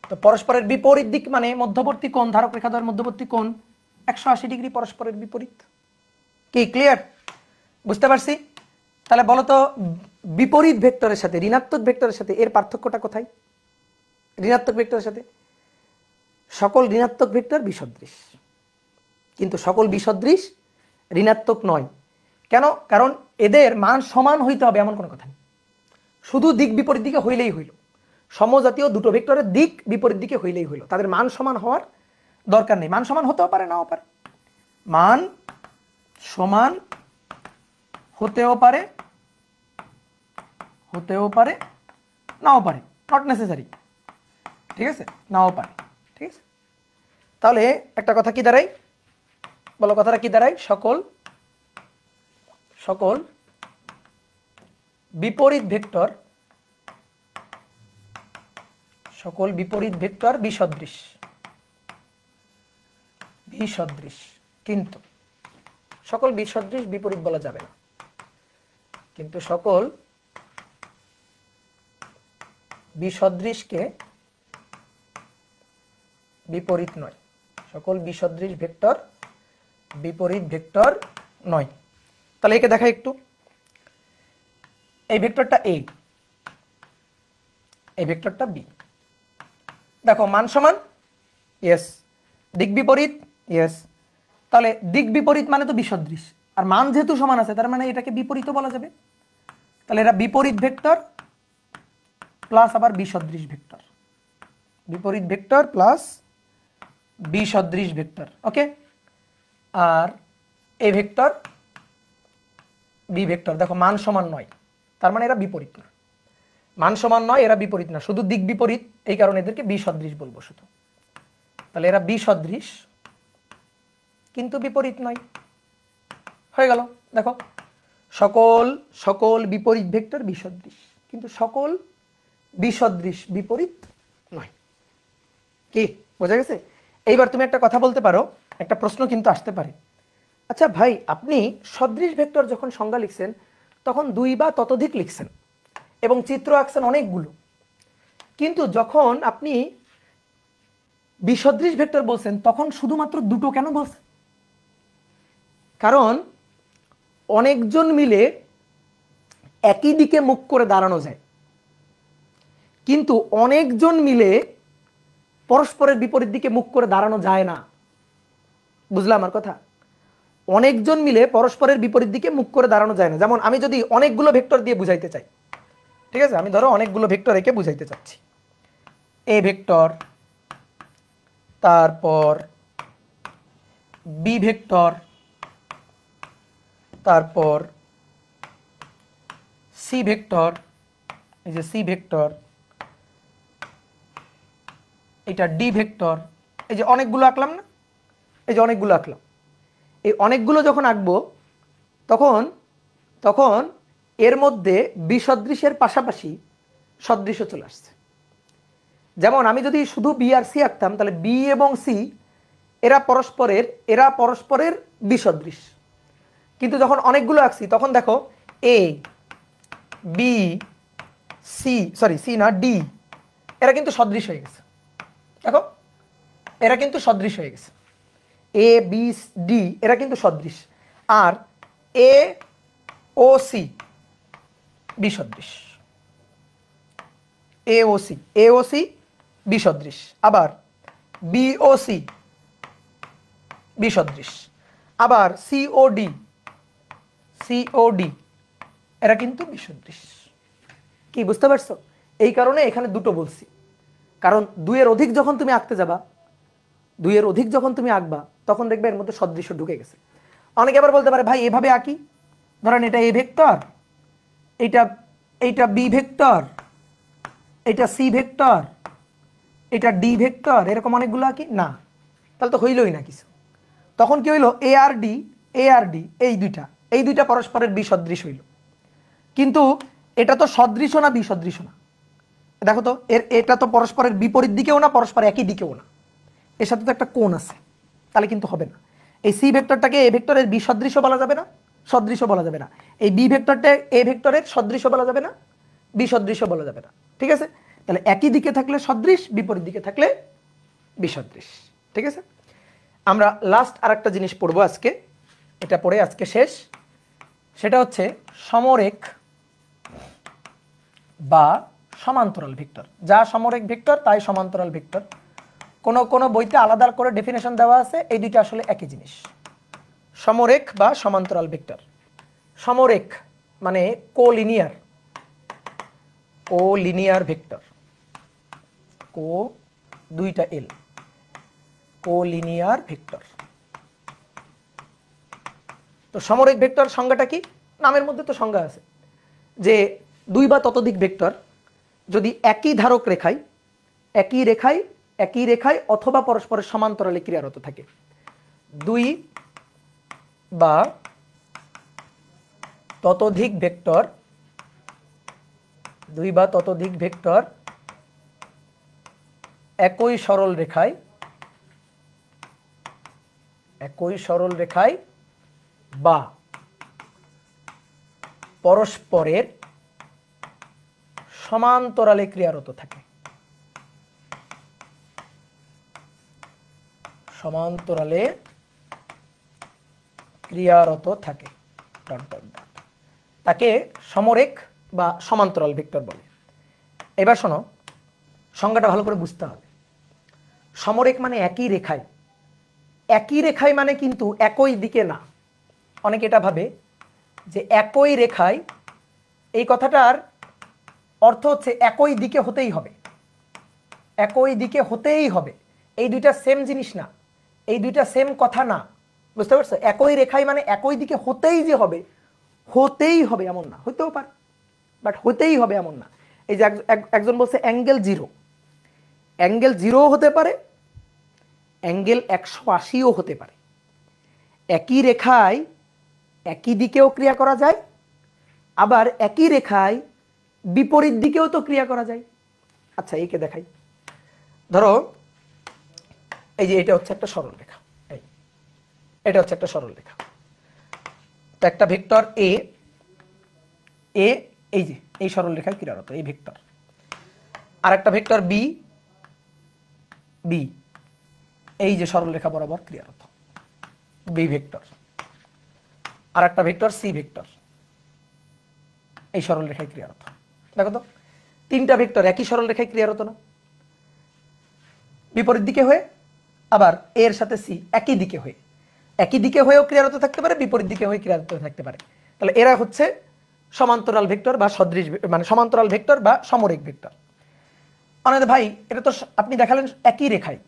তো পরস্পরের বিপরীত দিক মানে মধ্যবর্তী কোণ, ধারক রেখাদ্বয়ের মধ্যবর্তী কোণ 180 ডিগ্রি পরস্পরের বিপরীত। কি ক্লিয়ার? বুঝতে পারছি? তাহলে বলো তো বিপরীত ভেক্টরের সাথে ঋণাত্মক ভেক্টরের সাথে এর পার্থক্যটা কোথায়? ঋণাত্মক ভেক্টরের সাথে সকল ঋণাত্মক ভেক্টর বিসদৃশ, কিন্তু সকল বিসদৃশ ঋণাত্মক নয়। কেন? কারণ এদের মান সমান হইতে হবে এমন কোনো কথা নেই, শুধু দিক বিপরীত দিকে হইলেই হইল। সমজাতীয় দুটো ভেক্টরের দিক বিপরীত দিকে হইলেই হইল, তাদের মান সমান হওয়ার দরকার নেই। মান সমান হতেও পারে, নাও পারে। মান সমান হতেও পারে, হতেও পারে, নাও পারে, নট নেসেসারি। ঠিক আছে, নাও পারে। ঠিক আছে, তাহলে একটা কথা কি দাঁড়ায়, বলো কথাটা কি দাঁড়ায়? সকল সকল বিপরীত ভেক্টর, সকল বিপরীত ভেক্টর বিসদৃশ, বিসদৃশ। কিন্তু সকল বিসদৃশ বিপরীত বলা যাবে না, কিন্তু সকল বিসদৃশকে বিপরীত নয়, সকল বিসদৃশ ভেক্টর বিপরীত ভেক্টর নয়। তাহলে একে দেখা একটু, এই ভেক্টরটা এ, এই ভেক্টরটা বি। দেখো মান সমান, ইয়েস। দিক বিপরীত, ইয়েস। তাহলে দিক বিপরীত মানে তো বিসদৃশ, আর মান যেহেতু সমান আছে তার মানে এটাকে বিপরীতও বলা যাবে। তাহলে এরা বিপরীত ভেক্টর প্লাস আবার বিসদৃশ ভেক্টর, বিপরীত ভেক্টর প্লাস বিসদৃশ ভেক্টর। ওকে, আর এই ভেক্টর বি ভেক্টর, দেখো মান সমান নয়, তার মানে এরা বিপরীত না। মান সমান নয়, এরা বিপরীত না, শুধু দিক বিপরীত, এই কারণে এদেরকে বিসদৃশ বলবো শুধু। তাহলে এরা বিসদৃশ কিন্তু বিপরীত নয়, হয়ে গেল। দেখো সকল সকল বিপরীত ভেক্টর বিসদৃশ, কিন্তু সকল বিসদৃশ বিপরীত নয়। কি বোঝা গেছে? এইবার তুমি একটা কথা বলতে পারো, একটা প্রশ্ন কিন্তু আসতে পারে, আচ্ছা ভাই আপনি সদৃশ ভেক্টর যখন সংজ্ঞা লিখছেন তখন দুই বা ততোধিক লিখছেন এবং চিত্র আঁকছেন অনেকগুলো, কিন্তু যখন আপনি বিসদৃশ ভেক্টর বলছেন তখন শুধুমাত্র দুটো কেন বলছেন? কারণ অনেকজন মিলে একই দিকে মুখ করে দাঁড়ানো যায়, কিন্তু অনেকজন মিলে পরস্পরের বিপরীত দিকে মুখ করে দাঁড়ানো যায় না। বুঝলা আমার কথা? অনেকজন মিলে পরস্পরের বিপরীত দিকে মুখ করে দাঁড়ানো যায় না। যেমন আমি যদি অনেকগুলো ভেক্টর দিয়ে বুঝাইতে চাই, ঠিক আছে, আমি ধরো অনেকগুলো ভেক্টর একে বুঝাইতে চাচ্ছি, এ ভেক্টর, তারপর বি ভেক্টর, তারপর সি ভেক্টর, এই যে সি ভেক্টর, এটা ডি ভেক্টর, এই যে অনেকগুলো আঁকলাম না, এই যে অনেকগুলো আঁকলাম। এই অনেকগুলো যখন আঁকবো তখন তখন এর মধ্যে বিসদৃশের পাশাপাশি সদৃশ্য চলে আসছে। যেমন আমি যদি শুধু বি আর সি আঁকতাম তাহলে বি এবং সি এরা পরস্পরের বিসদৃশ, কিন্তু যখন অনেকগুলো আঁকছি তখন দেখো A B C, sorry C না ডি, এরা কিন্তু সদৃশ হয়ে গেছে। দেখো এরা কিন্তু সদৃশ হয়ে গেছে, এ বি ডি এরা কিন্তু সদৃশ, আর এ ও সি বিসদৃশ, এ ও সি বিসদৃশ, আবার বি ও সি বিসদৃশ, আবার সি ও ডি এরা কিন্তু বিসদৃশ। কি বুঝতে পারছো? এই কারণে এখানে দুটো বলছি, কারণ দুইয়ের অধিক যখন তুমি আঁকতে যাবা, দুইয়ের অধিক যখন তুমি আঁকবা তখন দেখবে এর মধ্যে সদৃশ্য ঢুকে গেছে। অনেকে আবার বলতে পারে ভাই এভাবে আঁকি, ধরেন এটা এ ভেক্টর, এইটা বি ভেক্টর, এটা সি ভেক্টর, এটা ডি ভেক্টর, এরকম অনেকগুলো আঁকি না, তাহলে তো হইলই না কিছু। তখন কি হইলো, এ আর ডি এই দুইটা পরস্পরের বিসদৃশ হইল, কিন্তু এটা তো সদৃশ না বিসদৃশ না। দেখো তো এটা তো পরস্পরের বিপরীত দিকেও না, পরস্পর একই দিকেও না, এর সাথে তো একটা কোণ আছে, তাহলে কিন্তু হবে না। এই সি ভেক্টরটাকে এ ভেক্টরের বিসদৃশ বলা যাবে না, সদৃশ বলা যাবে না। এই বি ভেক্টরটা এ ভেক্টরের সদৃশ বলা যাবে না, বিসদৃশ বলা যাবে না। ঠিক আছে, তাহলে একই দিকে থাকলে সদৃশ, বিপরীত দিকে থাকলে বিসদৃশ। ঠিক আছে, আমরা লাস্ট আরেকটা জিনিস পড়বো আজকে, এটা পড়ে আজকে শেষ। সেটা হচ্ছে সমরেখ বা সমান্তরাল ভেক্টর। যা সমরেখ ভেক্টর তাই সমান্তরাল ভেক্টর। কোন কোন বইতে আলাদা করে ডেফিনেশন দেওয়া আছে, এই দুইটা আসলে একই জিনিস। সমরেখ বা সমান্তরাল ভেক্টর। সমরেখ মানে কোলিনিয়ার, কোলিনিয়ার ভেক্টর, কো দুইটা এল, কোলিনিয়ার ভেক্টর। তো সমরেখ ভেক্টর সংজ্ঞাটা কি? নামের মধ্যে তো সংজ্ঞা আছে যে দুই বা ততোধিক ভেক্টর যদি একই ধারক রেখায়, একই রেখায় অথবা পরস্পরের সমান্তরালে ক্রিয়ারত থাকে। দুই বা ততোধিক ভেক্টর, দুই বা ততোধিক ভেক্টর একই সরল রেখায় বা পরস্পরের সমান্তরালে ক্রিয়ারত থাকে। সমান্তরালে ক্রিয়ারত থাকে, তাকে সমরেখ বা সমান্তরাল ভেক্টর বলে। এবার শোনো, সংজ্ঞাটা ভালো করে বুঝতে হবে। সমরেখ মানে একই রেখায় মানে কিন্তু একই দিকে না। অনেকে এটা ভাবে যে একই রেখায়, এই কথাটার অর্থ হচ্ছে একই দিকে হতেই হবে, একই দিকে হতেই হবে। এই দুইটা সেম জিনিস না, এই দুইটা সেম কথা না, বুঝতে পারছো? একই রেখায় মানে একই দিকে হতেই যে হবে, হতেই হবে এমন না, হতেও পারে বাট হতেই হবে এমন না। এই যে একজন বলছে অ্যাঙ্গেল জিরো, অ্যাঙ্গেল জিরোও হতে পারে, অ্যাঙ্গেল 180ও হতে পারে। একই রেখায় একই দিকেও ক্রিয়া করা যায়, আবার একই রেখায় বিপরীত দিকেও তো ক্রিয়া করা যায়। আচ্ছা একে দেখাই। ধরো এই যে এটা হচ্ছে একটা সরল রেখা, এটা হচ্ছে একটা সরল রেখা। তো একটা ভেক্টর এ, এই যে এই সরল রেখায় ক্রিয়ারত এই ভেক্টর। আর একটা ভেক্টর বি, এই যে সরল রেখা বরাবর ক্রিয়ারত বি ভেক্টর। আর একটা ভেক্টর সি ভেক্টর, এই সরল রেখায় ক্রিয়ারত। দেখো তো তিনটা ভেক্টর একই সরল রেখায় ক্রিয়ারত না? বিপরীত দিকে হয়ে, আবার এর সাথে সি একই দিকে হয়েও ক্রিয়ারত থাকতে পারে, বিপরীত দিকে হয়ে ক্রিয়ারত থাকতে পারে। তাহলে এরা হচ্ছে সমান্তরাল ভেক্টর বা সদৃশ, মানে সমান্তরাল ভেক্টর বা সমরেখ ভেক্টর। অনেক ভাই এটা তো আপনি দেখালেন একই রেখায়,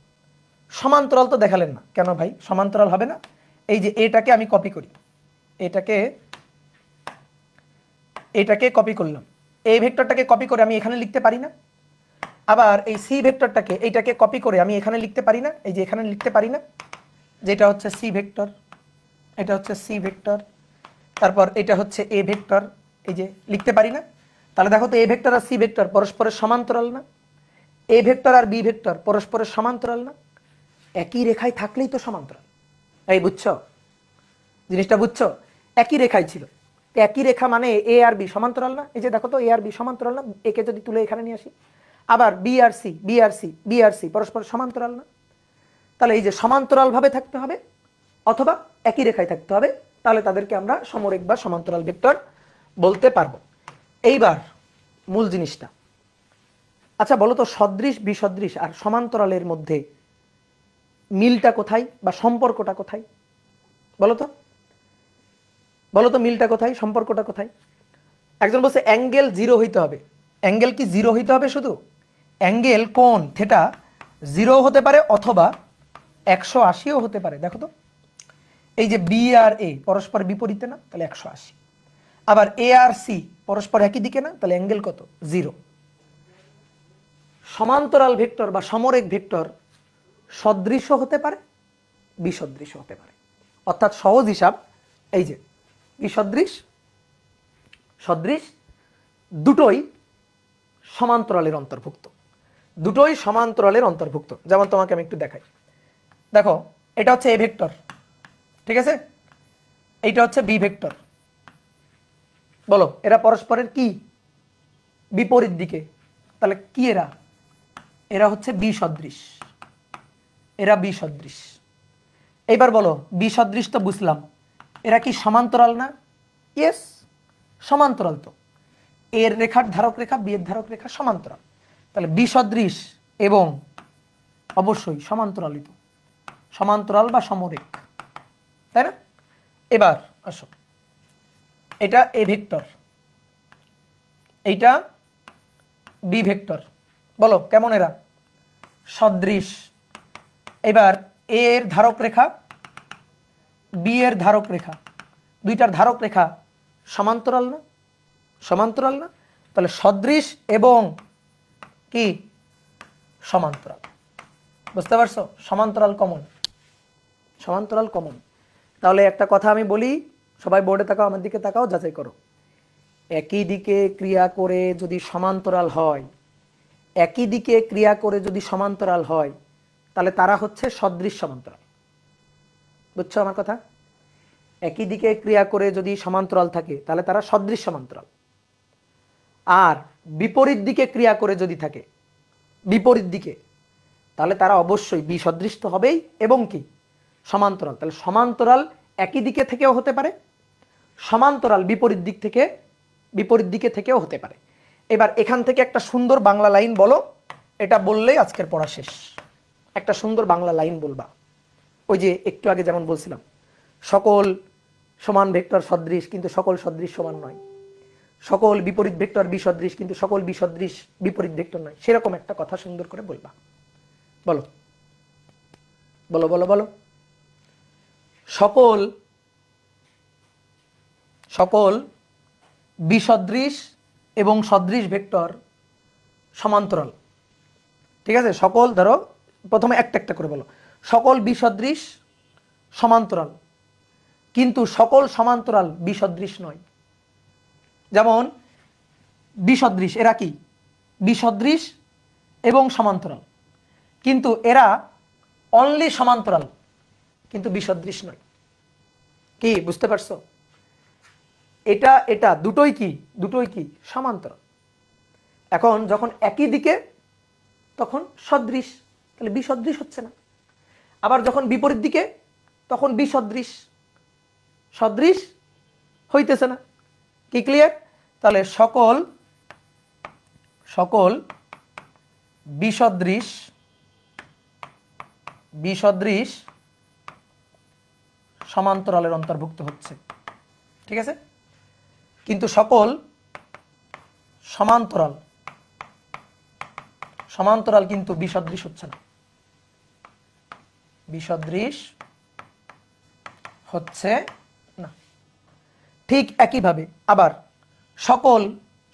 সমান্তরাল তো দেখালেন না কেন ভাই? সমান্তরাল হবে না। এই যে এটাকে আমি কপি করি, এটাকে কপি করলাম, এই ভেক্টরটাকে কপি করে আমি এখানে লিখতে পারি না? আবার এই সি ভেক্টরটাকে, এইটাকে কপি করে আমি এখানে লিখতে পারি না? এই যে এখানে লিখতে পারি না, যেটা হচ্ছে সি ভেক্টর, এটা হচ্ছে সি ভেক্টর, তারপর এটা হচ্ছে এ ভেক্টর, এই যে লিখতে পারি না? তাহলে দেখো তো এ ভেক্টর আর সি ভেক্টর পরস্পরের সমান্তরাল না? এ ভেক্টর আর বি ভেক্টর পরস্পরের সমান্তরাল না? একই রেখায় থাকলেই তো সমান্তরাল। এই বুঝছো জিনিসটা? বুঝছো? একই রেখায় ছিল, একই রেখা মানে এ আর বি সমান্তরাল না? এই যে দেখো তো এ আর বি সমান্তরাল না? একে যদি তুলে এখানে নিয়ে আসি, আবার বি আর সি পরস্পর সমান্তরাল না? তাহলে এই যে সমান্তরাল ভাবে থাকতে হবে অথবা একই রেখায় থাকতে হবে, তাহলে তাদেরকে আমরা সমরেখ বা সমান্তরাল ভেক্টর বলতে পারবো। এইবার মূল জিনিসটা, আচ্ছা বলো তো সদৃশ, বিসদৃশ আর সমান্তরালের মধ্যে মিলটা কোথায় বা সম্পর্কটা কোথায়? বলো তো মিলটা কোথায়, সম্পর্কটা কোথায়? একজন বলছে অ্যাঙ্গেল জিরো হইতে হবে। অ্যাঙ্গেল কি জিরো হইতে হবে শুধু? অ্যাঙ্গেল কোণ থেটা জিরো হতে পারে অথবা 180ও হতে পারে। দেখো তো এই যে বি আর এ পরস্পর বিপরীতে না? তাহলে 180। আবার এ আর সি পরস্পর একই দিকে না? তাহলে অ্যাঙ্গেল কত? জিরো। সমান্তরাল ভেক্টর বা সমরেখ ভেক্টর সদৃশ হতে পারে, বিসদৃশ হতে পারে। অর্থাৎ সহজ হিসাব, এই যে বিসদৃশ, সদৃশ দুটোই সমান্তরালের অন্তর্ভুক্ত, দুটোই সমান্তরালের অন্তর্ভুক্ত। যেমন তোমাকে আমি একটু দেখাই। দেখো এটা হচ্ছে এ ভেক্টর, ঠিক আছে? এইটা হচ্ছে বি ভেক্টর। বলো এরা পরস্পরের কি? বিপরীত দিকে। তাহলে কি এরা? এরা হচ্ছে বিসদৃশ, এরা বিসদৃশ। এইবার বলো বিসদৃশ তো বুঝলাম, এরা কি সমান্তরাল না? ইয়েস সমান্তরাল। তো এর রেখার ধারক রেখা, বি এর ধারক রেখা সমান্তরাল, তাহলে বিসদৃশ এবং অবশ্যই সমান্তরালিত, সমান্তরাল বা সমরেখ, তাই না? এবার আসো, এটা এ ভেক্টর, এইটা বি ভেক্টর, বলো কেমন এরা? সদৃশ। এবার এ এর ধারক রেখা, বি এর ধারক রেখা, দুইটার ধারক রেখা সমান্তরাল না? সমান্তরাল না? তাহলে সদৃশ এবং কি সমান্তরাল। বুঝতে পারছো? সমান্তরাল কমন, সমান্তরাল কমন। তাহলে একটা কথা আমি বলি, সবাই বোর্ডে তাকাও, আমার দিকে তাকাও, যাচাই করো। একই দিকে ক্রিয়া করে যদি সমান্তরাল হয়, একই দিকে ক্রিয়া করে যদি সমান্তরাল হয়, তাহলে তারা হচ্ছে সদৃশ সমান্তরাল। বুঝছো আমার কথা? একই দিকে ক্রিয়া করে যদি সমান্তরাল থাকে তাহলে তারা সদৃশ সমান্তরাল। আর বিপরীত দিকে ক্রিয়া করে যদি থাকে, বিপরীত দিকে, তাহলে তারা অবশ্যই বিসদৃশ তো হবেই এবং কি সমান্তরাল। তাহলে সমান্তরাল একই দিকে থেকেও হতে পারে, সমান্তরাল বিপরীত দিক থেকে, বিপরীত দিকে থেকেও হতে পারে। এবার এখান থেকে একটা সুন্দর বাংলা লাইন বলো, এটা বললেই আজকের পড়া শেষ। একটা সুন্দর বাংলা লাইন বলবা, ওই যে একটু আগে যেমন বলছিলাম, সকল সমান ভেক্টর সদৃশ কিন্তু সকল সদৃশ সমান নয়, সকল বিপরীত ভেক্টর বিসদৃশ কিন্তু সকল বিসদৃশ বিপরীত ভেক্টর নয়। সেরকম একটা কথা সুন্দর করে বলবা, বলো বলো বলো বলো। সকল সকল বিসদৃশ এবং সদৃশ ভেক্টর সমান্তরাল। ঠিক আছে? সকল, ধরো প্রথমে একটা একটা করে বলো। সকল বিসদৃশ সমান্তরাল কিন্তু সকল সমান্তরাল বিসদৃশ নয়। যেমন বিসদৃশ, এরা কি বিসদৃশ এবং সমান্তরাল, কিন্তু এরা অনলি সমান্তরাল কিন্তু বিসদৃশ নয়। কি বুঝতে পারছো? এটা এটা দুটোই কি, দুটোই কি সমান্তরাল। এখন যখন একই দিকে তখন সদৃশ, তাহলে বিসদৃশ হচ্ছে না। আবার যখন বিপরীত দিকে তখন বিসদৃশ, সদৃশ হইতেছে না। কি ক্লিয়ার? তাহলে সকল সকল বিসদৃশ বিসদৃশ সমান্তরালের অন্তর্ভুক্ত হচ্ছে। ঠিক আছে? কিন্তু সকল সমান্তরাল সমান্তরাল কিন্তু বিসদৃশ হচ্ছে না, বিসদৃশ হচ্ছে না। ঠিক একইভাবে আবার সকল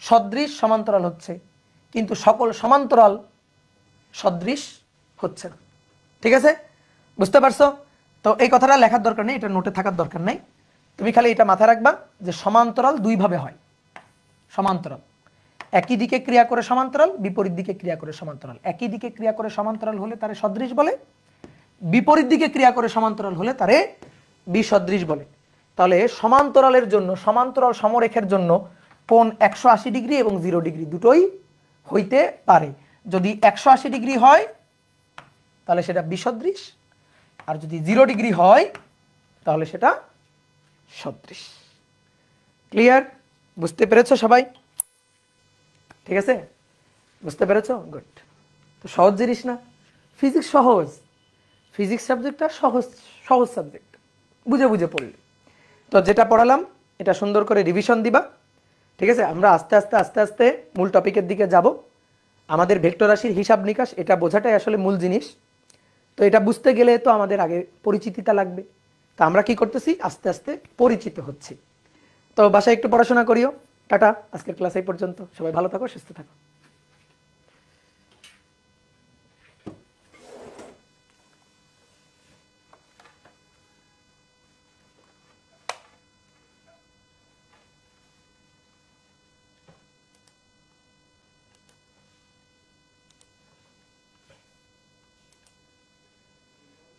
সদৃশ সমান্তরাল হচ্ছে, কিন্তু সকল সমান্তরাল সদৃশ হচ্ছে না। ঠিক আছে? বুঝতে পারছো? তো এই কথাটা লেখার দরকার নেই, এটা নোটে থাকার দরকার নেই। তুমি খালি এটা মাথায় রাখবা যে সমান্তরাল দুইভাবে হয়। সমান্তরাল একই দিকে ক্রিয়া করে সমান্তরাল, বিপরীত দিকে ক্রিয়া করে সমান্তরাল। একই দিকে ক্রিয়া করে সমান্তরাল হলে তারে সদৃশ বলে, বিপরীত দিকে ক্রিয়া করে সমান্তরাল হলে তারে বিসদৃশ বলে। তাহলে সমান্তরালের জন্য, সমান্তরাল সমরেখের জন্য কোণ 180 ডিগ্রি এবং 0 ডিগ্রি দুটোই হইতে পারে। যদি 180 ডিগ্রি হয় তাহলে সেটা বিসদৃশ, আর যদি 0 ডিগ্রি হয় তাহলে সেটা সদৃশ। ক্লিয়ার? বুঝতে পেরেছো সবাই? ঠিক আছে? বুঝতে পেরেছো? গুড। তো সহজ জিনিস না? ফিজিক্স সহজ, ফিজিক্স সাবজেক্টটা সহজ, সহজ সাবজেক্ট, বুঝে বুঝে পড়লে। তো যেটা পড়ালাম এটা সুন্দর করে রিভিশন দিবা। ঠিক আছে? আমরা আস্তে আস্তে আস্তে আস্তে মূল টপিকের দিকে যাব। আমাদের ভেক্টর রাশির হিসাব নিকাশ এটা বোঝাটাই আসলে মূল জিনিস। তো এটা বুঝতে গেলে তো আমাদের আগে পরিচিতিটা লাগবে। তা আমরা কি করতেছি? আস্তে আস্তে পরিচিত হচ্ছি। তো বাসায় একটু পড়াশোনা করিও। টাটা, আজকের ক্লাস এই পর্যন্ত। সবাই ভালো থাকো, সুস্থ থাকো।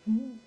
হুম।